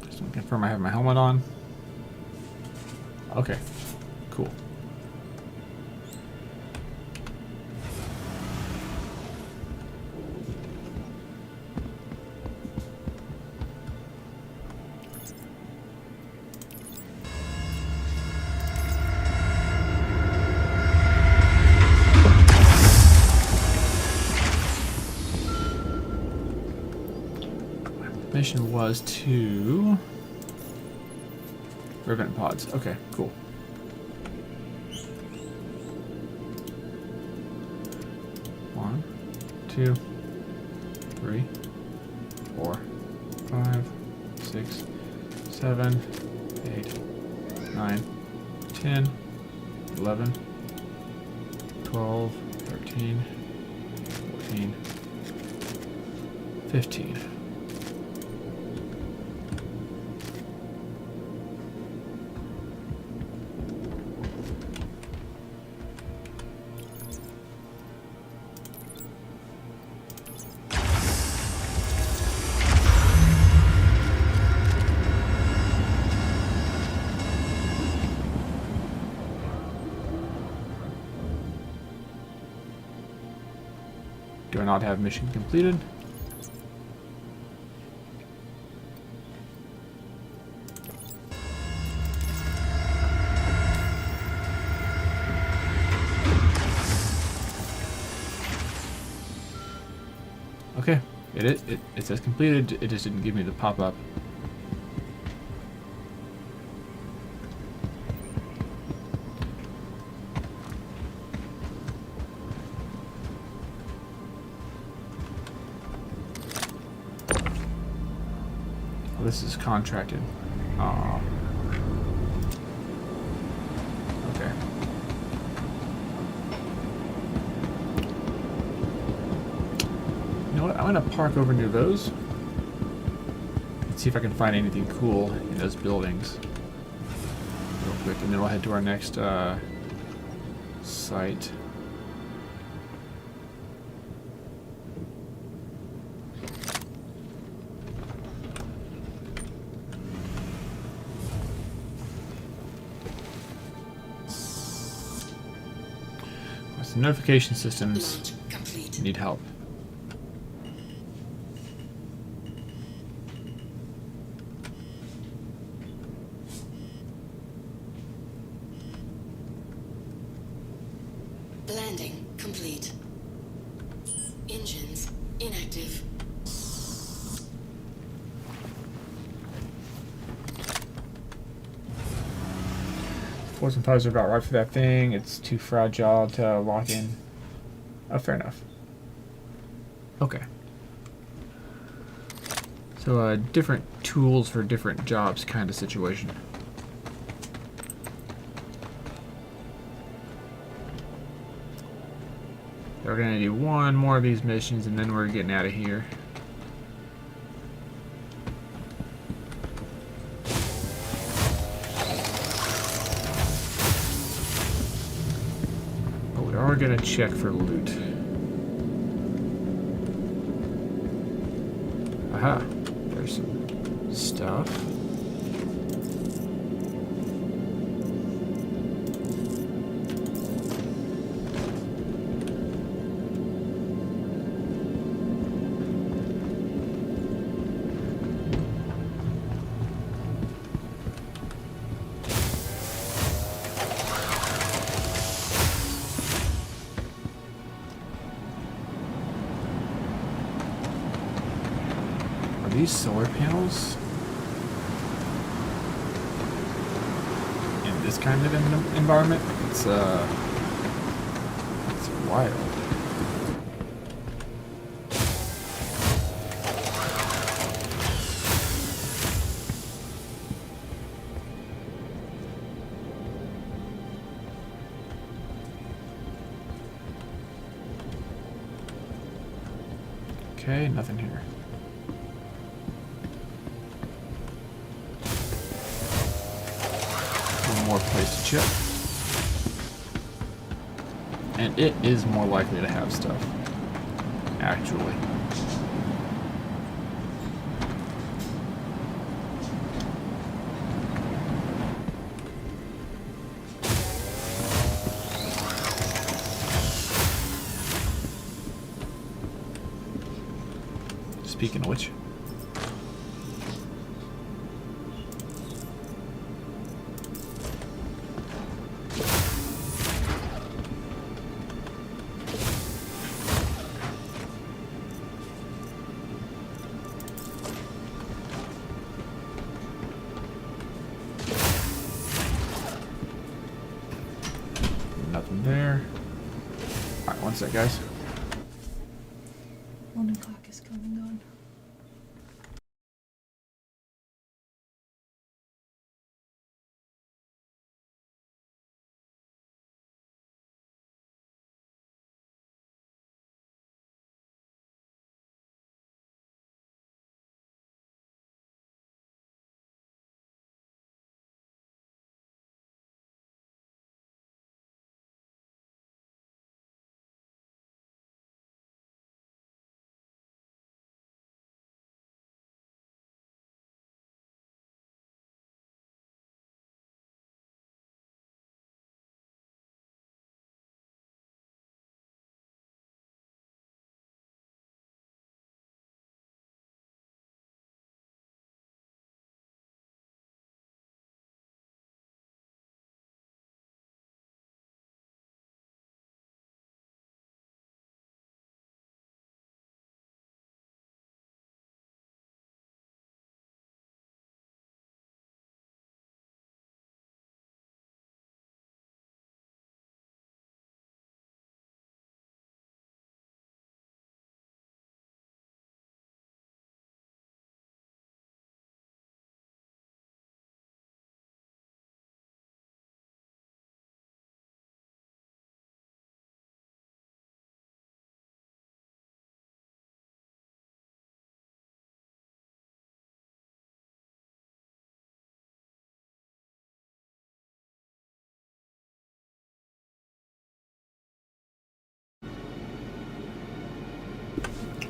Just want to confirm I have my helmet on. Okay. Cool. Mission was to prevent pods. Okay, cool. One, 2, 3, 4, 5, 6, 7, 8, 9, 10, 11, 12, 13, 14, 15. Do I not have mission completed? Okay, it says completed. It just didn't give me the pop-up. Oh, this is contracted. Aw. Okay. You know what? I'm gonna park over near those. Let's see if I can find anything cool in those buildings. Real quick, and then we'll head to our next site. Some notification systems Launch complete. need help. Landing complete. Engines inactive. Fours and fives are about right for that thing. It's too fragile to lock in. Oh, fair enough. Okay. So, different tools for different jobs kind of situation. We're gonna do one more of these missions and then we're getting out of here. But we are gonna check for loot. Aha, there's some stuff. Are these solar panels? In this kind of environment? It's wild. Okay, nothing here. One more place to check. And it is more likely to have stuff. Actually. Speaking of which. Nothing there. Alright, one sec, guys. 1 o'clock is coming on.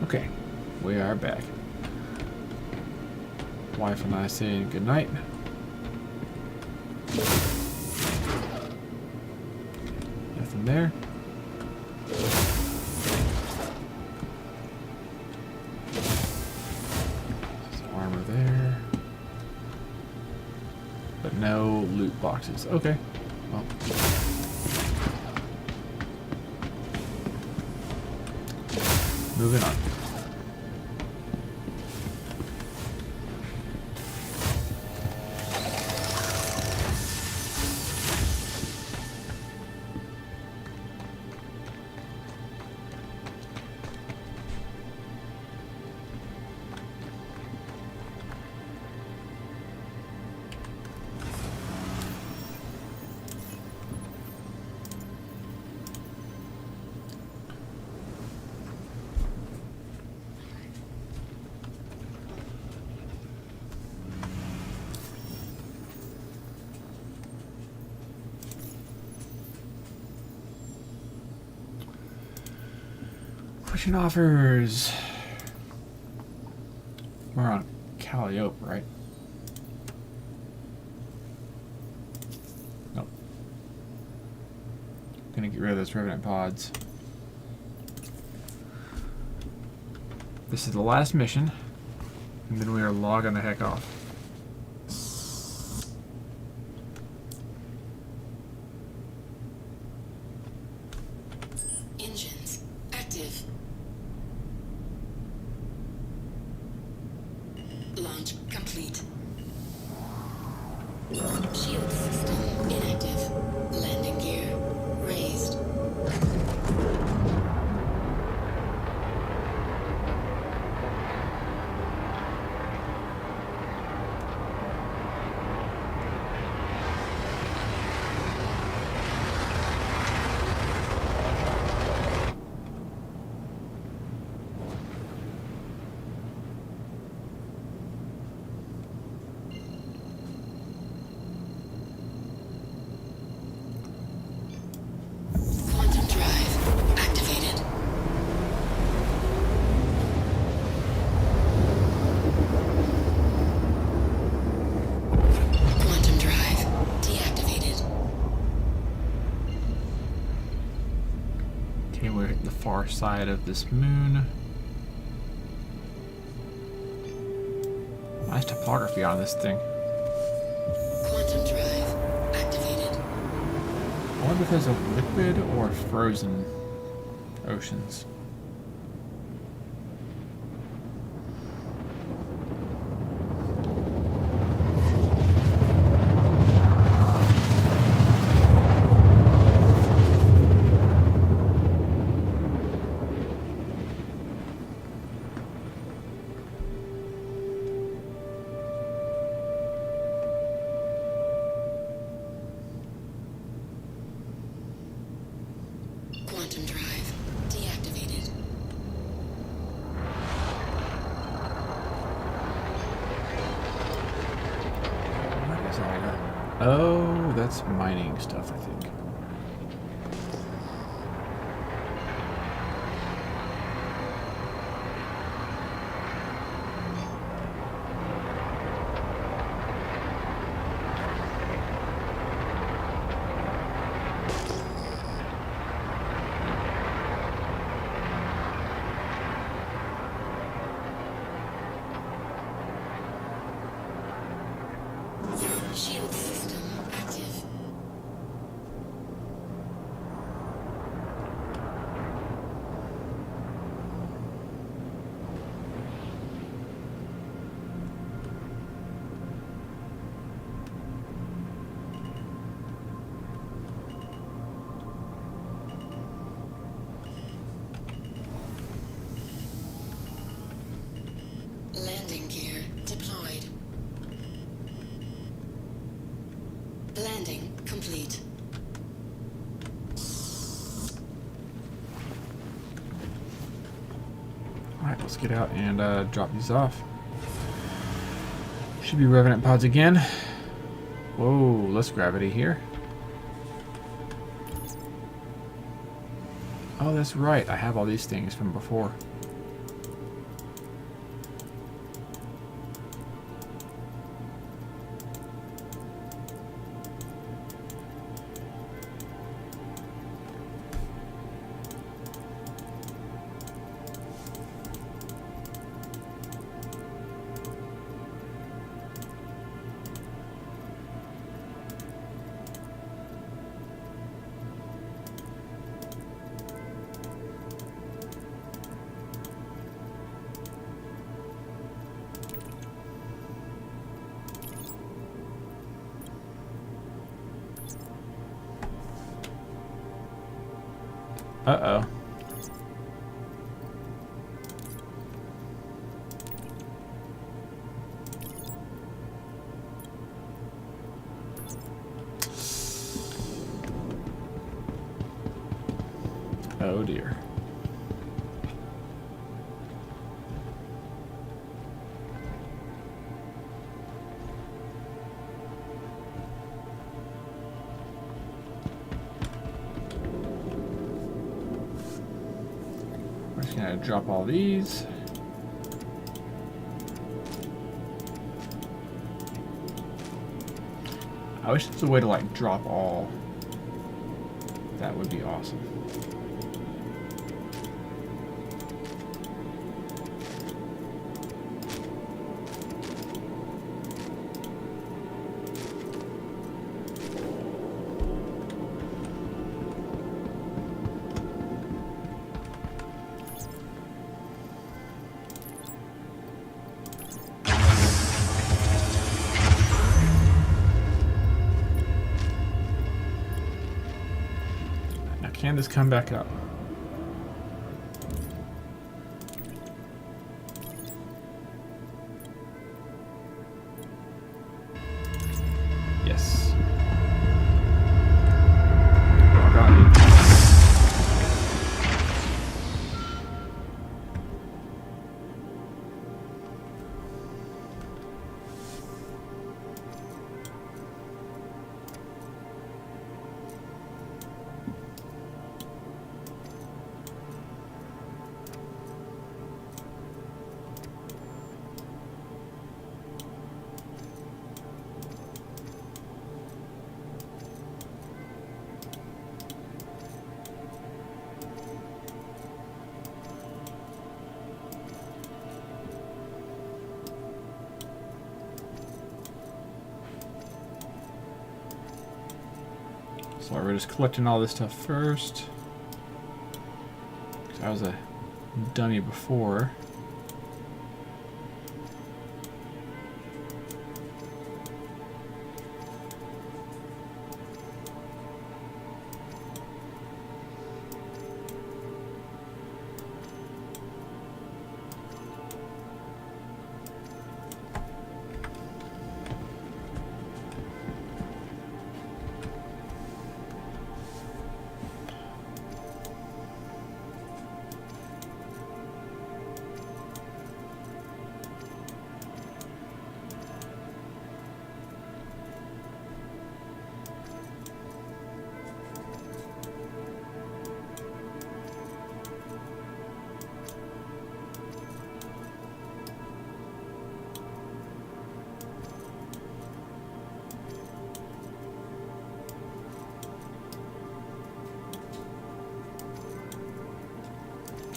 Okay, we are back. Wife and I saying goodnight. Nothing there. Some armor there. But no loot boxes. Okay. Well. Moving on. Pushing offers. We're on Calliope, right? Nope. Gonna get rid of those Revenant pods. This is the last mission, and then we are logging the heck off. Engines active. Launch complete. Shield system inactive. Landing gear raised. Quantum drive activated. Quantum drive deactivated. Okay, we're at the far side of this moon. Nice topography on this thing. Quantum drive activated. I wonder if there's a liquid or frozen oceans. Quantum drive deactivated. What is all that? Oh, that's mining stuff, I think. Shield system active. Landing gear deployed. Landing complete. Alright, let's get out and drop these off. Should be Revenant pods again. Whoa, less gravity here. Oh, that's right. I have all these things from before. Uh-oh. Oh dear. We're just gonna drop all these. I wish there was a way to like drop all. That would be awesome. Can this come back up? Yes. Walk on, dude. So we're just collecting all this stuff first. 'Cause I was a dummy before.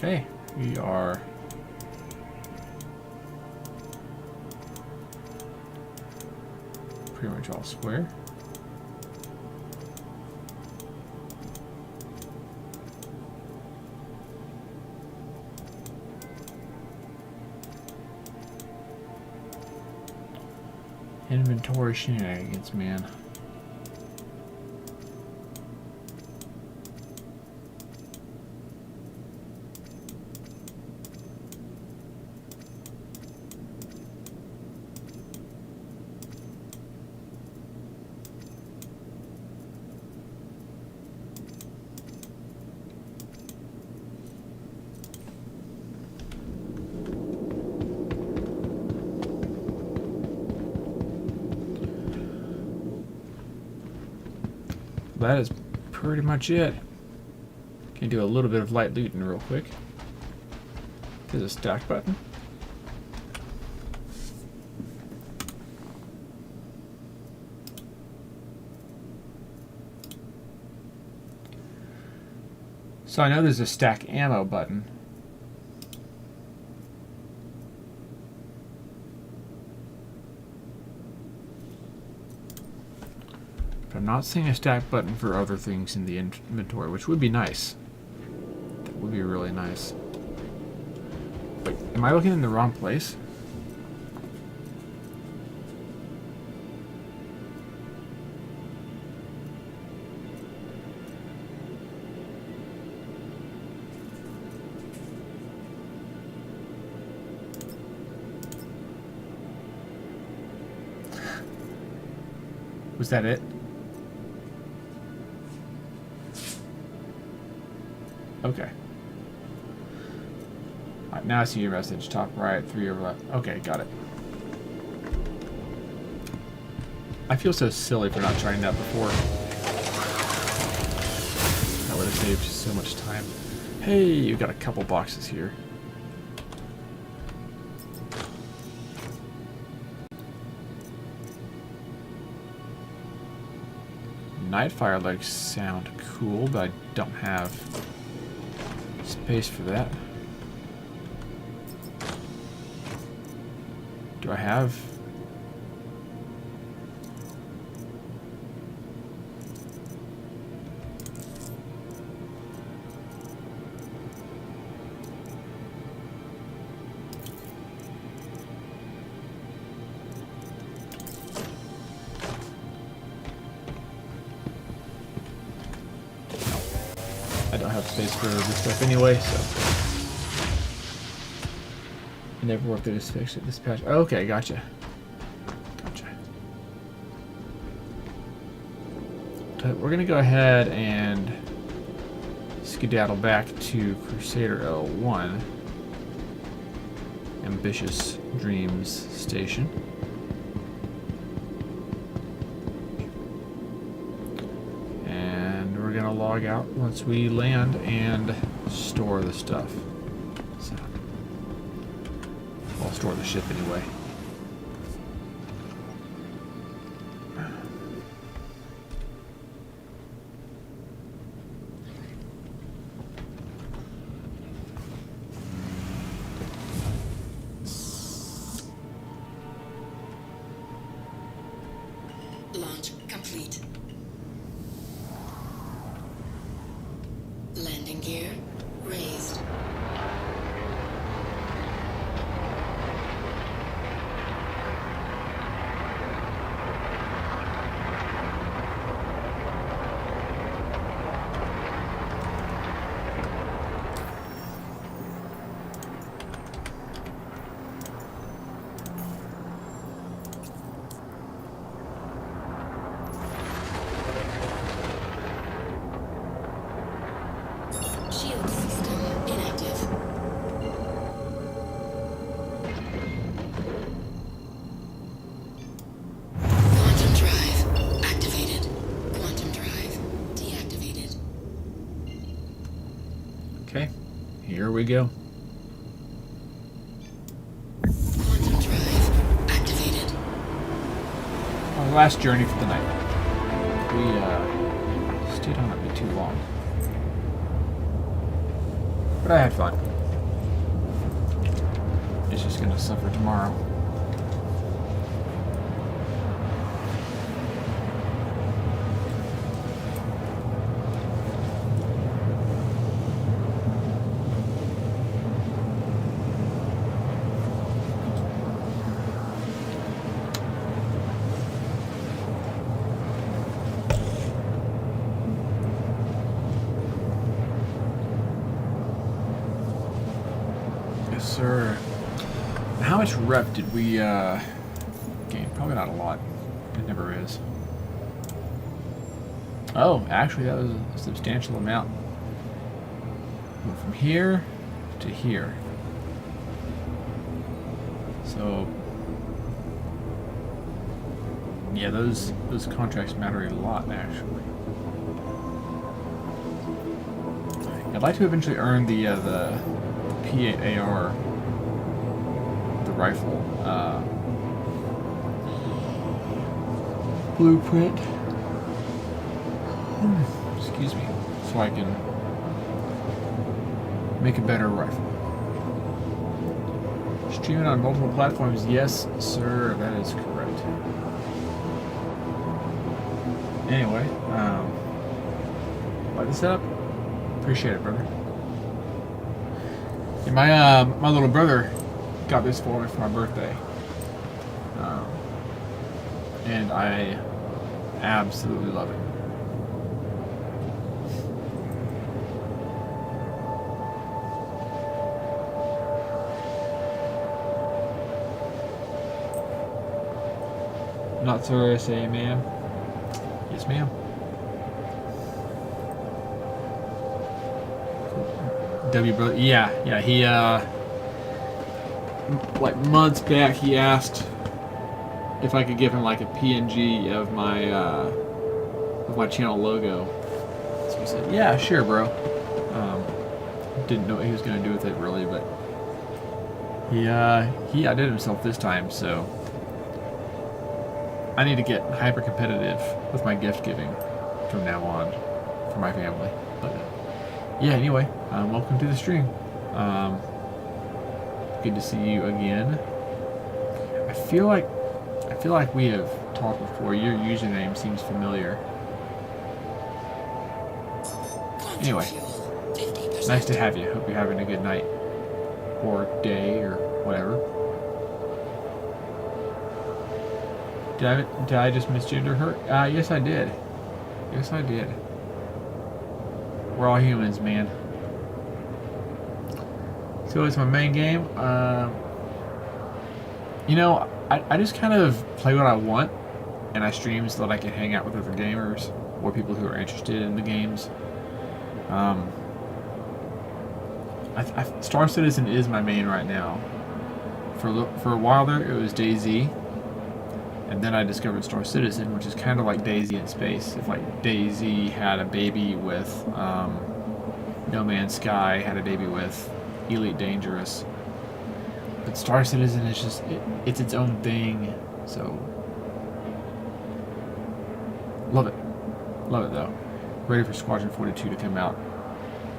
Okay, we are pretty much all square. Inventory shenanigans, man. That is pretty much it. Can do a little bit of light looting real quick. There's a stack button. So I know there's a stack ammo button. I'm not seeing a stack button for other things in the inventory, which would be nice. That would be really nice. Wait, am I looking in the wrong place? Was that it? Okay. Alright, now I see your message. Top right, 3 over left. Okay, got it. I feel so silly for not trying that before. That would have saved so much time. Hey, you got a couple boxes here. Nightfire legs sound cool, but I don't have space for that. Do I have... I don't have space for this stuff anyway, so... Never worked at dispatch. Okay, gotcha. Gotcha. We're gonna go ahead and skedaddle back to Crusader L1. Ambitious Dreams Station. And we're gonna log out once we land and store the stuff. So, I'll store the ship anyway. Launch complete. Landing gear raised. Shield system inactive. Quantum drive activated. Quantum drive deactivated. Okay, here we go. Quantum drive activated. Our last journey for the night. We stayed on it a bit too long. But I had fun. It's just gonna suffer tomorrow. Yes, sir. How much rep did we gain? Probably not a lot. It never is. Oh, actually that was a substantial amount. Went from here to here. So yeah, those contracts matter a lot actually. I'd like to eventually earn the PAR, the rifle blueprint. Excuse me, so I can make a better rifle. Streaming on multiple platforms, yes, sir, that is correct. Anyway, like the setup? Appreciate it, brother. Yeah, my little brother got this for me for my birthday, and I absolutely love it. Not sorry I say, man. Yes, ma'am. W brother, yeah, he like months back he asked if I could give him like a PNG of my channel logo. So he said, yeah, sure, bro. Didn't know what he was gonna do with it really, but he outdid himself this time, so I need to get hyper competitive with my gift giving from now on for my family. But yeah, anyway, welcome to the stream. Good to see you again. I feel like we have talked before. Your username seems familiar. Anyway, nice to have you. Hope you're having a good night or day or whatever. Did I just misgender her? Yes, I did. Yes, I did. We're all humans, man. So it's my main game. You know, I just kind of play what I want, and I stream so that I can hang out with other gamers or people who are interested in the games. Star Citizen is my main right now. For a while there, it was DayZ, and then I discovered Star Citizen, which is kind of like DayZ in space. If like DayZ had a baby with No Man's Sky, had a baby with Elite Dangerous, but Star Citizen is just it's its own thing. So love it though. Ready for Squadron 42 to come out.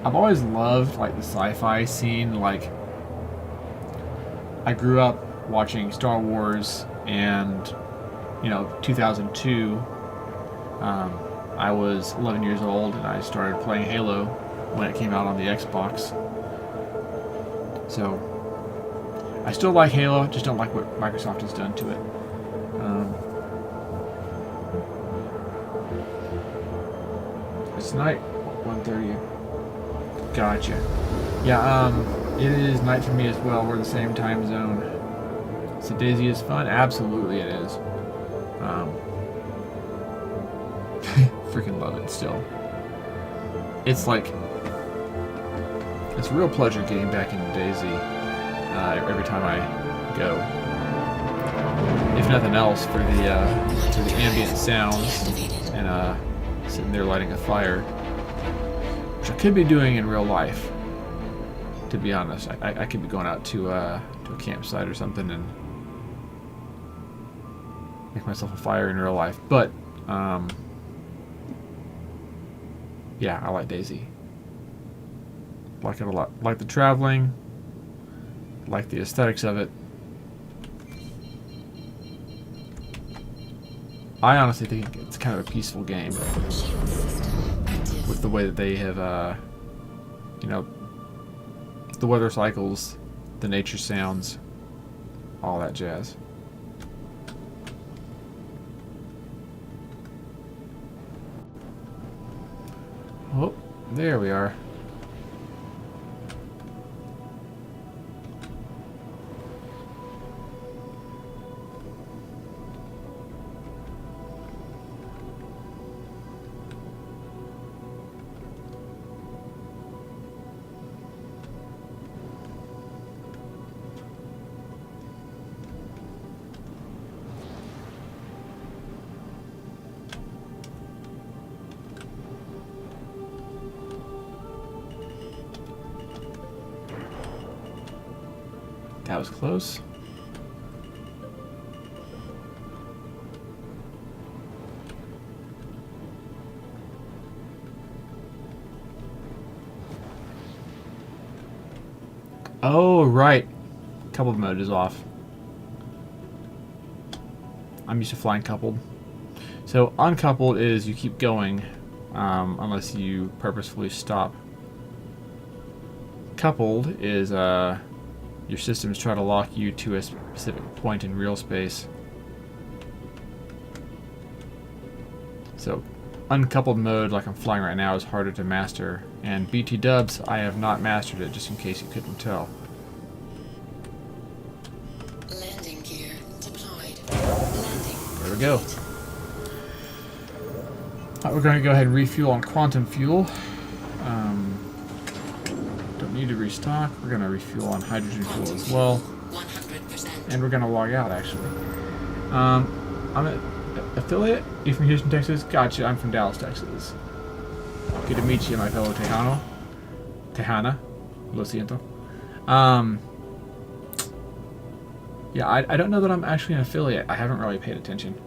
I've always loved like the sci-fi scene. Like I grew up watching Star Wars, and 2002. I was 11 years old, and I started playing Halo when it came out on the Xbox. So I still like Halo, just don't like what Microsoft has done to it. It's night, 1:30. Gotcha. Yeah, it is night for me as well. We're the same time zone. So DayZ is fun? Absolutely it is. Freaking love it still. It's like, it's a real pleasure getting back into DayZ every time I go. If nothing else, for the ambient sounds and sitting there lighting a fire, which I could be doing in real life. To be honest, I could be going out to a campsite or something and make myself a fire in real life. But yeah, I like DayZ. Like it a lot. Like the traveling. Like the aesthetics of it. I honestly think it's kind of a peaceful game. With the way that they have, the weather cycles, the nature sounds, all that jazz. Oh, there we are. That was close. Oh, right. Coupled mode is off. I'm used to flying coupled. So uncoupled is you keep going unless you purposefully stop. Coupled is your systems try to lock you to a specific point in real space. So uncoupled mode, like I'm flying right now, is harder to master. And BT dubs, I have not mastered it, just in case you couldn't tell. Landing gear deployed. Landing. There we go. Alright, we're going to go ahead and refuel on quantum fuel. Don't need to restock. We're going to refuel on hydrogen fuel as well. 100%. And we're going to log out, actually. I'm an affiliate. You from Houston, Texas? Gotcha, I'm from Dallas, Texas. Good to meet you, my fellow Tejana. Lo siento. Yeah, I don't know that I'm actually an affiliate. I haven't really paid attention.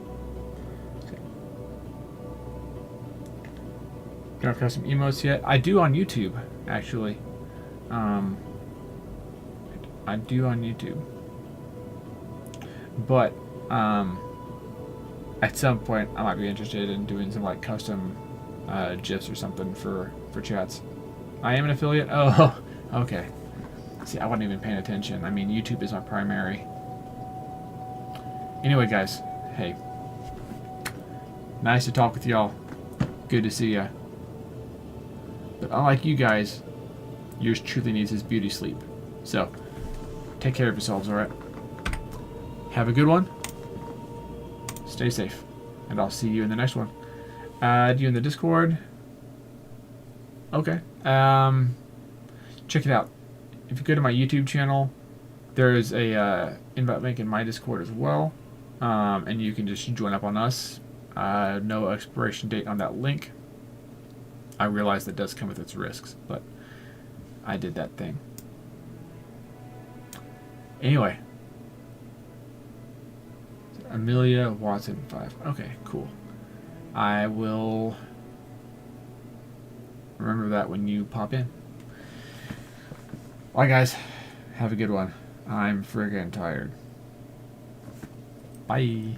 Don't have custom emotes yet. I do on YouTube, actually. I do on YouTube. But, at some point, I might be interested in doing some, like, custom GIFs or something for chats. I am an affiliate? Oh, okay. See, I wasn't even paying attention. I mean, YouTube is my primary. Anyway, guys, hey. Nice to talk with y'all. Good to see ya. But unlike you guys, yours truly needs his beauty sleep. So, take care of yourselves, alright? Have a good one. Stay safe. And I'll see you in the next one. Add you in the Discord. Okay. Check it out. If you go to my YouTube channel, there is a invite link in my Discord as well. And you can just join up on us. No expiration date on that link. I realize that does come with its risks, but I did that thing. Anyway. Amelia Watson 5. Okay, cool. I will remember that when you pop in. Bye, guys. Have a good one. I'm friggin' tired. Bye.